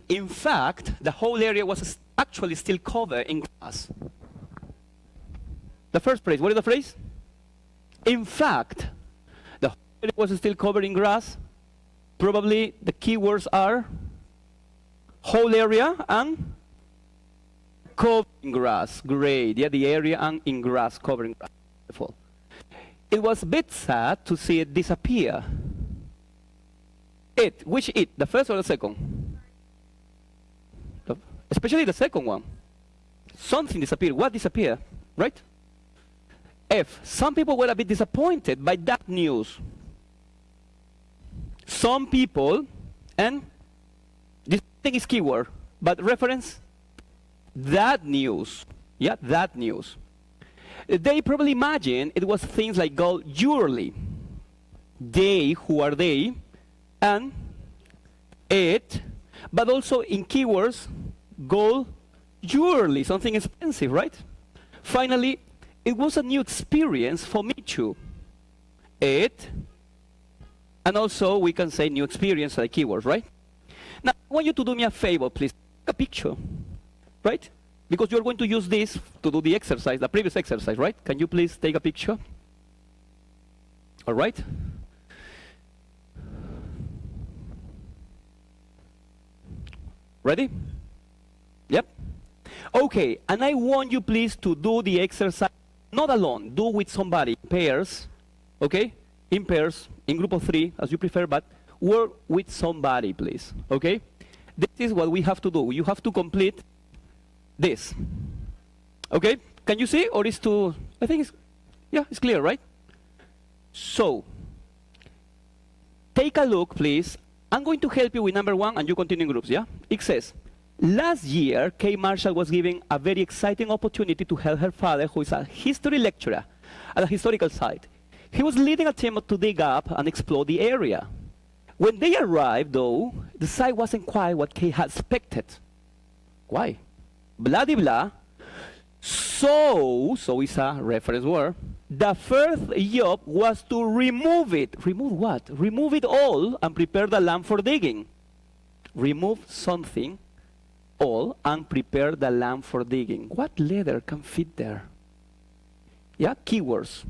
Speaker 2: In fact, the whole area was actually still covered in grass. The first phrase, what is the phrase? In fact, the whole area was still covered in grass. Probably the keywords are whole area and covered in grass. Great, yeah, the area and in grass, covering grass. Beautiful. It was a bit sad to see it disappear. It, which it, the first or the second? Especially the second one. Something disappeared. What disappeared? Right? F. Some people were a bit disappointed by that news. Some people, and this thing is keyword, but reference, that news. Yeah, that news. They probably imagine it was things like go yearly. They, who are they, and it, but also in keywords, gold, yearly, something expensive, right? Finally, it was a new experience for me too. It, and also we can say new experience like keywords, right? Now, I want you to do me a favor, please. Take a picture, right? Because you're going to use this to do the exercise, the previous exercise, right? Can you please take a picture? All right? Ready? Yep. Okay, and I want you please to do the exercise, not alone, do with somebody, in pairs, okay? In pairs, in group of 3, as you prefer, but work with somebody, please, okay? This is what we have to do. You have to complete this, okay? Can you see, or is too, I think it's, yeah, it's clear, right? So, take a look, please. I'm going to help you with number 1, and you continue in groups, yeah? It says, last year, Kay Marshall was given a very exciting opportunity to help her father, who is a history lecturer at a historical site. He was leading a team to dig up and explore the area. When they arrived, though, the site wasn't quite what Kay had expected. Why? Blah, de blah. So is a reference word. The first job was to remove it. Remove what? Remove it all and prepare the land for digging. Remove something all and prepare the land for digging. What letter can fit there? Yeah, keywords.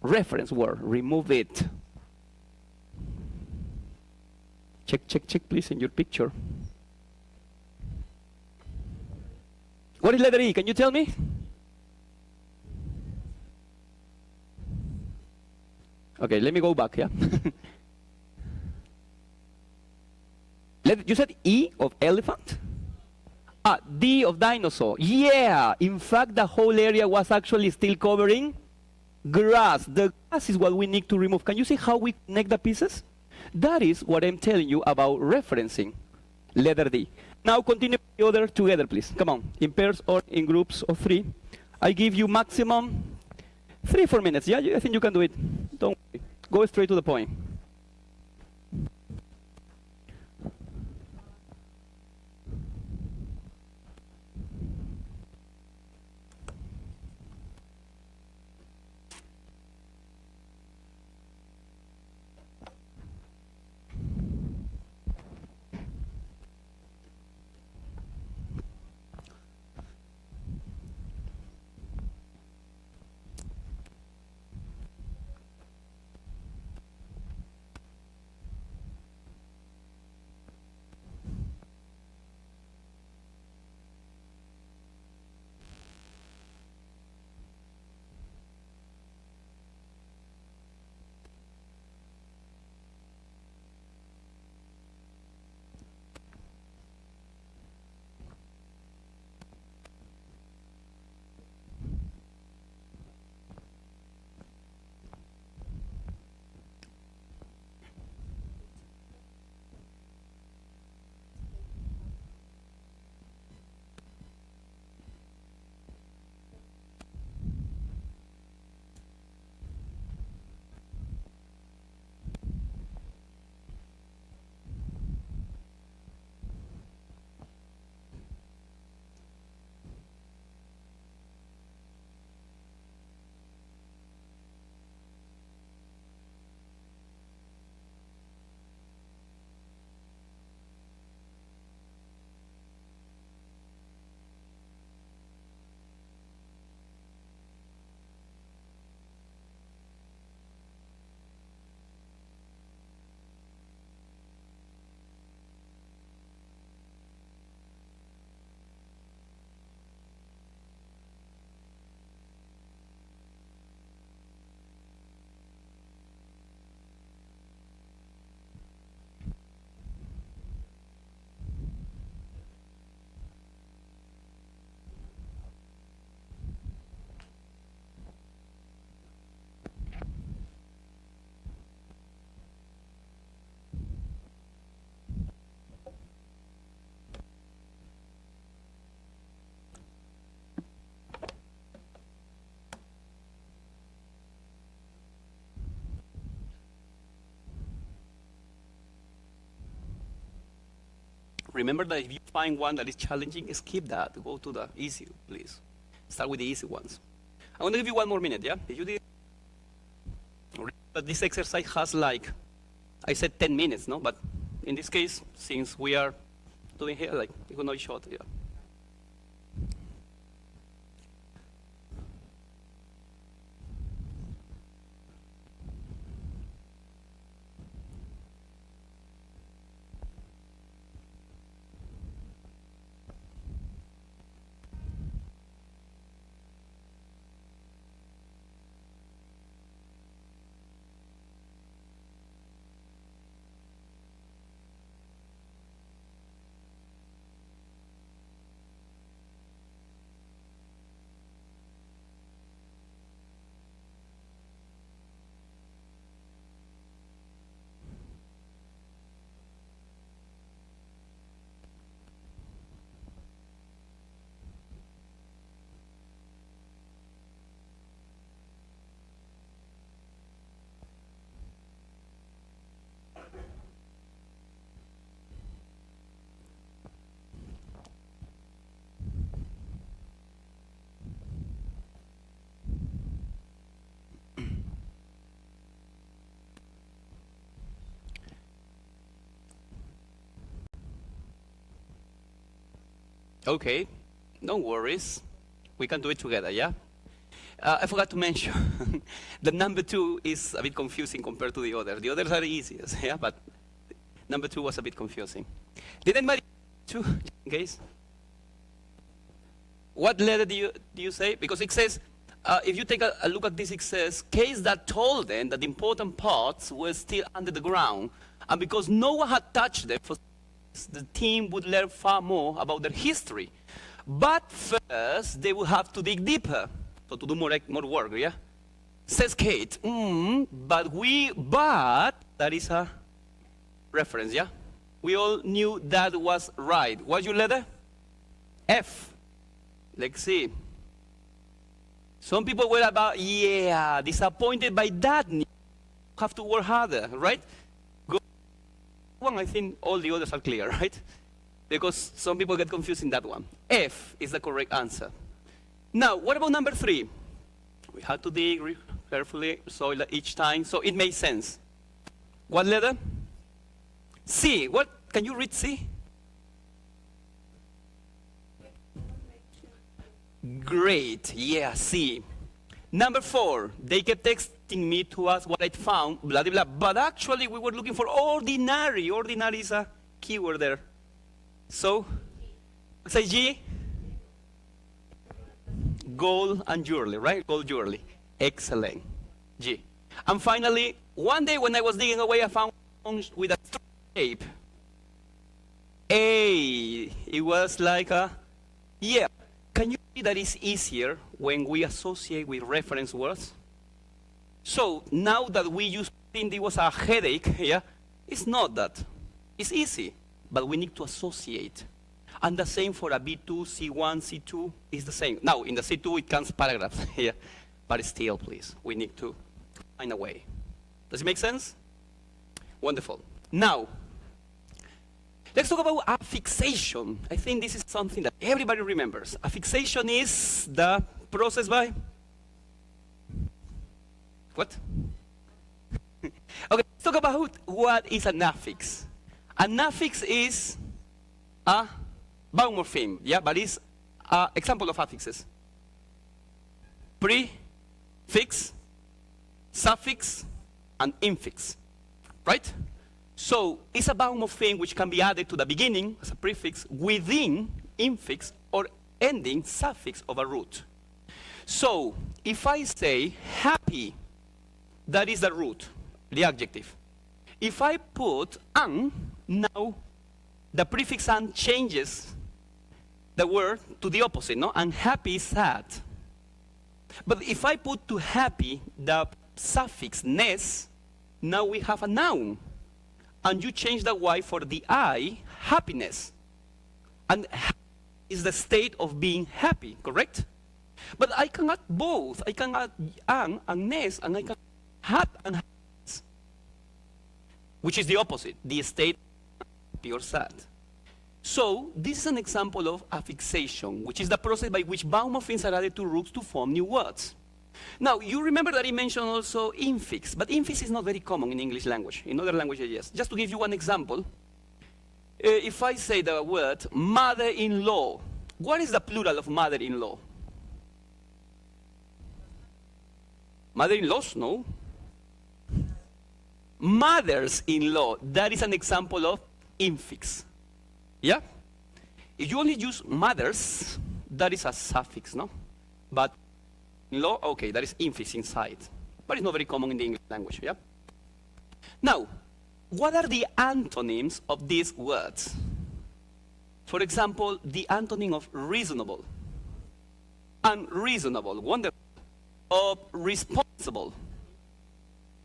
Speaker 2: Reference word. Remove it. Check, please, in your picture. What is letter E? Can you tell me? Okay, let me go back, yeah? You said E of elephant? D of dinosaur. Yeah, in fact, the whole area was actually still covering grass. The grass is what we need to remove. Can you see how we connect the pieces? That is what I'm telling you about referencing. Letter D. Now continue the other together, please. Come on, in pairs or in groups of 3. I give you maximum 3-4 minutes. Yeah, I think you can do it. Don't worry. Go straight to the point. Remember that if you find one that is challenging, skip that. Go to the easy, please. Start with the easy ones. I'm going to give you 1 more minute, yeah? If you did, but this exercise has like, I said 10 minutes, no? But in this case, since we are doing here, like, it's going to be short, yeah. Okay, no worries. We can do it together, yeah? I forgot to mention, the number 2 is a bit confusing compared to the others. The others are easiest, yeah? But number 2 was a bit confusing. Did anybody 2, in case? What letter do you say? Because it says If you take a look at this, it says, case that told them that the important parts were still under the ground, and because no one had touched them, the team would learn far more about their history. But first, they would have to dig deeper, so to do more work, yeah? Says Kate, but that is a reference, yeah? We all knew that was right. What's your letter? F. Let's see. Some people were about, disappointed by that. Have to work harder, right? Go one, I think all the others are clear, right? Because some people get confused in that one. F is the correct answer. Now, what about number 3? We had to dig carefully, soil each time, so it made sense. What letter? C. What? Can you read C? Great. Yeah, C. Number 4. They kept texting me to ask what I'd found, blah, blah, blah. But actually, we were looking for ordinary. Ordinary is a keyword there. So, say G. Gold and jewelry, right? Gold jewelry. Excellent. G. And finally, one day when I was digging away, I found with a shape. A. It was like a, yeah. Can you see that it's easier when we associate with reference words? So now that we used to think it was a headache, yeah, it's not that. It's easy, but we need to associate. And the same for a B2, C1, C2 is the same. Now, in the C2, it comes paragraphs, yeah, but still, please, we need to find a way. Does it make sense? Wonderful. Now, let's talk about affixation. I think this is something that everybody remembers. Affixation is the process by... What? Okay, let's talk about what is an affix. An affix is a vowel morpheme, yeah, but it's an example of affixes. Prefix, suffix, and infix, right? So it's a vowel morpheme which can be added to the beginning as a prefix, within infix, or ending suffix of a root. So if I say happy, that is the root, the adjective. If I put an, now the prefix an changes the word to the opposite, no? And happy is sad. But if I put to happy the suffix ness, now we have a noun. And you change the Y for the I, happiness. And is the state of being happy, correct? But I can add both. I can add and ness, and I can add and happiness, which is the opposite, the state of happy or sad. So this is an example of affixation, which is the process by which vowel morphemes are added to roots to form new words. Now, you remember that I mentioned also infix, but infix is not very common in English language. In other languages, yes. Just to give you one example, if I say the word mother-in-law, what is the plural of mother-in-law? Mother-in-laws? No. Mothers-in-law, that is an example of infix. Yeah? If you only use mothers, that is a suffix, no? But in-law, okay, that is infix inside. But it's not very common in the English language, yeah? Now, what are the antonyms of these words? For example, the antonym of reasonable, unreasonable, wonderful, of responsible.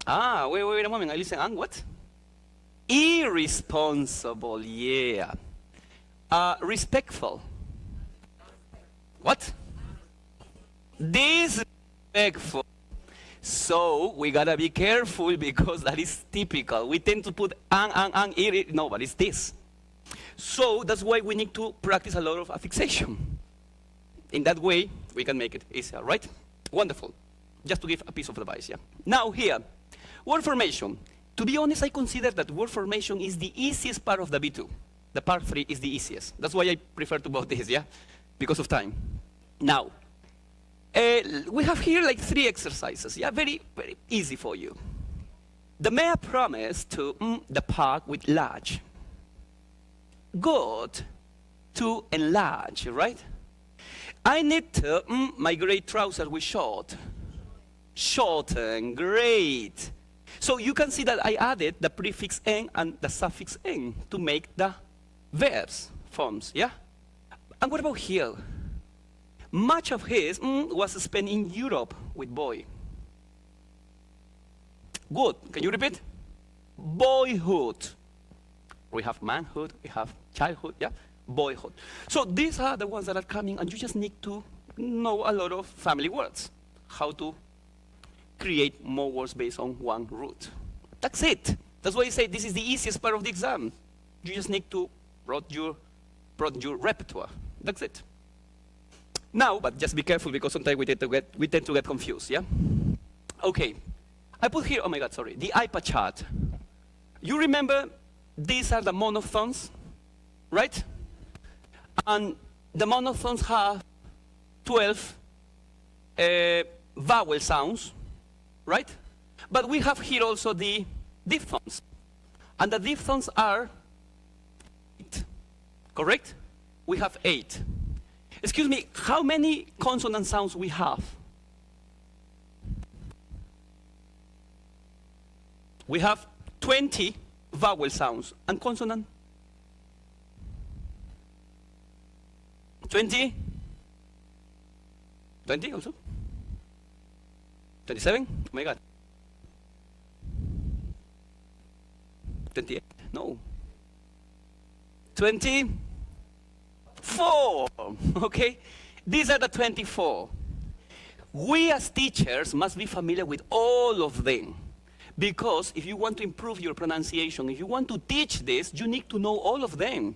Speaker 2: Wait a moment, I listen, and what? Irresponsible, yeah. Respectful. What? Disrespectful. So we gotta be careful because that is typical. We tend to put no, but it's this. So that's why we need to practice a lot of affixation. In that way, we can make it easier, right? Wonderful. Just to give a piece of advice, yeah. Now here, word formation. To be honest, I consider that word formation is the easiest part of the B2. The part 3 is the easiest. That's why I prefer to both this, yeah? Because of time. Now, we have here like 3 exercises, yeah? Very, very easy for you. The mayor promised to the park with large. Got to enlarge, right? I need to, my gray trousers were short. Shorten, great. So you can see that I added the prefix en and the suffix en to make the verbs forms, yeah? And what about here? Much of his was spent in Europe with boy. Good. Can you repeat? Boyhood. We have manhood, we have childhood, yeah? Boyhood. So these are the ones that are coming, and you just need to know a lot of family words. How to create more words based on one root. That's it. That's why I say this is the easiest part of the exam. You just need to broaden your repertoire. That's it. Now, but just be careful because sometimes we tend to get confused, yeah? Okay. I put here, oh my God, sorry, the iPad chart. You remember these are the monophones, right? And the monophones have 12 vowel sounds, right? But we have here also the diphthongs. And the diphthongs are 8, correct? We have 8. Excuse me, how many consonant sounds we have? We have 20 vowel sounds and consonant. 20? 20 also? 27? Oh my God. 28? No. 24. Okay? These are the 24. We as teachers must be familiar with all of them. Because if you want to improve your pronunciation, if you want to teach this, you need to know all of them.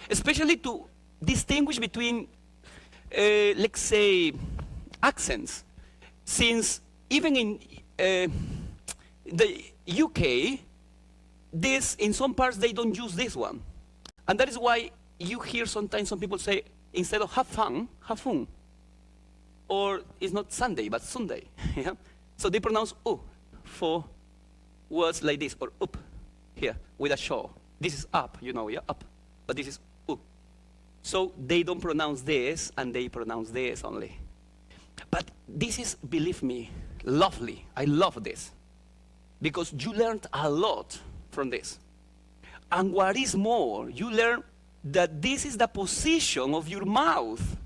Speaker 2: Especially to distinguish between, let's say, accents. Since even in the UK, in some parts they don't use this one. And that is why you hear sometimes some people say, instead of have fun, have fun. Or it's not Sunday, but Sunday. Yeah? So they pronounce U for words like this, or up here with a shaw. This is up, you know, yeah, up. But this is U. So they don't pronounce this, and they pronounce this only. But this is, believe me, lovely. I love this. Because you learned a lot from this. And what is more, you learn that this is the position of your mouth.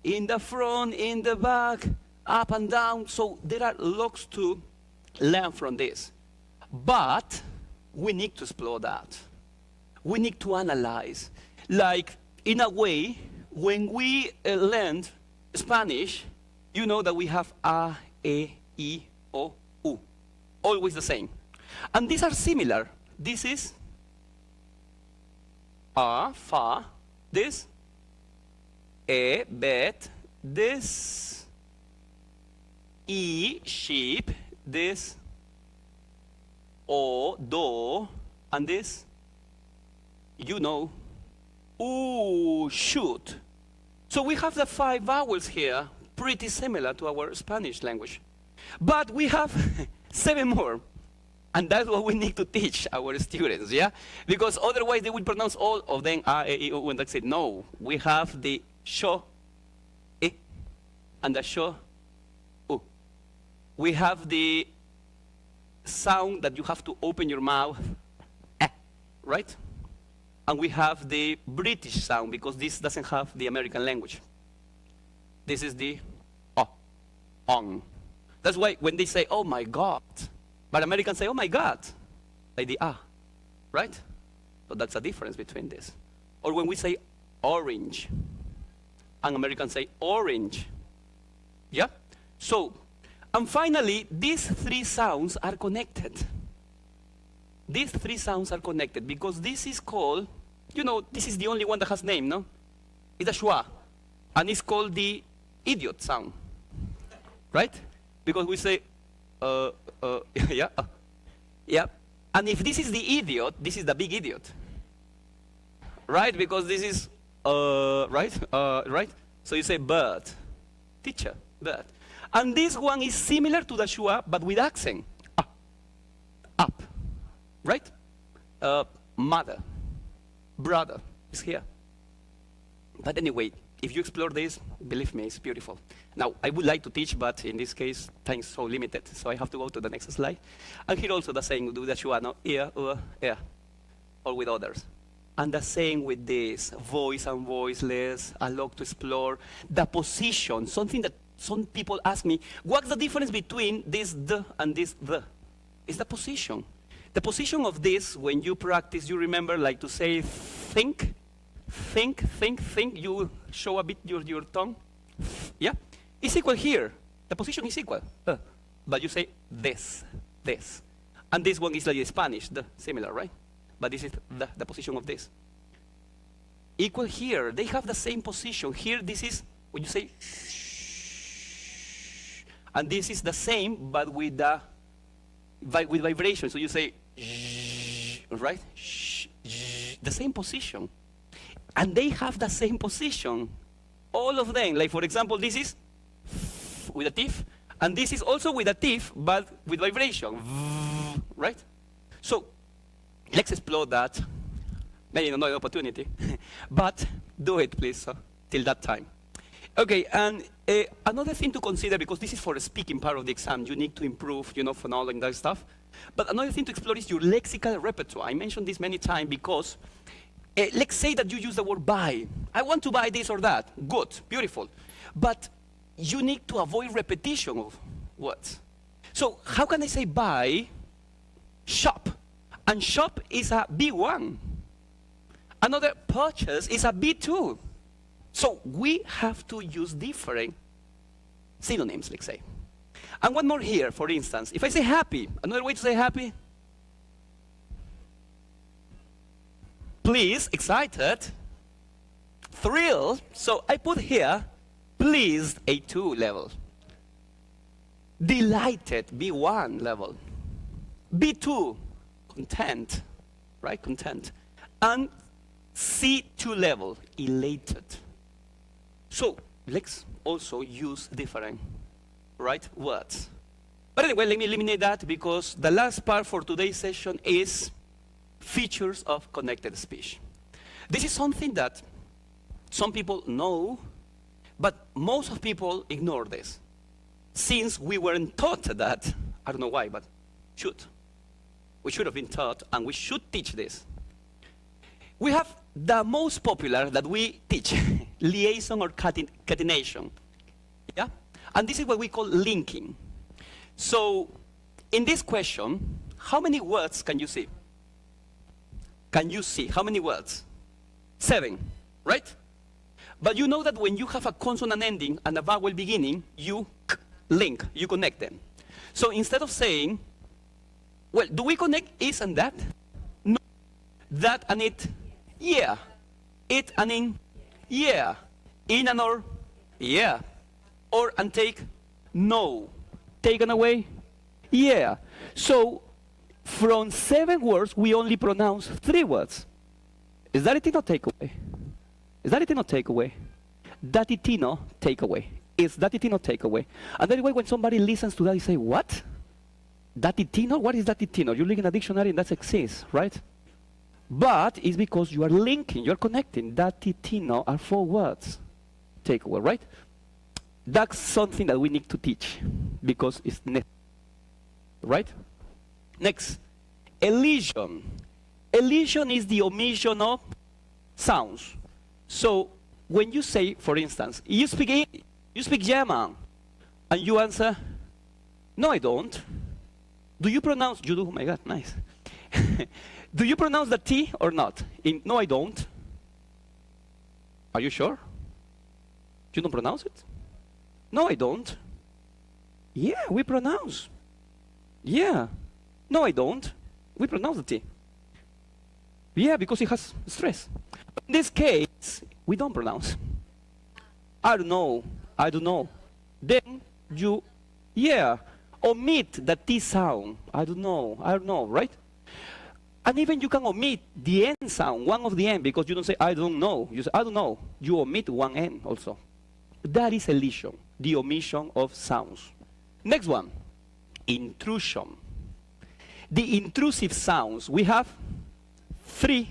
Speaker 2: In the front, in the back, up and down. So there are lots to learn from this. But we need to explore that. We need to analyze. Like, in a way, when we learned Spanish, you know that we have A, E, I, O, U. Always the same. And these are similar. This is A, Fa, this, E, Bet, this, I, sheep, this, O, Do, and this, you know, U, shoot. So we have the 5 vowels here, pretty similar to our Spanish language. But we have 7 more. And that's what we need to teach our students, yeah? Because otherwise they will pronounce all of them A, E, I, O, and that's it. No, we have the sho, E, and the sho, U. We have the sound that you have to open your mouth, right? And we have the British sound, because this doesn't have the American language. This is the on. That's why when they say, oh my God, but Americans say, oh my God, like the right? So that's a difference between this. Or when we say orange, and Americans say orange, yeah? So, and finally, these 3 sounds are connected. These 3 sounds are connected because this is called, you know, this is the only one that has name, no? It's a schwa, and it's called the idiot sound, right? Because we say, yeah, yeah. And if this is the idiot, this is the big idiot, right? Because this is, right? Right? So you say bird, teacher, bird. And this one is similar to the schwa, but with accent. Up, right? Mother, brother is here. But anyway, if you explore this, believe me, it's beautiful. Now, I would like to teach, but in this case, time is so limited, so I have to go to the next slide. And here also the same, do the shuano, yeah, or with others. And the same with this, voice and voiceless, a lot to explore. The position, something that some people ask me, what's the difference between this the and this the? It's the position. The position of this, when you practice, you remember like to say think, you show a bit your tongue. Yeah? It's equal here. The position is equal. But you say this. And this one is like Spanish, the similar, right? But this is the position of this. Equal here. They have the same position. Here, this is when you say shh. And this is the same, but with with vibration. So you say right? The same position. And they have the same position. All of them. Like, for example, this is with a teeth. And this is also with a teeth, but with vibration. Right? So, let's explore that. Maybe not an opportunity. But do it, please, till that time. Okay, and another thing to consider, because this is for the speaking part of the exam, you need to improve, phonology and that stuff. But another thing to explore is your lexical repertoire. I mentioned this many times because let's say that you use the word buy. I want to buy this or that. Good, beautiful. But you need to avoid repetition of words. So how can I say buy, shop? And shop is a B1. Another purchase is a B2. So we have to use different synonyms, let's say. And one more here, for instance. If I say happy, another way to say happy. Pleased, excited, thrilled. So I put here, pleased, A2 level. Delighted, B1 level. B2, content, right? Content. And C2 level, elated. So let's also use different, right, words. But anyway, let me eliminate that because the last part for today's session is features of connected speech. This is something that some people know, but most of people ignore this. Since we weren't taught that, I don't know why, but we should have been taught, and we should teach this. We have the most popular that we teach, liaison or catenation. Yeah? And this is what we call linking. So, in this question, how many words can you see? Can you see? How many words? 7, right? But you know that when you have a consonant ending and a vowel beginning, you link, you connect them. So instead of saying, well, do we connect is and that? No. That and it? Yeah. It and in? Yeah. In and or? Yeah. Or and take? No. Taken away? Yeah. So, from 7 words, we only pronounce 3 words. Is that it not take away? Is that it not take away? That it not take away. Is that it not take away? And that is why when somebody listens to that, they say, what? That it not? What is that it not? You look in a dictionary and that exists, right? But it's because you are linking, you're connecting. That it not are 4 words. Take away, right? That's something that we need to teach because it's necessary, right? Next, elision. Elision is the omission of sounds. So when you say, for instance, you speak German, and you answer, no, I don't. Do you pronounce? You do. Oh my God, nice. Do you pronounce the T or not? No, I don't. Are you sure? You don't pronounce it? No, I don't. Yeah, we pronounce. Yeah. No, I don't. We pronounce the T. Yeah, because it has stress. But in this case, we don't pronounce. I don't know. I don't know. Then you, yeah, omit the T sound. I don't know, right? And even you can omit the N sound, one of the N, because you don't say, I don't know. You say, I don't know. You omit one N also. That is elision, the omission of sounds. Next one, intrusion. The intrusive sounds, we have 3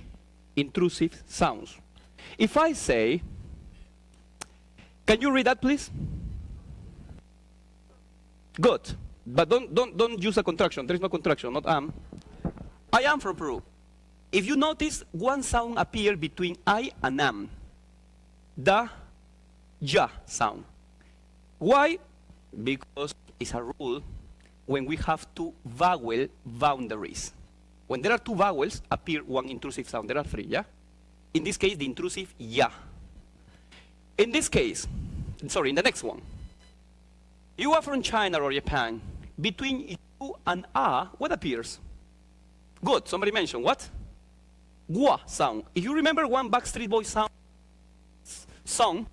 Speaker 2: intrusive sounds. If I say, Can you read that, please? Good. But don't use a contraction. There is no contraction, not am. I am from Peru. If you notice, one sound appears between I and am. The ja sound. Why? Because it's a rule when we have two vowel boundaries. When there are two vowels, appear one intrusive sound. There are three, yeah? In this case, the intrusive ya. In this case, sorry, in the next one, you are from China or Japan. Between you and a, what appears? Good, somebody mentioned, what? Gua sound. If you remember one Backstreet Boys song,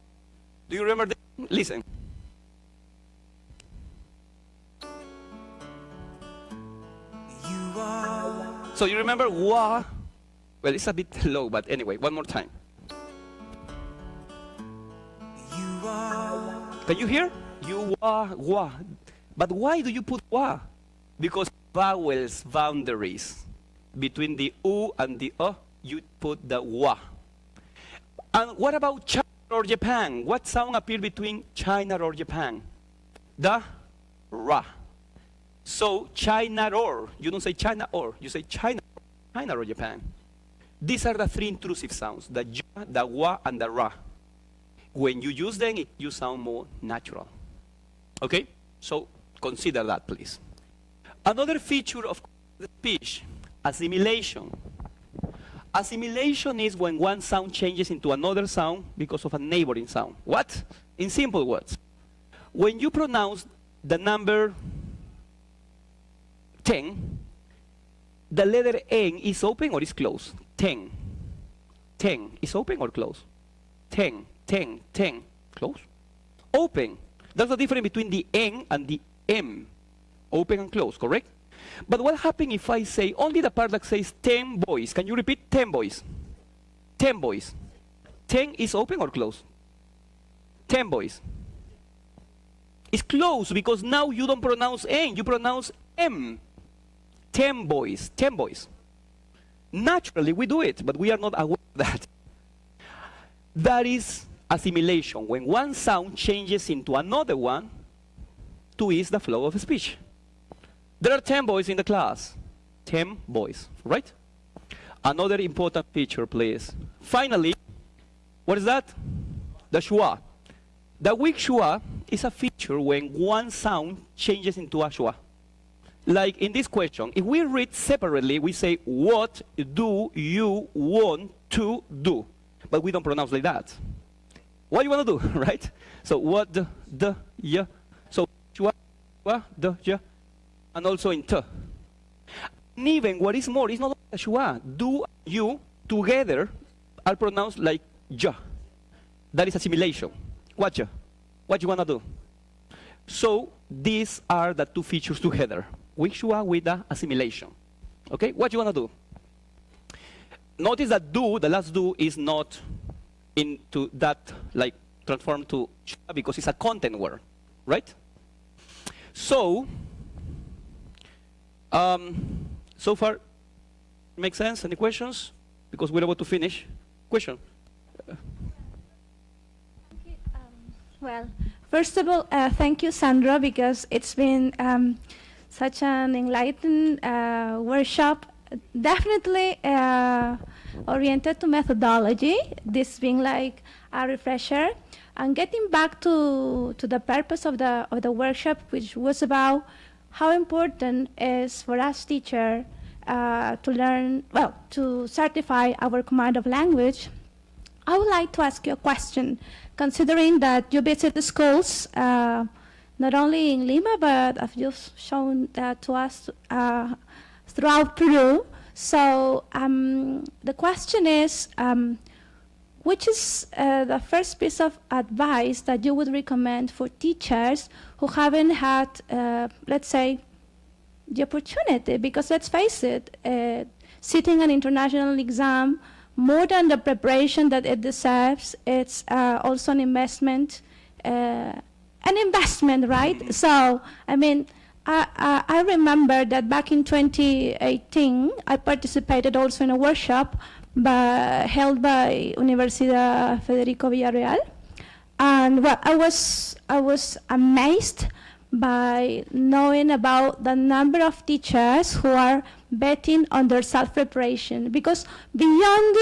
Speaker 2: do you remember the, listen. So you remember gua? Well, it's a bit low, but anyway, one more time. Can you hear? You are wa. But why do you put wa? Because vowels boundaries between the u and the you put the wa. And what about China or Japan? What sound appeared between China or Japan? The ra. So China or, you don't say China or, you say China or Japan. These are the three intrusive sounds, the ja, the wa, and the ra. When you use them, you sound more natural. Okay? So consider that, please. Another feature of speech, assimilation. Assimilation is when one sound changes into another sound because of a neighboring sound. What? In simple words, when you pronounce the number 10, the letter N is open or is closed? 10. 10 is open or closed? 10, 10, 10. Closed? Open. That's the difference between the N and the M. Open and closed, correct? But what happens if I say only the part that says 10 boys? Can you repeat? 10 boys. 10 boys. 10 is open or closed? 10 boys. It's closed because now you don't pronounce N, you pronounce M. 10 boys. 10 boys. Naturally, we do it, but we are not aware of that. That is assimilation. When one sound changes into another one to ease the flow of speech. There are 10 boys in the class. 10 boys, right? Another important feature, please. Finally, what is that? The schwa. The weak schwa is a feature when one sound changes into a schwa. Like in this question, if we read separately, we say, what do you want to do? But we don't pronounce like that. What do you want to do, right? So what, the, ya. So schwa, the, ya. And also in t. And even what is more, it's not a schwa. Do, you, together are pronounced like ja. That is assimilation. What ya? What you want to do? So these are the two features together. Weak schwa with the assimilation. Okay, what you want to do? Notice that do, the last do, is not into that, like, transformed to schwa because it's a content word, right? So, so far, make sense? Any questions? Because we're about to finish. Question?
Speaker 3: Well, first of all, thank you, Sandra, because it's been such an enlightening workshop, definitely oriented to methodology, this being like a refresher, and getting back to the purpose of the workshop, which was about how important is for us teacher to learn, well, to certify our command of language. I would like to ask you a question, considering that you visit the schools, not only in Lima, but I've just shown that to us throughout Peru. So the question is, which is the first piece of advice that you would recommend for teachers who haven't had, let's say, the opportunity? Because let's face it, sitting an international exam, more than the preparation that it deserves, it's also an investment, right? So, I mean, I remember that back in 2018, I participated also in a workshop held by Universidad Federico Villarreal.
Speaker 20: And well, I was amazed by knowing about the number of teachers who are betting on their self-preparation, because beyond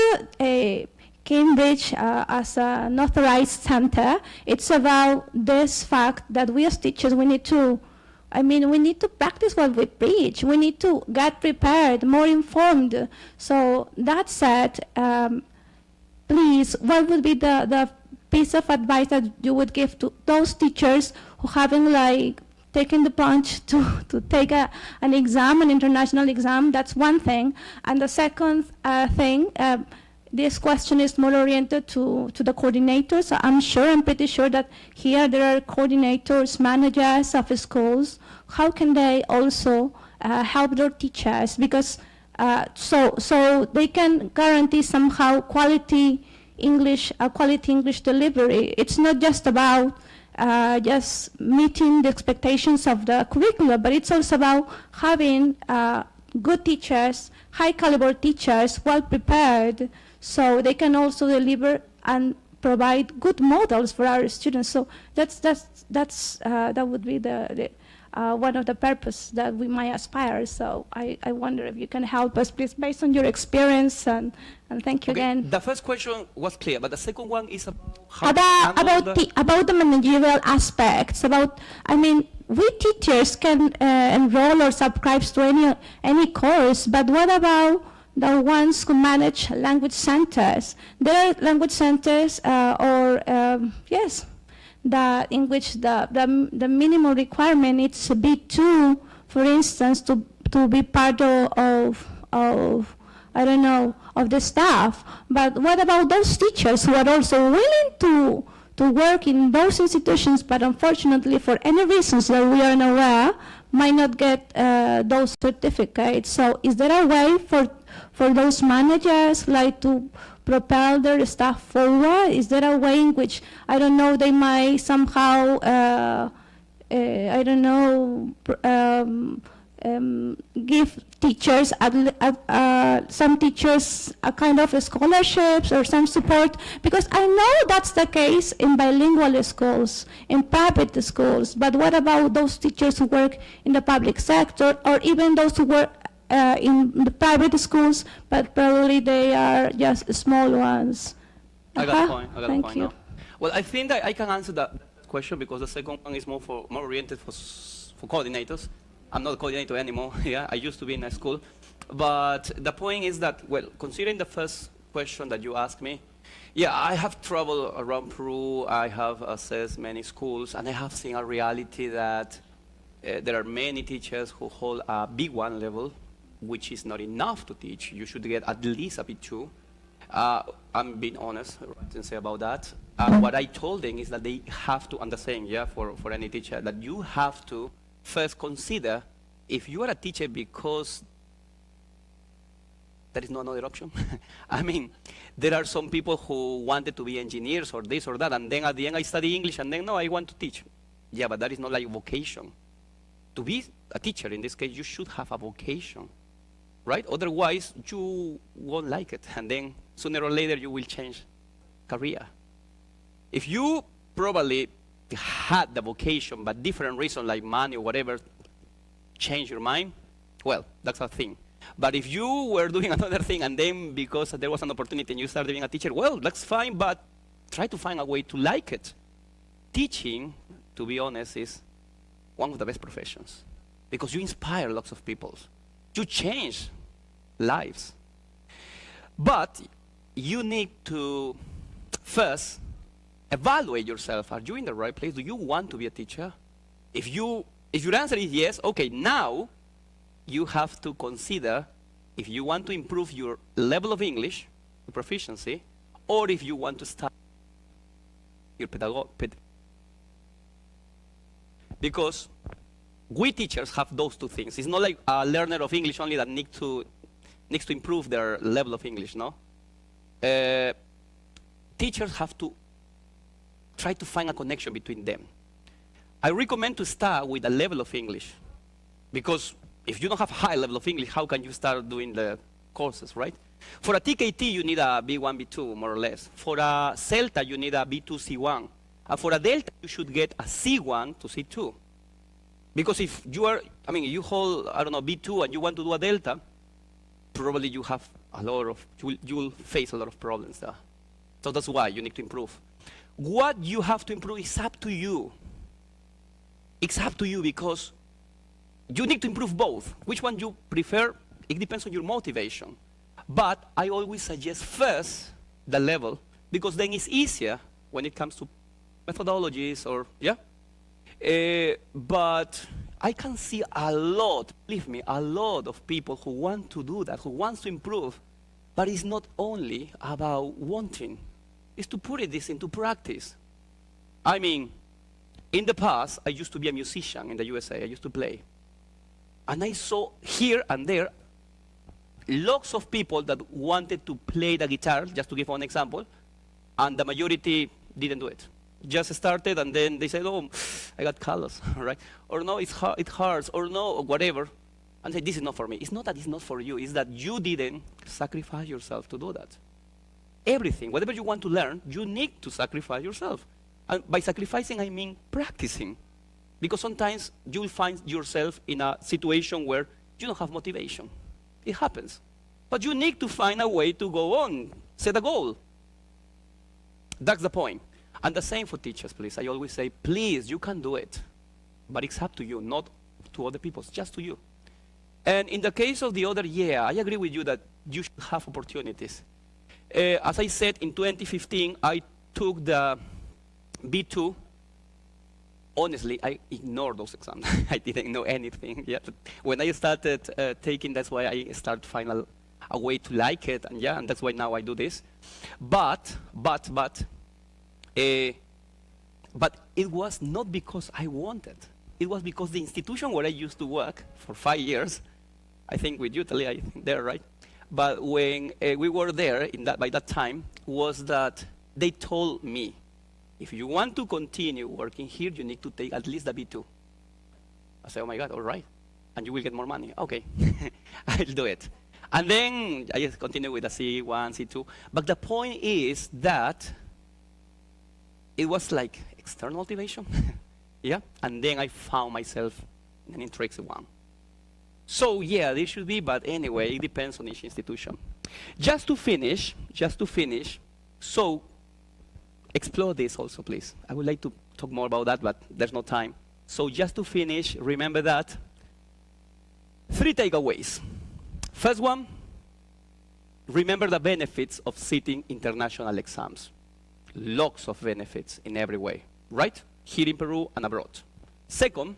Speaker 20: Cambridge as an authorized center, it's about this fact that we as teachers, we need to practice what we preach. We need to get prepared, more informed. So that said, please, what would be the piece of advice that you would give to those teachers who haven't taken the plunge to take an exam, an international exam? That's one thing. And the second thing, this question is more oriented to the coordinators. I'm pretty sure that here there are coordinators, managers of schools. How can they also help their teachers? Because so they can guarantee somehow quality English delivery. It's not just about just meeting the expectations of the curriculum, but it's also about having good teachers, high caliber teachers, well prepared, so they can also deliver and provide good models for our students. So that would be the one of the purposes that we might aspire. So I wonder if you can help us, please, based on your experience, and thank you again.
Speaker 2: The first question was clear, but the second one is
Speaker 20: about the managerial aspects. We teachers can enroll or subscribe to any course, but what about the ones who manage language centers? There are language centers, in which the minimum requirement is B2, for instance, to be part of the staff. But what about those teachers who are also willing to work in those institutions, but unfortunately for any reasons that we are unaware, might not get those certificates? So is there a way for those managers to propel their staff forward? Is there a way in which, they might somehow, give teachers, some teachers a kind of scholarships or some support? Because I know that's the case in bilingual schools, in private schools, but what about those teachers who work in the public sector, or even those who work in the private schools, but probably they are just small ones?
Speaker 2: I got the point.
Speaker 20: Thank you.
Speaker 2: Now. Well, I think that I can answer that question because the second one is more oriented for coordinators. I'm not a coordinator anymore. I used to be in a school. But the point is that, considering the first question that you asked me, I have traveled around Peru. I have assessed many schools, and I have seen a reality that there are many teachers who hold a B1 level, which is not enough to teach. You should get at least a B2. I'm being honest and say about that. What I told them is that they have to understand, for any teacher, that you have to first consider if you are a teacher because there is no another option. There are some people who wanted to be engineers or this or that, and then at the end I study English, and then no, I want to teach. But that is not like vocation. To be a teacher, in this case, you should have a vocation, right? Otherwise, you won't like it, and then sooner or later you will change career. If you probably had the vocation, but different reason like money or whatever, change your mind, that's a thing. But if you were doing another thing, and then because there was an opportunity and you started being a teacher, that's fine, but try to find a way to like it. Teaching, to be honest, is one of the best professions because you inspire lots of people. You change lives. But you need to first evaluate yourself. Are you in the right place? Do you want to be a teacher? If your answer is yes, okay, now you have to consider if you want to improve your level of English, proficiency, or if you want to start your pedagogy. Because we teachers have those two things. It's not like a learner of English only that needs to improve their level of English, no? Teachers have to try to find a connection between them. I recommend to start with a level of English, because if you don't have high level of English, how can you start doing the courses, right? For a TKT, you need a B1, B2, more or less. For a CELTA, you need a B2, C1. And for a delta, you should get a C1 to C2. Because if you are, I mean, you hold, I don't know, B2 and you want to do a delta, probably you have a lot of, you will face a lot of problems there. So that's why you need to improve. What you have to improve is up to you. It's up to you because you need to improve both. Which one you prefer, it depends on your motivation. But I always suggest first the level, because then it's easier when it comes to methodologies or, yeah? But I can see a lot, believe me, a lot of people who want to do that, who wants to improve, but it's not only about wanting, it's to put this into practice. I mean, in the past, I used to be a musician in the USA, I used to play. And I saw here and there lots of people that wanted to play the guitar, just to give one example, and the majority didn't do it. Just started and then they said, oh, I got callous, right? Or no, it hurts, or no, or whatever. And say, this is not for me. It's not that it's not for you, it's that you didn't sacrifice yourself to do that. Everything, whatever you want to learn, you need to sacrifice yourself. And by sacrificing, I mean practicing. Because sometimes you will find yourself in a situation where you don't have motivation. It happens. But you need to find a way to go on, set a goal. That's the point. And the same for teachers, please. I always say, please, you can do it. But it's up to you, not to other people, it's just to you. And in the case of the other, yeah, I agree with you that you should have opportunities. As I said, in 2015, I took the B2. Honestly, I ignored those exams. I didn't know anything yet. When I started taking, that's why I started finding a way to like it, and yeah, and that's why now I do this. But it was not because I wanted. It was because the institution where I used to work for 5 years, I think with you, Talia, I think there, right? But when we were there, by that time, was that they told me, if you want to continue working here, you need to take at least the B2. I said, oh my God, all right. And you will get more money. Okay, I'll do it. And then I just continue with the C1, C2. But the point is that it was like external motivation, yeah? And then I found myself in an intrinsic one. So yeah, this should be, but anyway, it depends on each institution. Just to finish, so explore this also, please. I would like to talk more about that, but there's no time. So just to finish, remember that 3 takeaways. First one, remember the benefits of sitting international exams. Lots of benefits in every way, right? Here in Peru and abroad. Second,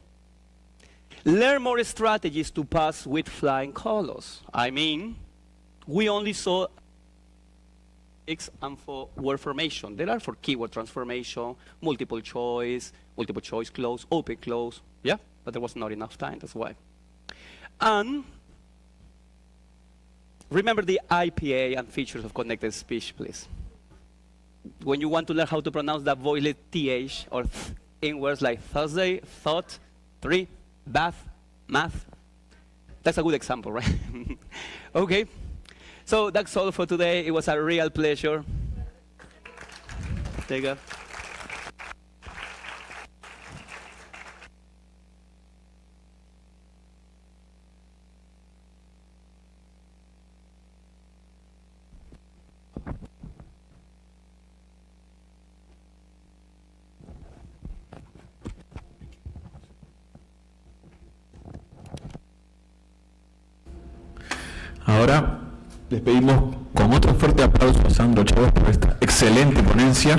Speaker 2: learn more strategies to pass with flying colors. I mean, we only saw and for word formation. There are for keyword transformation, multiple choice close, open close, yeah? But there was not enough time, that's why. And remember the IPA and features of connected speech, please. When you want to learn how to pronounce the voiceless TH or in words like Thursday, thought, tree, bath, math, that's a good example, right? Okay. So that's all for today. It was a real pleasure. There you go.
Speaker 1: Ahora les pedimos con otro fuerte aplauso a Sandro Chávez por esta excelente ponencia.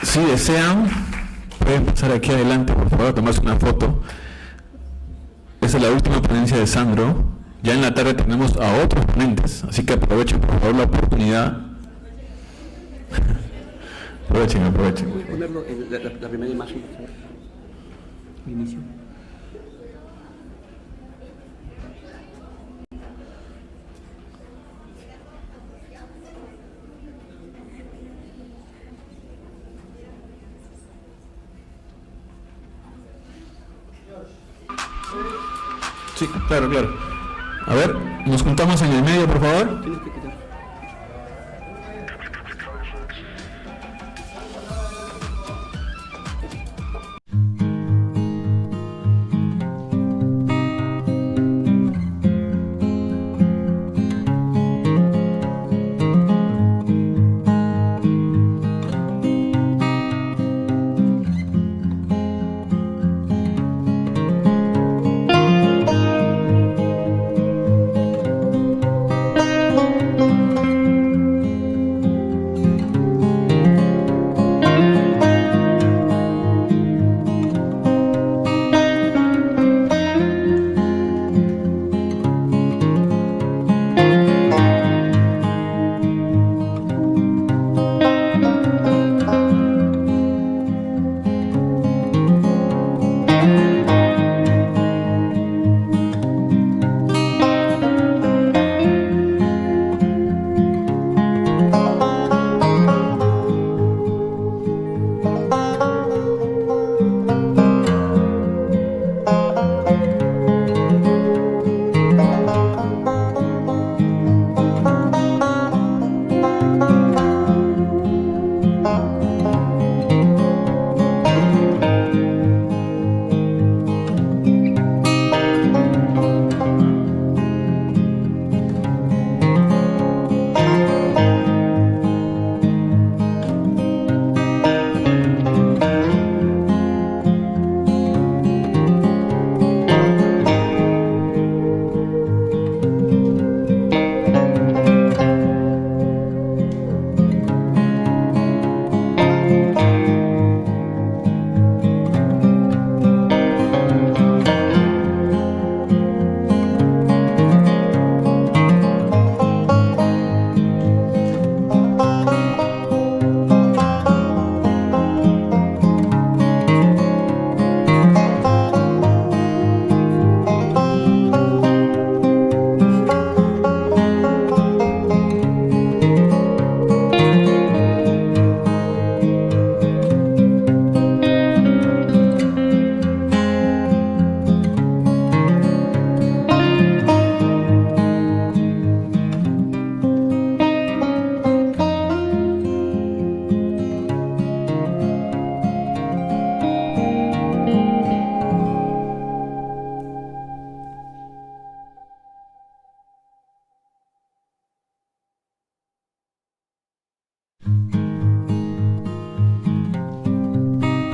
Speaker 1: Si desean, pueden pasar aquí adelante, por favor, a tomarse una foto. Esa es la última ponencia de Sandro. Ya en la tarde tenemos a otros ponentes, así que aprovechen por favor la oportunidad. Aprovechen.
Speaker 2: ¿Puedes ponerlo en la primera imagen, por favor? El inicio.
Speaker 1: Sí, claro. A ver, nos juntamos en el medio, por favor.
Speaker 2: Tienes que quitar.